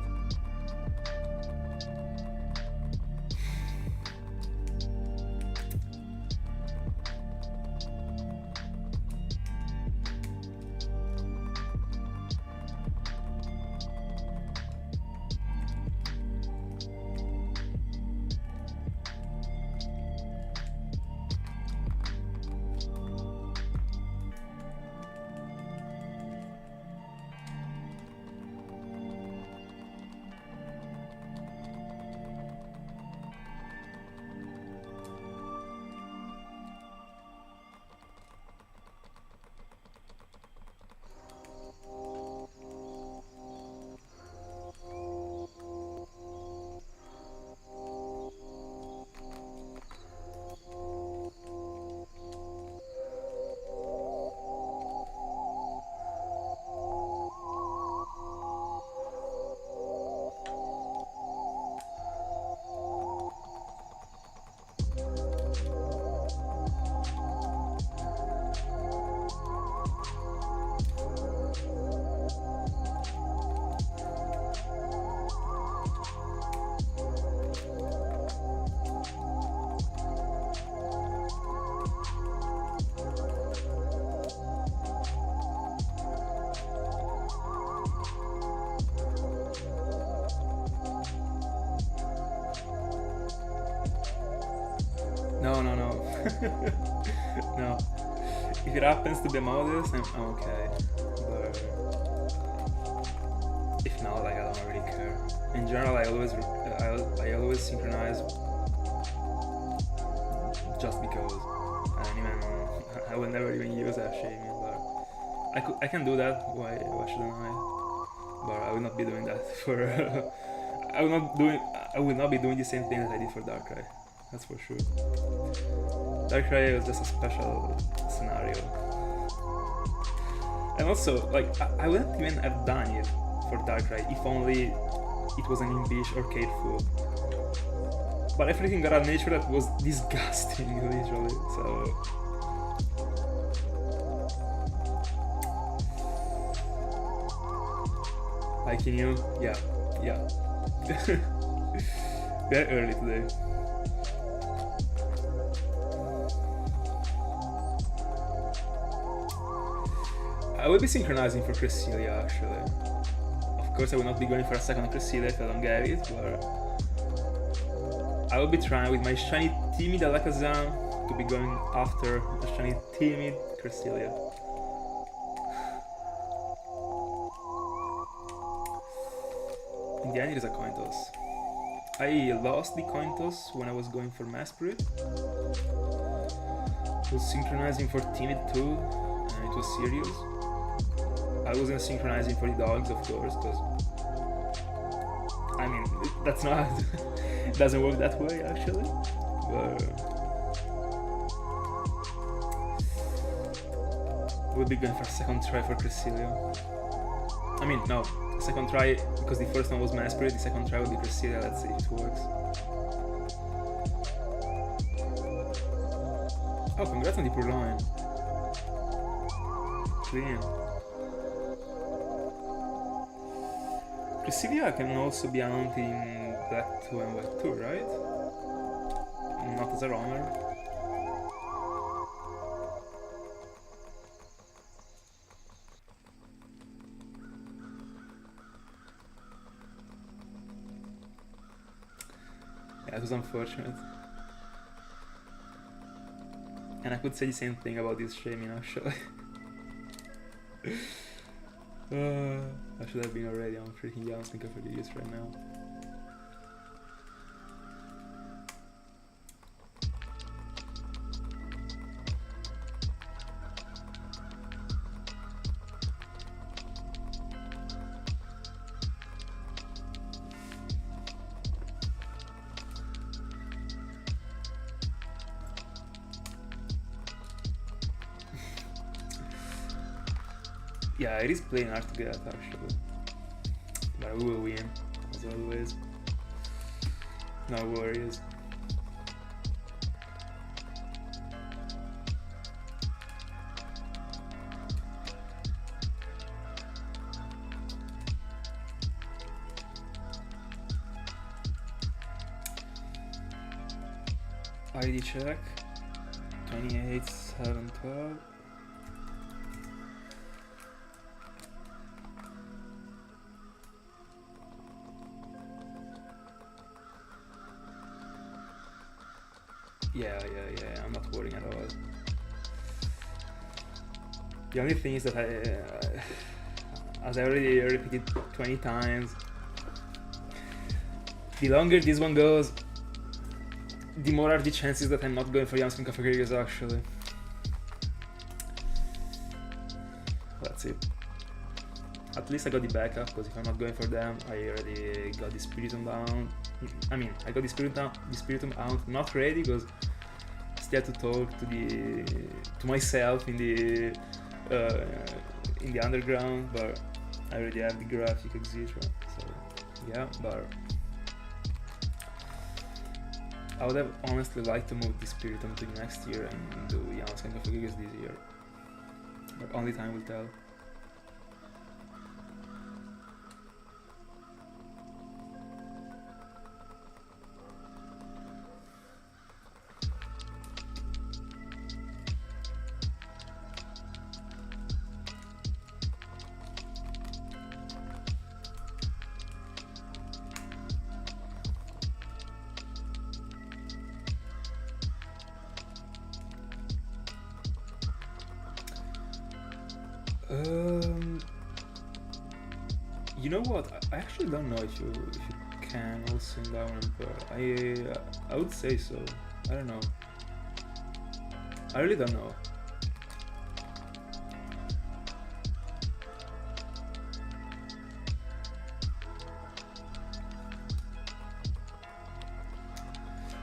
No. If it happens to be modest, I'm okay. But if not, like, I don't really care. In general, I always synchronize just because. I will never even use that Shaymin, but I can do that. Why shouldn't I? But I will not be doing that for. I will not be doing the same thing that I did for Darkrai. That's for sure. Darkrai was just a special scenario. And also, like, I wouldn't even have done it for Darkrai if only it was an Imbish or Kateful. But everything got a nature that was disgusting, literally, so... Liking you? Yeah. Very early today. I will be synchronizing for Cresselia, actually. Of course, I will not be going for a second Cresselia if I don't get it, but I will be trying with my shiny timid Alakazam to be going after a shiny timid Cresselia. In the end, it is a coin toss. I lost the coin toss when I was going for Maspirit. I was synchronizing for timid too, and it was serious. I wasn't synchronizing for the dogs, of course, because I mean, that's not it doesn't work that way actually. But we'll be going for a second try for Cresselia. I mean, no, second try because the first one was Maspirit. The second try will be Cresselia. Let's see if it works. Oh, congrats on the Purloin. Clean. Cresselia can also be out in Black 2 and White 2, right? Not as a runner. Yeah, it was unfortunate. And I could say the same thing about this Shaymin actually. I should have been already on freaking Young Sneaker for this right now. Yeah, it is playing hard to get actually, but we will win as always. No worries. ID check 28, 7, 12. Yeah, I'm not worrying at all. The only thing is that as I already repeated 20 times, the longer this one goes, the more are the chances that I'm not going for Yamskin Cafeterias actually. That's it. At least I got the backup, because if I'm not going for them, I already got the Spiritomb down. I mean, I got the Spiritomb out, not ready, because I still have to talk to myself in the underground, but I already have the graphic, etc. So yeah, but I would have honestly liked to move the Spiritomb to next year and do Yamaska and Kafugigas this year, but only time will tell. Um, you know what? I actually don't know if you can also in Down Emperor. I would say so. I don't know. I really don't know.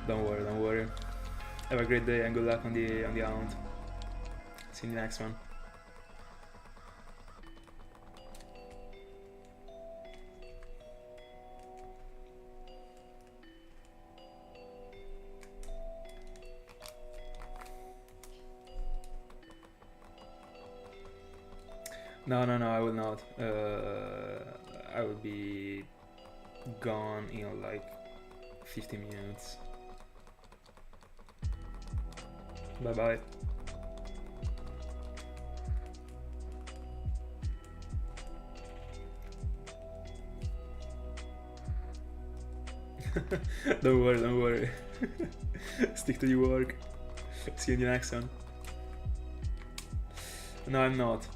Don't worry, don't worry. Have a great day and good luck on the hunt. See you in the next one. No, I will not. I will be gone in like 50 minutes. Bye bye. Don't worry. Stick to your work. See you in the next one. No, I'm not.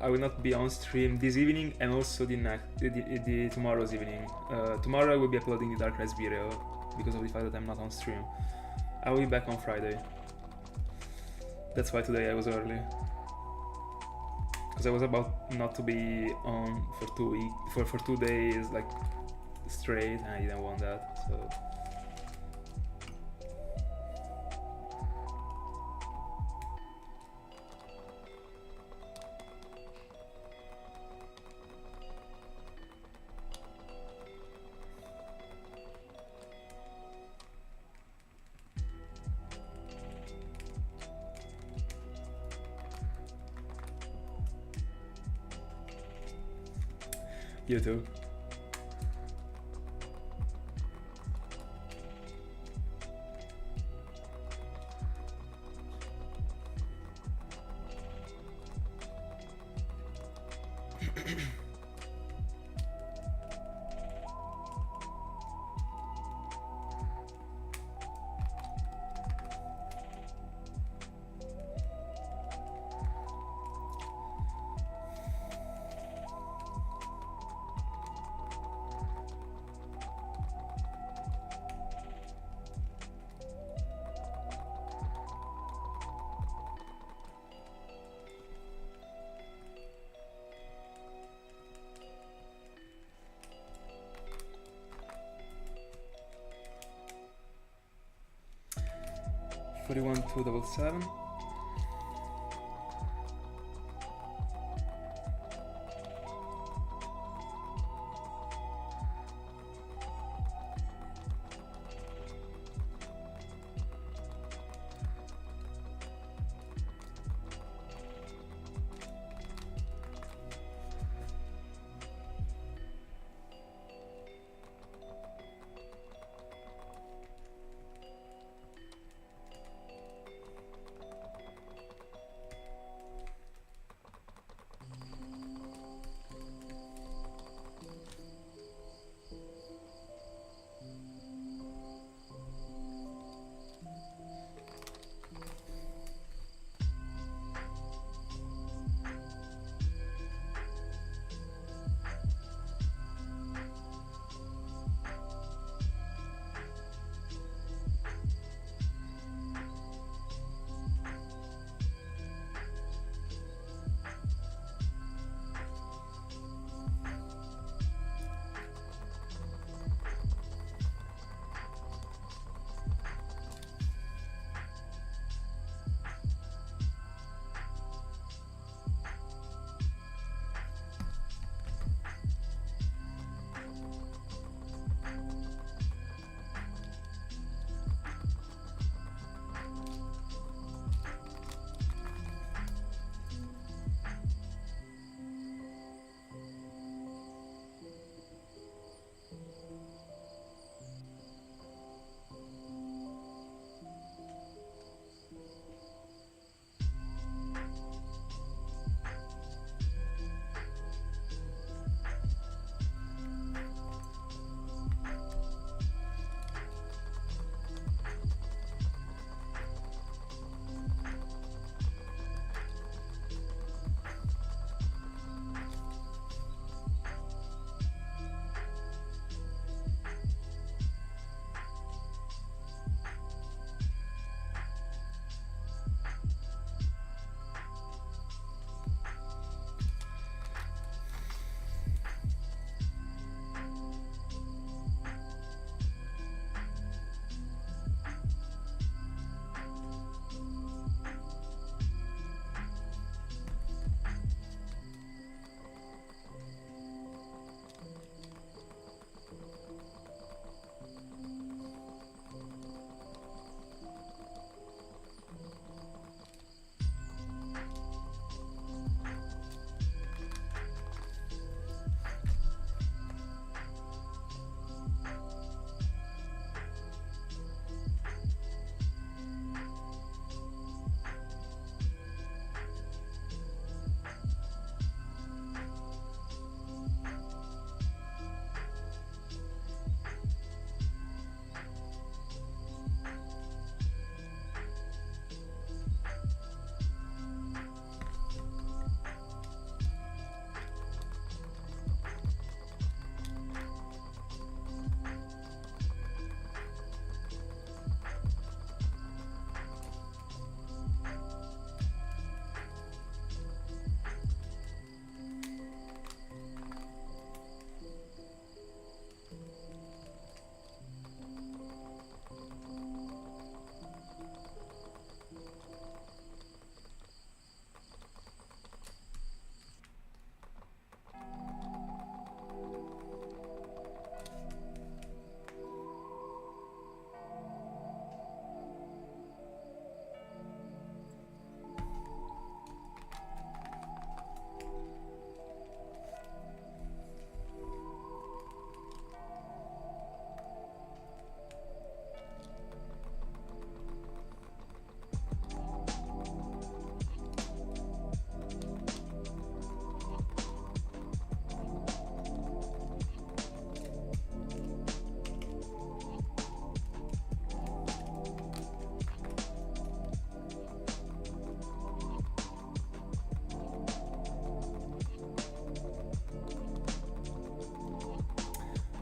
I will not be on stream this evening and also the tomorrow's evening. Tomorrow I will be uploading the Dark Rise video because of the fact that I'm not on stream. I will be back on Friday. That's why today I was early. Because I was about not to be on for 2 weeks, for 2 days like straight, and I didn't want that. So. You too. $41 277.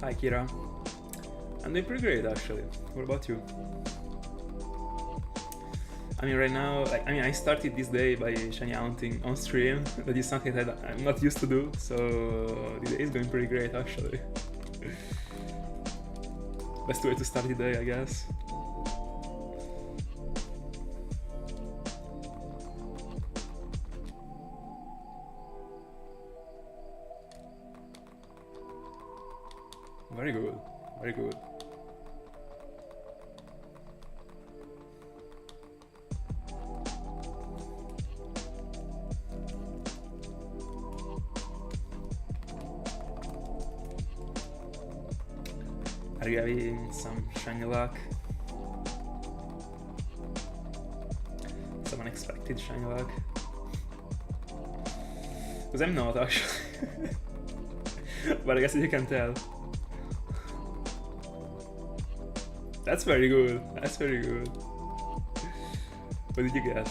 Hi Kira. I'm doing pretty great actually. What about you? I mean right now, I started this day by shiny hunting on stream. That is something that I'm not used to do, so the day is going pretty great actually. Best way to start the day, I guess. Very good, very good. Are you having some shiny luck? Some unexpected shiny luck? Because I'm not actually. But I guess you can tell. That's very good. That's very good. What did you get?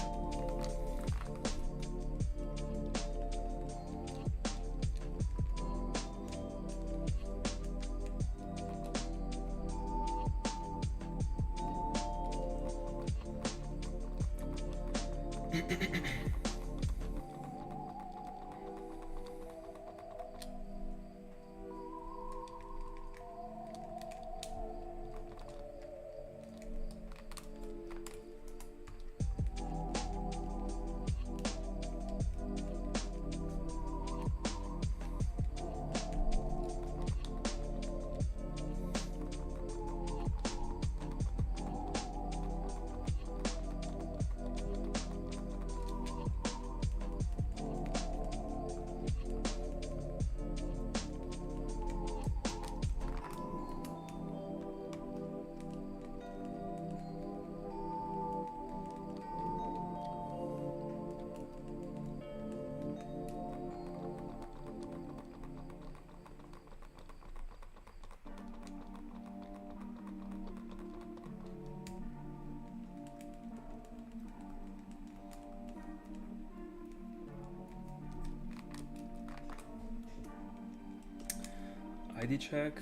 ID check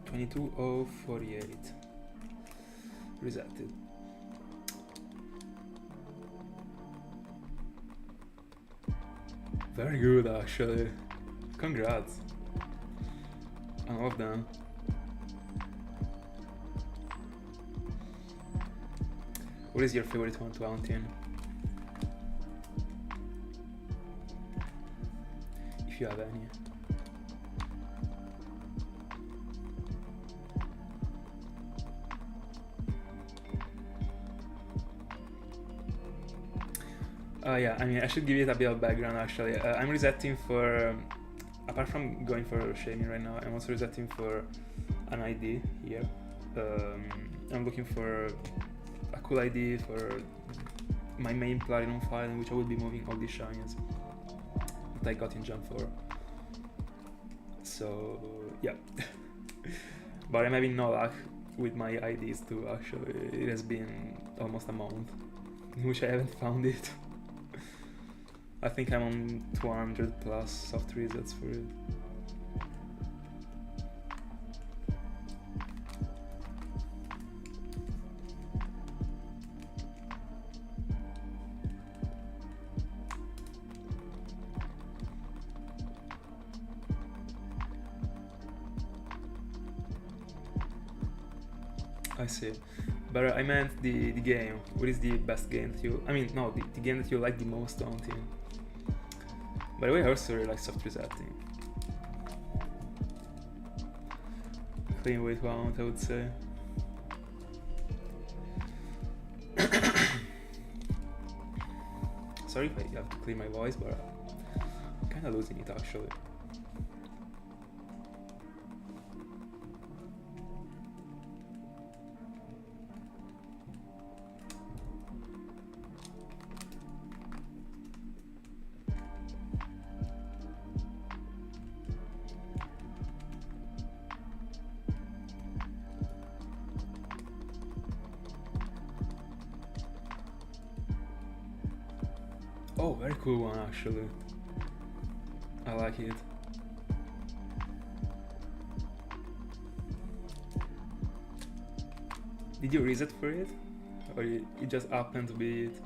22048. Resetted. Very good actually. Congrats on all of them. What is your favorite one to hunt in? If you have any. Yeah, I mean, I should give it a bit of background actually. I'm resetting for, apart from going for Shaymin right now, I'm also resetting for an ID here. I'm looking for a cool ID for my main Platinum file in which I will be moving all these shinies that I got in Jump 4. So, yeah. But I'm having no luck with my IDs too actually. It has been almost a month in which I haven't found it. I think I'm on 200 plus soft resets for it. I see. But I meant the game. What is the best game that you... I mean, no, the game that you like the most on team. By the way, I also really like soft resetting. Clean weight count, I would say. Sorry if I have to clean my voice, but I'm kinda losing it actually. Oh, very cool one actually. I like it. Did you reset for it? Or it just happened to be it?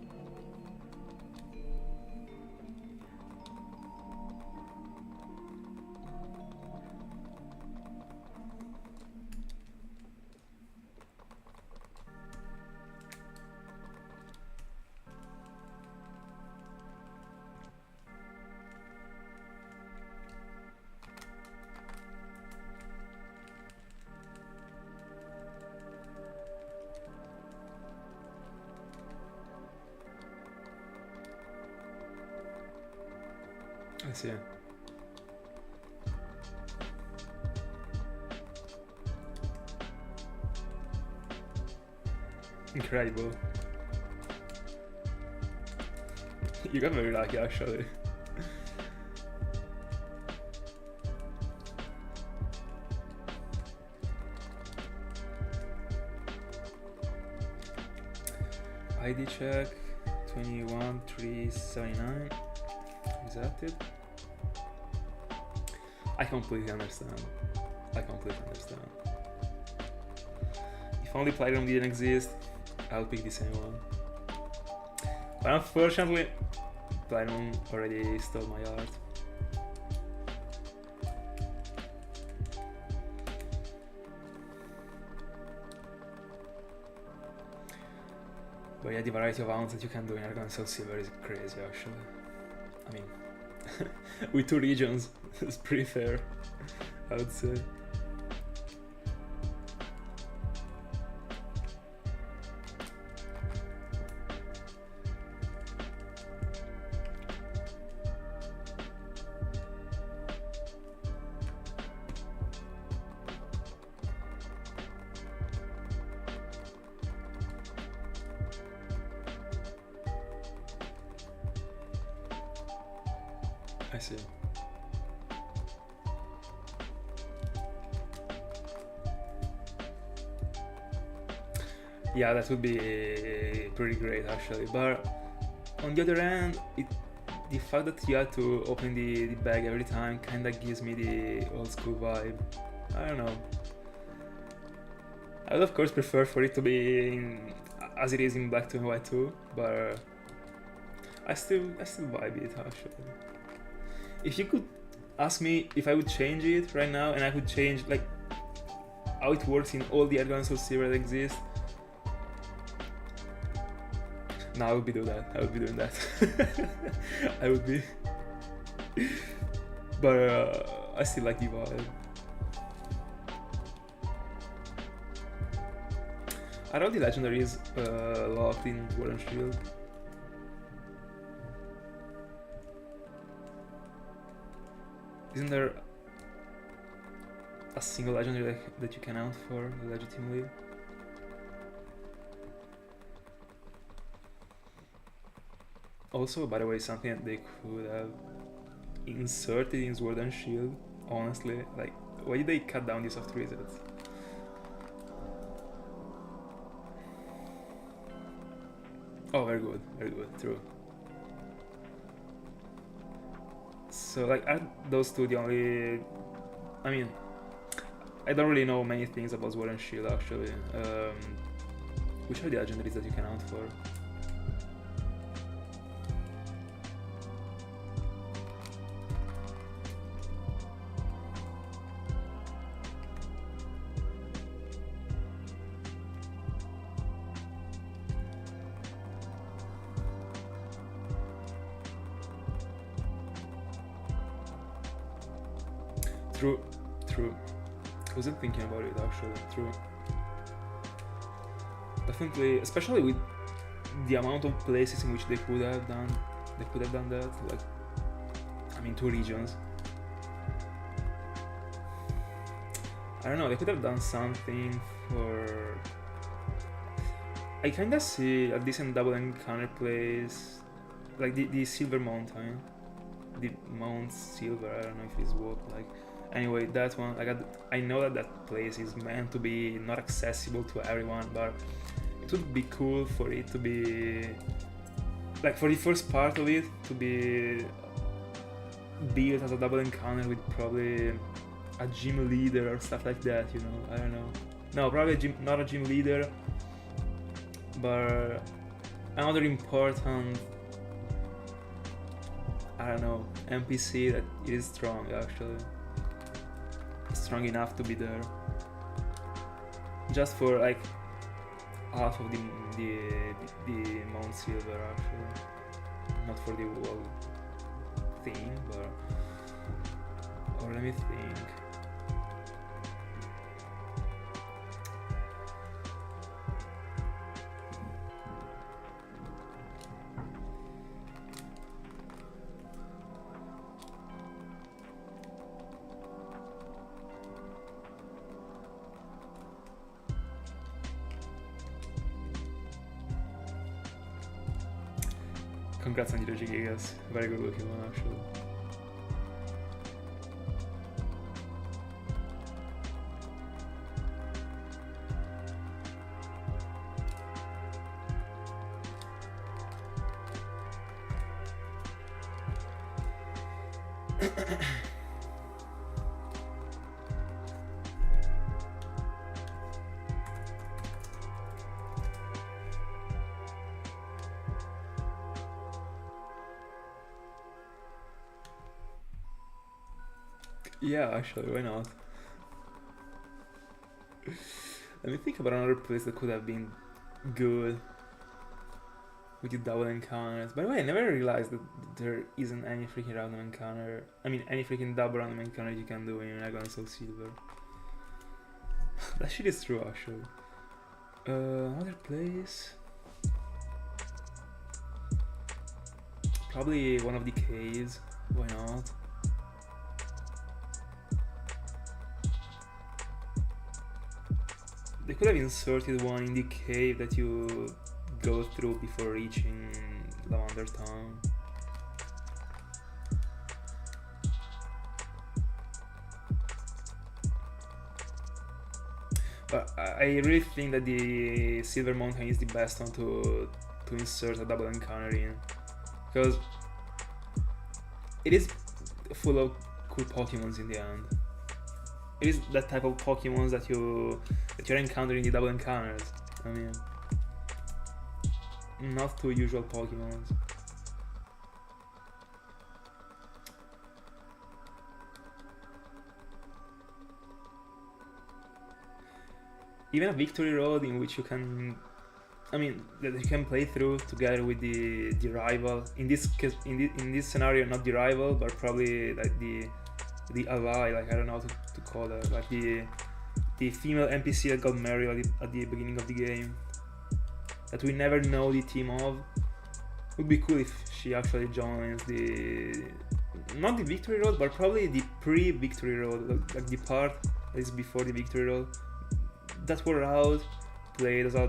I see. Incredible. You got very lucky actually. ID check 21379. Is that it? I completely understand. If only Platinum didn't exist, I'll pick the same one. But unfortunately, Platinum already stole my art. But yeah, the variety of mounts that you can do in Argon Soul Silver is crazy actually. I mean, with 2 regions, it's pretty fair, I would say. I see. Yeah, that would be pretty great actually, but on the other hand, the fact that you have to open the bag every time kinda gives me the old school vibe. I don't know. I would of course prefer for it to be as it is in Black 2 and White 2, but I still vibe it actually. If you could ask me if I would change it right now, and I could change like how it works in all the Argon Soul Silver that exist, no, I would be doing that. I would be. But I still like the vibe. Are all the legendaries locked in Sword and Shield? Isn't there a single legendary that you can hunt for legitimately? Also, by the way, something that they could have inserted in Sword and Shield, honestly, like, why did they cut down the soft resets? Oh, very good, true. So, like, are those two the only... I mean, I don't really know many things about Sword and Shield, actually. Which are the legendaries that you can hunt for? True. I wasn't thinking about it actually, true. Definitely, especially with the amount of places in which they could have done that, like, I mean, 2 regions. I don't know, they could have done something for... I kinda see a decent double encounter place, like the Silver Mountain. The Mount Silver, I don't know if it's what, like... Anyway, that one, I know that place is meant to be not accessible to everyone, but it would be cool for it to be, like, for the first part of it to be built as a double encounter with probably a gym leader or stuff like that, you know, I don't know. No, probably not a gym leader, But another important, I don't know, NPC that is strong actually. Strong enough to be there. Just for like half of the Mount Silver actually. Not for the whole thing, but... Or let me think. Congrats on your gigas. Very good looking one actually. Yeah, actually, why not? Let me think about another place that could have been good with the double encounters. By the way, I never realized that there isn't any freaking random encounter. I mean, any freaking double random encounter you can do in Dragon Soul Silver. That shit is true, actually. Another place. Probably one of the caves. Why not? They could have inserted one in the cave that you go through before reaching Lavender Town. But I really think that the Silver Mountain is the best one to insert a double encounter in, because it is full of cool Pokemons in the end. It is that type of Pokemons that you're encountering in the double encounters. I mean, not two usual Pokemons. Even a victory road in which you can, I mean, that you can play through together with the rival. In this case, in this scenario, not the rival, but probably like the ally. Like I don't know how to call her. Like the female NPC that got married at the beginning of the game, that we never know the team of. Would be cool if she actually joins not the victory road, but probably the pre-victory road, like the part that is before the victory road. That were out, played as a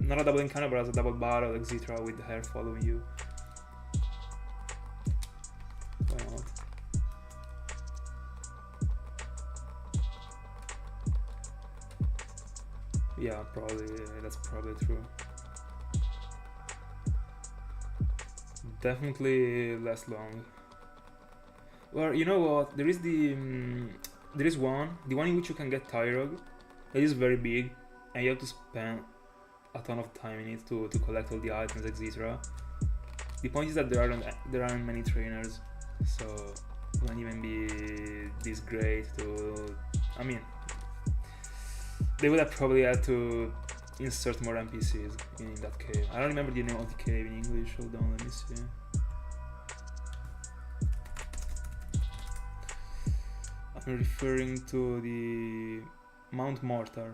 not a double encounter, but as a double battle, etc., with her following you. Why not? Yeah, probably. That's probably true. Definitely less long. Well, you know what? There is the one in which you can get Tyrog. It is very big, and you have to spend a ton of time in it to collect all the items, etc. The point is that there aren't many trainers, so it won't even be this great to. I mean, they would have probably had to insert more NPCs in that cave. I don't remember the name of the cave in English. Hold on, let me see. I'm referring to the Mount Mortar.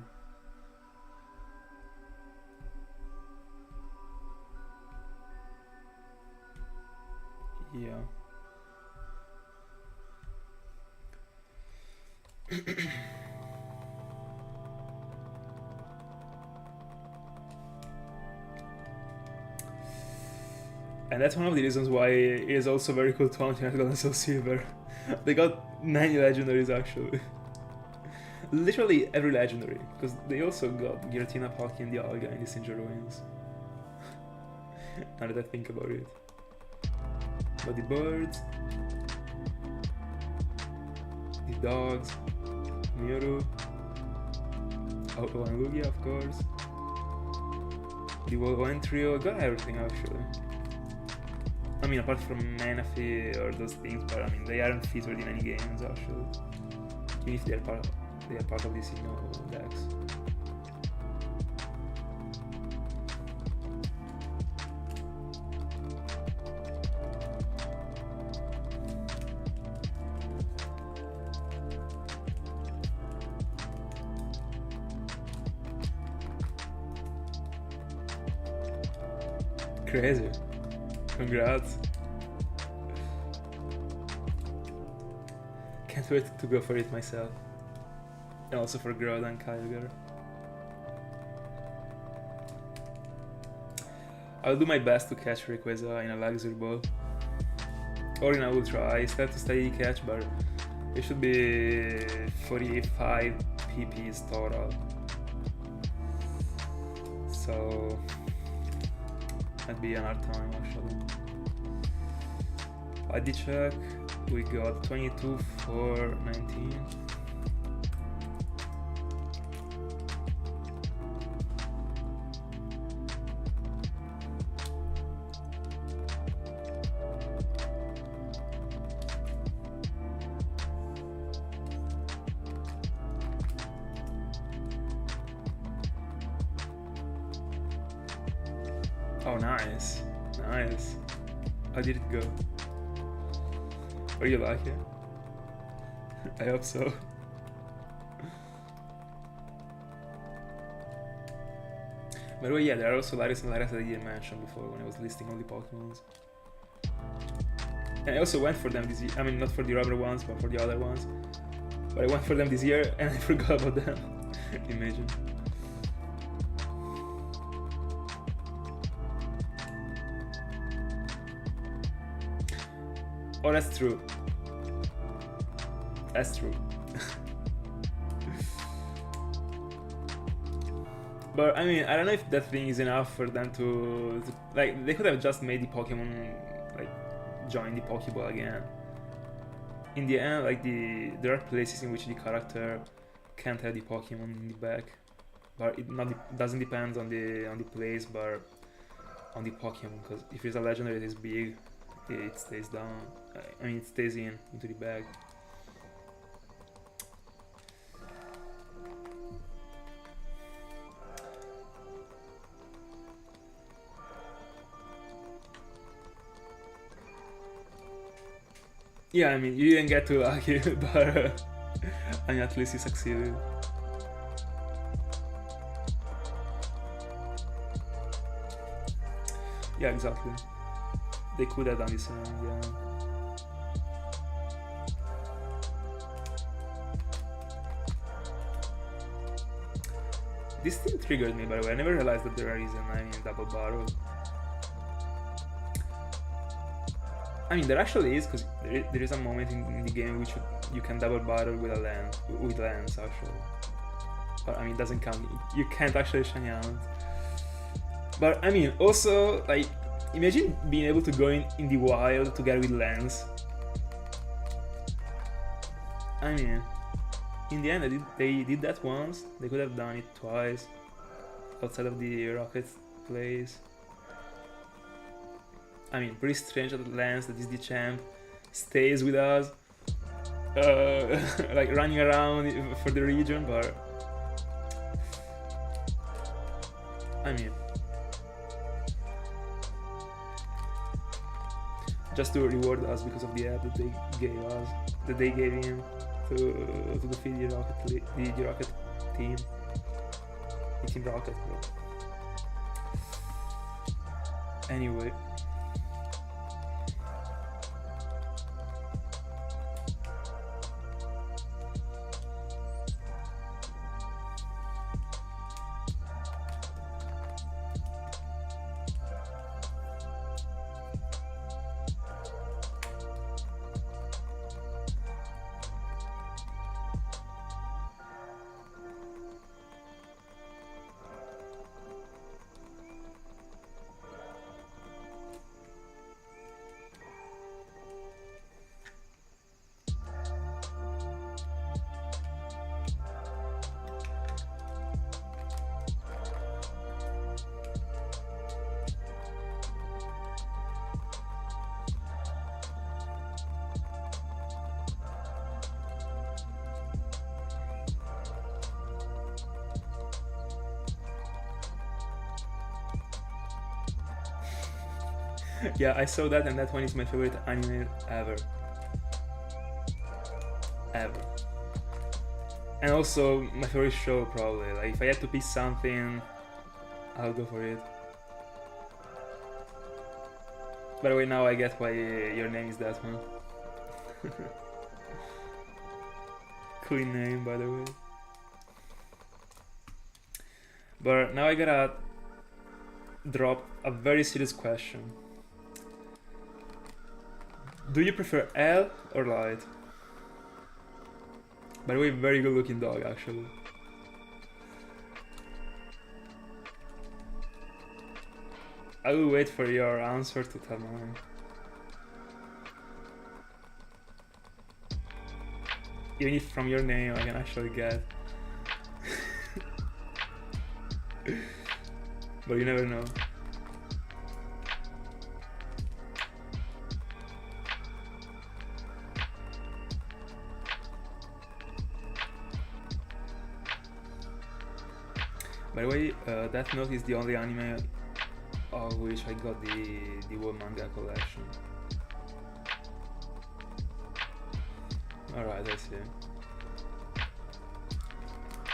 Yeah. And that's one of the reasons why it is also very cool to hunt Dragon Soul Silver. They got 9 legendaries actually. Literally every legendary, because they also got Giratina, Pocky, and Dialga in the Sinjar Ruins. Now that I think about it. But the birds, the dogs, Miuru, Auto and Lugia, of course. The Wolverine trio got everything actually. I mean, apart from Manaphy or those things, but I mean, they aren't featured in any games actually. Even if they are part of this, you know, decks. Crazy. Congrats. Can't wait to go for it myself. And also for Grodd and Kyogre. I'll do my best to catch Rayquaza in a Luxury Ball. Or in a Ultra. I still have to study catch, but it should be 45 PPs total. So might be an hard time actually. ID check, we got 22 for 19. Oh, nice. Nice. How did it go? Are you lucky? I hope so. By the way, yeah, there are also Larios and Larios that I didn't mention before when I was listing all the Pokemons. And I also went for them this year. I mean, not for the rubber ones, but for the other ones. But I went for them this year and I forgot about them. Imagine. Oh, that's true. That's true. But I mean, I don't know if that thing is enough for them to like. They could have just made the Pokemon like join the Pokeball again. In the end, like there are places in which the character can't have the Pokemon in the back, but it doesn't depend on the place, but on the Pokemon. Because if it's a legendary that is big, it stays down. I mean, it stays into the bag. Yeah, I mean, you didn't get too lucky, but I mean, at least you succeeded. Yeah, exactly. They could have done the same, yeah. This thing triggered me, by the way. I never realized that there is an double barrel. I mean, there actually is, because there is a moment in the game which you can double barrel with a lens actually. But I mean, it doesn't count. You can't actually shiny out. But I mean, also, like, imagine being able to go in the wild together with lens. I mean, in the end, they did that once. They could have done it twice outside of the Rocket place. I mean, pretty strange that Lance, that is the champ, stays with us, like running around for the region, but I mean, just to reward us because of the app that they gave us, that they gave him to defeat the Rocket team, the Team Rocket, bro. Anyway. Yeah, I saw that, and that one is my favorite anime ever. Ever. And also my favorite show, probably. Like, if I had to pick something, I'll go for it. By the way, now I get why your name is that one. Clean name, by the way. But now I gotta drop a very serious question. Do you prefer L or light? By the way, very good looking dog, actually. I will wait for your answer to tell mine. Even if from your name I can actually get. But you never know. By the way, Death Note is the only anime of which I got the whole manga collection. Alright, I see.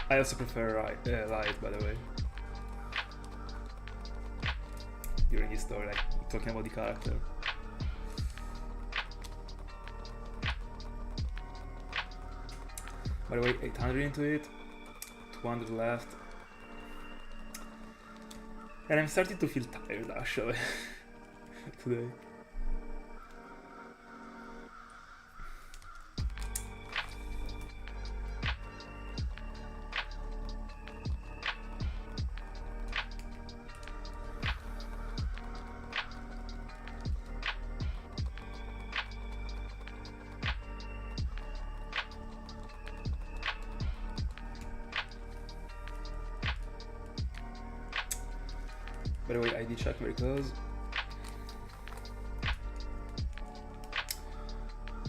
I also prefer Light, by the way. During his story, like, talking about the character. By the way, 800 into it, 200 left. And I'm starting to feel tired, actually, today. By the way, ID check very close.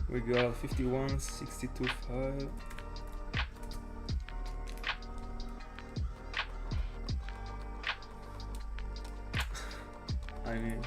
We got 51, 62, 5. I mean,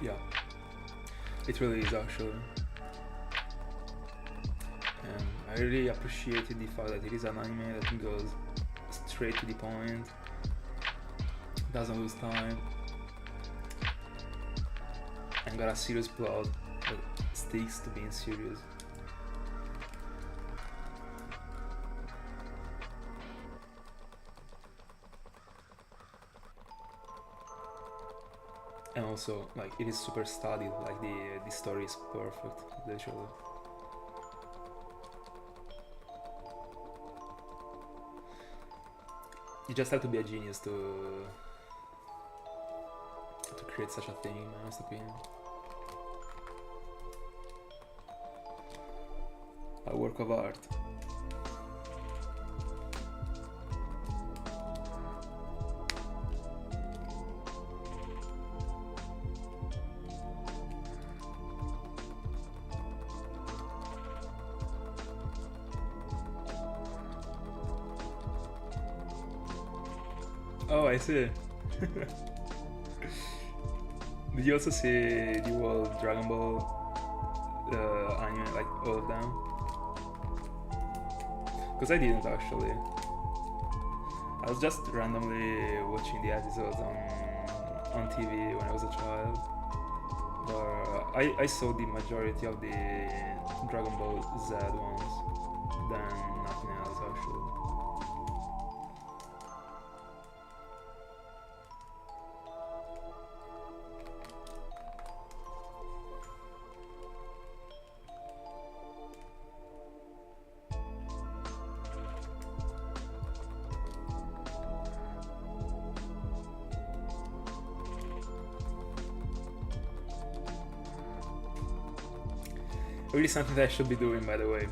yeah, it really is, actually. And I really appreciated the fact that it is an anime that goes straight to the point, doesn't lose time, and got a serious plot that sticks to being serious. And also, like, it is super studied, like the story is perfect, literally. You just have to be a genius to create such a thing, in my honest opinion. A work of art. Oh, I see. Did you also see the whole Dragon Ball anime, like all of them? Because I didn't, actually. I was just randomly watching the episodes on TV when I was a child. But I saw the majority of the Dragon Ball Z ones, then nothing else, actually. really something that I should be doing, by the way.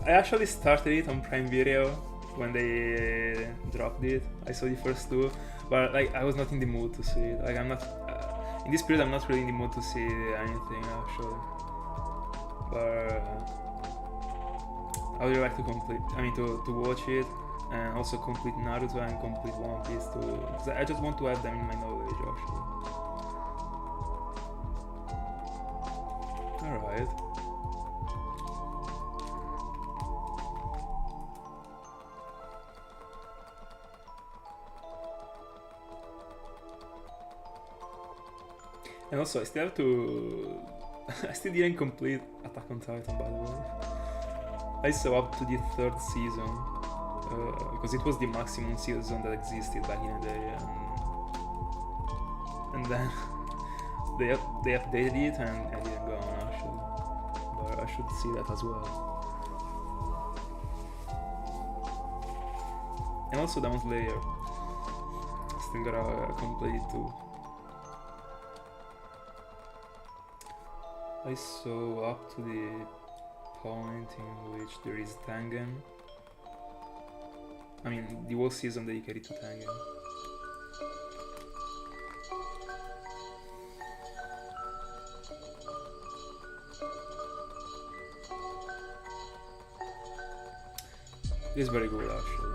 I actually started it on Prime Video when they dropped it. I saw the first two, but like I was not in the mood to see it. Like I'm not in this period. I'm not really in the mood to see anything actually. But I would like to complete. I mean, to watch it and also complete Naruto and complete One Piece too. Because I just want to have them in my knowledge actually. All right. And also, I still have to. I still didn't complete Attack on Titan, by the way. I saw up to the 3rd season because it was the maximum season that existed back in the day, and then they updated it, and I didn't go on actually. But I should see that as well. And also Demon Slayer. Still gotta complete it too. I saw up to the point in which there is Tengen. I mean, the whole season dedicated to Tengen. It's very good actually.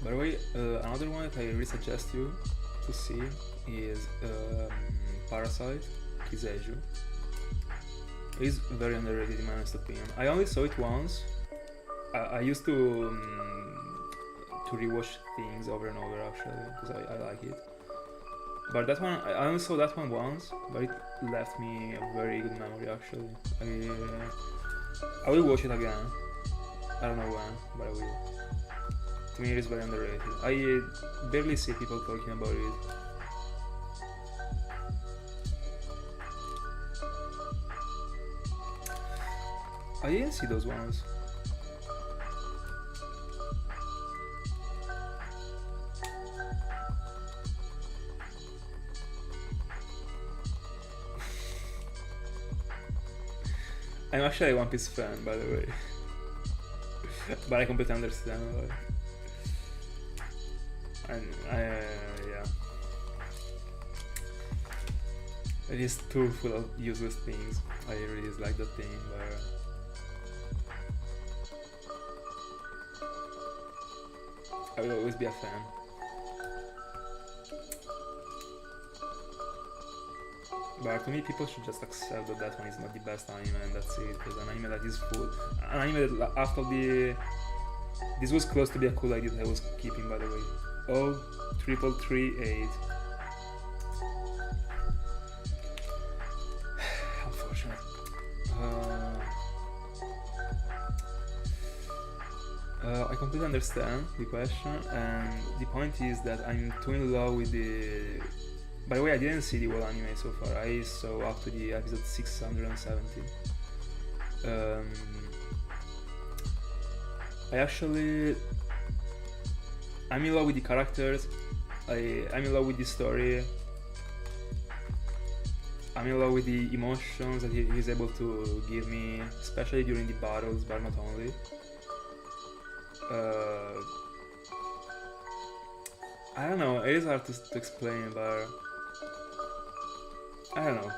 By the way, another one that I really suggest you to see is Parasite, Kiseiju. It's very underrated in my honest opinion. I only saw it once. I used to rewatch things over and over actually, because I like it. But that one, I only saw that one once, but it left me a very good memory actually. I will watch it again. I don't know when, but I will. To me it is very underrated. I barely see people talking about it. I didn't see those ones. I'm actually a One Piece fan, by the way. But I completely understand why. And yeah. It is too full of useless things. I really dislike that thing, but I will always be a fan. But to me, people should just accept that that one is not the best anime, and that's it. Because an anime that is full, an anime that after the, this was close to be a cool idea that I was keeping, by the way. Oh, 3338. Unfortunate. I completely understand the question, and the point is that I'm too in love with the. By the way, I didn't see the whole anime so far. I saw up to the episode 670. I'm in love with the characters. I'm in love with the story. I'm in love with the emotions that he's able to give me, especially during the battles, but not only. I don't know. It is hard to explain, but. I don't know.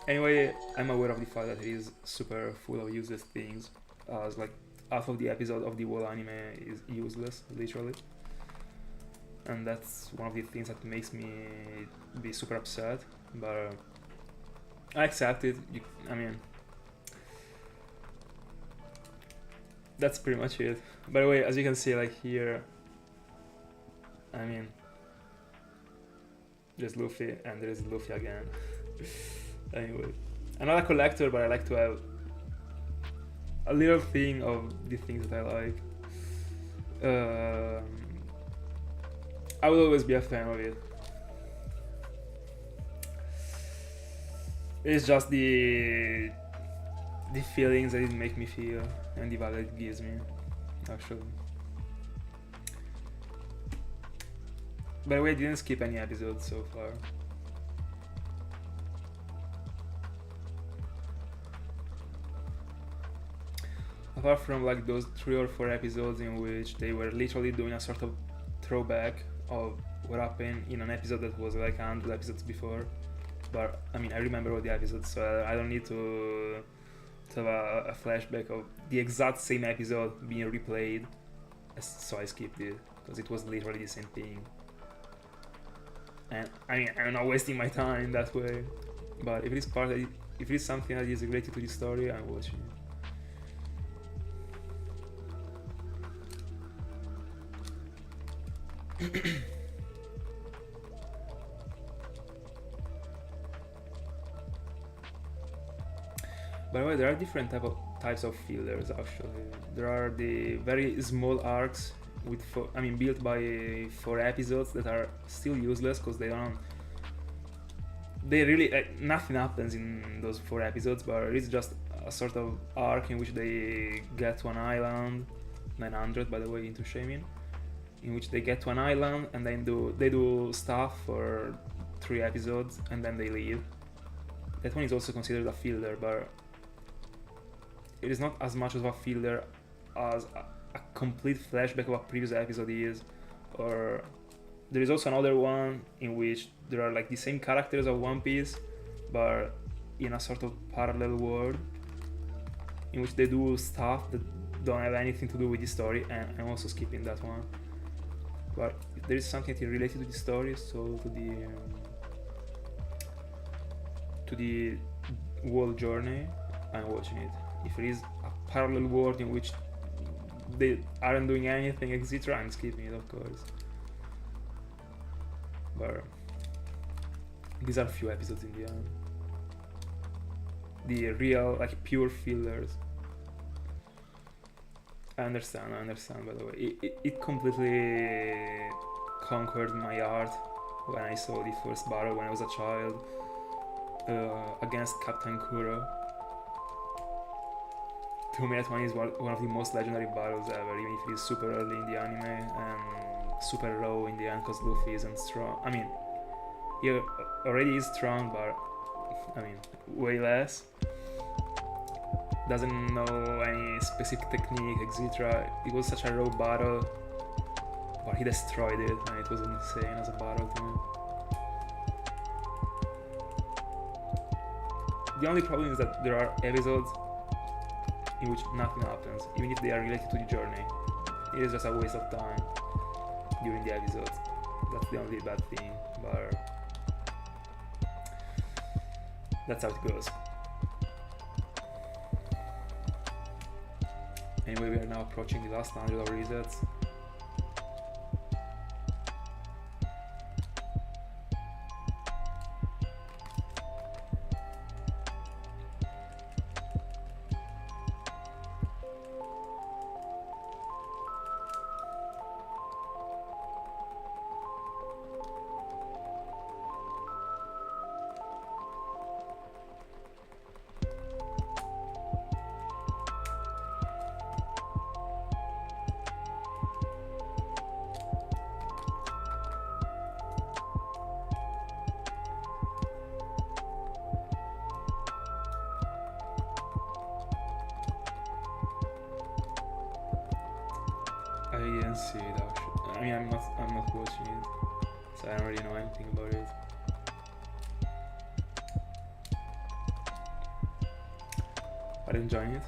Anyway, I'm aware of the fact that it is super full of useless things, as like half of the episode of the whole anime is useless, literally. And that's one of the things that makes me be super upset, but I accept it. I mean, that's pretty much it. By the way, as you can see, like here, I mean, There's Luffy, and there's Luffy again. Anyway, I'm not a collector, but I like to have a little thing of the things that I like. I will always be a fan of it. It's just the feelings that it makes me feel and the vibe it gives me, actually. By the way, I didn't skip any episodes so far. Apart from like those 3 or 4 episodes in which they were literally doing a sort of throwback of what happened in an episode that was like 100 episodes before. But I mean, I remember all the episodes, so I don't need to have a flashback of the exact same episode being replayed. So I skipped it because it was literally the same thing. And I mean, I'm not wasting my time that way. But if it is if it is something that is related to the story, I'm watching it. By the way, there are different types of fillers actually. There are the very small arcs with built by 4 episodes that are still useless because they really nothing happens in those 4 episodes, but it's just a sort of arc in which they get to an island, 900 by the way, into Shaymin, in which they get to an island and then they do stuff for 3 episodes and then they leave. That one is also considered a filler, but it is not as much of a filler as a complete flashback of a previous episode is. Or there is also another one in which there are like the same characters of One Piece, but in a sort of parallel world, in which they do stuff that don't have anything to do with the story, and I'm also skipping that one. But if there is something related to the story, so to the world journey, I'm watching it. If it is a parallel world in which they aren't doing anything, etc., I'm skipping it, of course. But these are few episodes in the end. The real, like, pure fillers. I understand, by the way. It completely conquered my heart when I saw the first battle when I was a child against Captain Kuro. To me, that one is one of the most legendary battles ever, even if it is super early in the anime and super raw in the end because Luffy isn't strong. I mean, he already is strong, but I mean, way less. Doesn't know any specific technique, etc. It was such a raw battle, but he destroyed it, and it was insane as a battle to me. The only problem is that there are episodes in which nothing happens, even if they are related to the journey. It is just a waste of time during the episodes. That's the only bad thing, but that's how it goes. Anyway, we are now approaching the last 100 of resets. I didn't see it actually. I mean, I'm not watching it, so I don't really know anything about it. Are you enjoying it?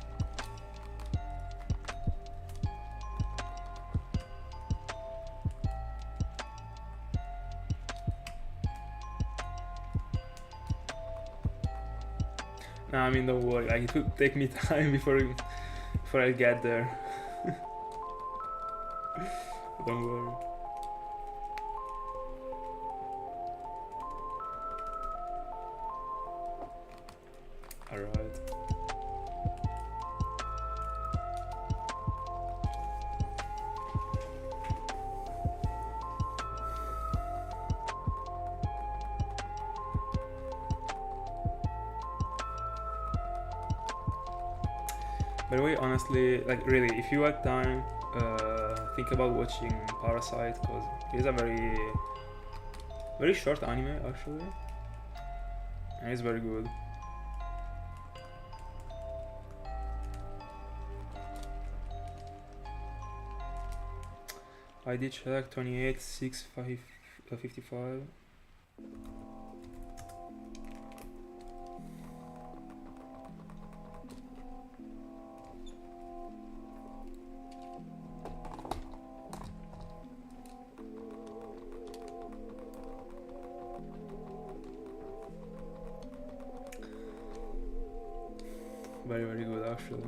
No, I mean, don't worry. Like, it will take me time before I get there. Don't worry. By the way, honestly, like really, if you have time, think about watching Parasite, because it is a very short anime actually, and it's very good. I did check 28, 6, 5, 55. Very good actually.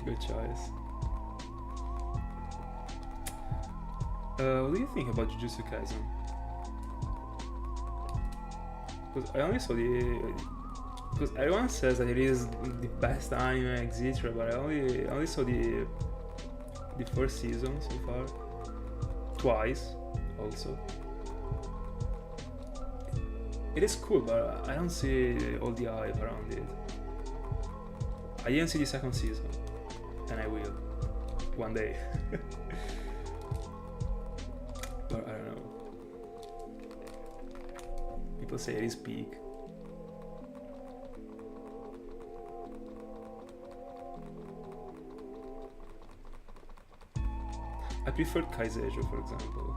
Good choice. What do you think about Jujutsu Kaisen? Because I only saw because everyone says that it is the best anime, etc. But I only saw the first season so far, twice also. It is cool, but I don't see all the hype around it. I didn't see the second season, and I will one day. But I don't know. People say it is peak. I preferred Kaisejo, for example.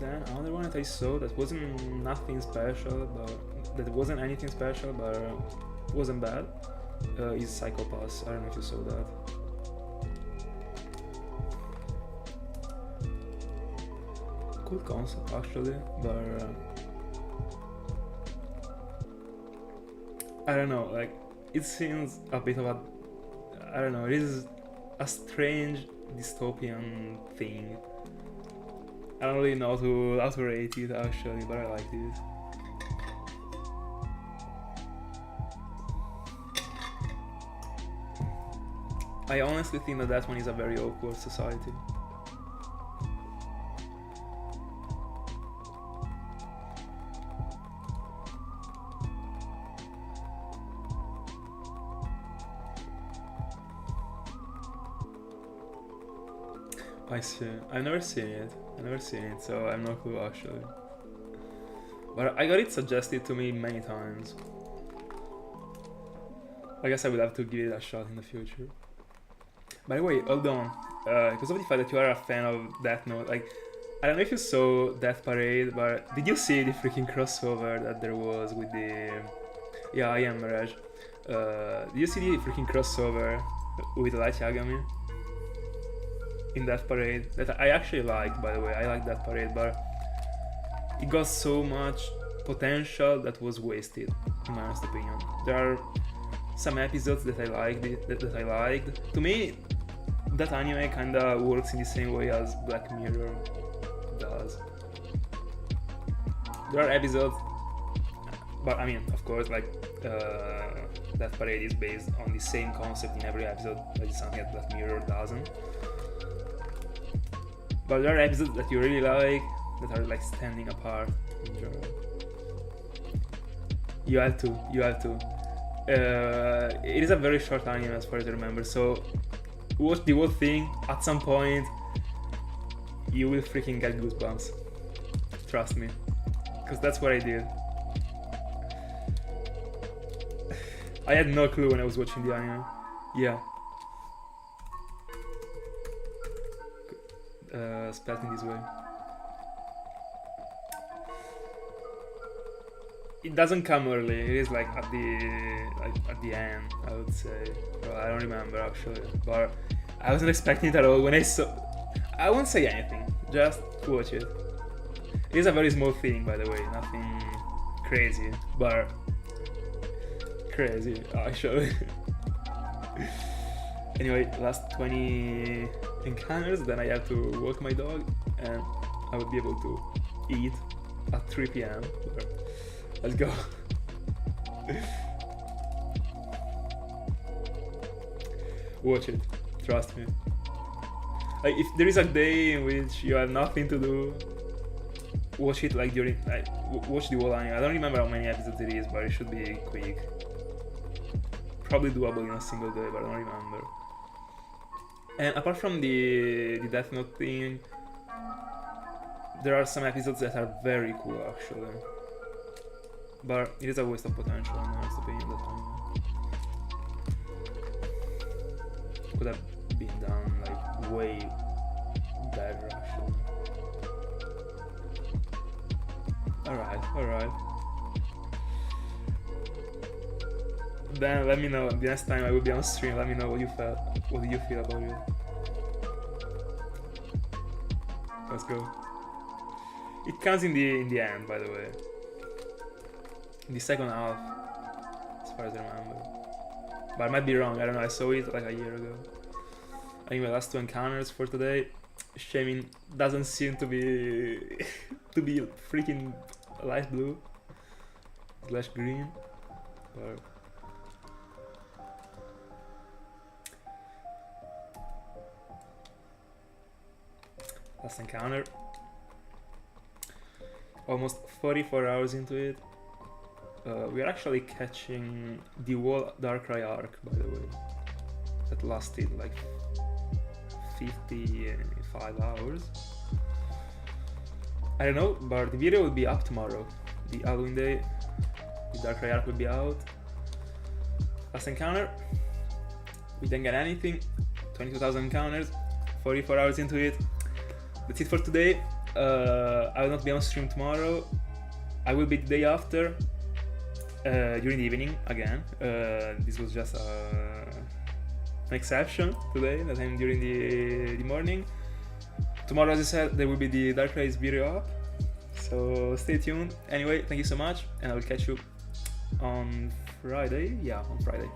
Then another one that I saw that wasn't nothing special, but wasn't bad, is Psycho-Pass. I don't know if you saw that. Cool concept actually, but I don't know, like it seems a bit of I don't know, it is a strange dystopian thing. I don't really know how to rate it actually, but I liked it. I honestly think that one is a very awkward society. I see. I've never seen it, so I'm no clue actually. But I got it suggested to me many times. I guess I will have to give it a shot in the future. By the way, hold on. Because of the fact that you are a fan of Death Note, like, I don't know if you saw Death Parade, but did you see the freaking crossover that there was with the... Yeah, I am Raj. Did you see the freaking crossover with Light Yagami? In Death Parade, that I actually liked, by the way. I like Death Parade, but it got so much potential that was wasted, in my honest opinion. There are some episodes that I liked. To me, that anime kinda works in the same way as Black Mirror does. There are episodes, but I mean, of course, like Death Parade is based on the same concept in every episode, but it's something that Black Mirror doesn't. But there are episodes that you really like that are like standing apart in general. You have to. It is a very short anime as far as I remember, so watch the whole thing. At some point, you will freaking get goosebumps. Trust me, because that's what I did. I had no clue when I was watching the anime. Yeah. Spelled in this way. It doesn't come early. It is like at the end, I would say. Well, I don't remember actually, but I wasn't expecting it at all. When I I won't say anything, just watch it. It is a very small thing, by the way, nothing crazy, but crazy actually. Anyway, last 20 encounters, then I have to walk my dog, and I will be able to eat at 3 p.m. Let's go. Watch it, trust me. Like, if there is a day in which you have nothing to do, watch it like during, like, watch the whole anime. I don't remember how many episodes it is, but it should be quick. Probably doable in a single day, but I don't remember. And apart from the Death Note thing, there are some episodes that are very cool actually. But it is a waste of potential in my honest opinion, that anime. Could have been done like way better actually. Alright. Then let me know the next time I will be on stream. Let me know what you felt. What did you feel about it? Let's go. It comes in the end, by the way. In the second half, as far as I remember. But I might be wrong. I don't know. I saw it like a year ago. Anyway, last 2 encounters for today. Shaymin doesn't seem to be freaking light blue / green. But last encounter. Almost 44 hours into it. We are actually catching the whole Darkrai arc, by the way. That lasted like 55 hours. I don't know, but the video will be up tomorrow. The Halloween day. The Darkrai arc will be out. Last encounter. We didn't get anything. 22,000 encounters. 44 hours into it. That's it for today. I will not be on stream tomorrow. I will be the day after, during the evening again. This was just an exception today, that I'm during the morning. Tomorrow, as I said, there will be the Darkrai's video up, so stay tuned. Anyway, thank you so much, and I will catch you on Friday. Yeah, on Friday.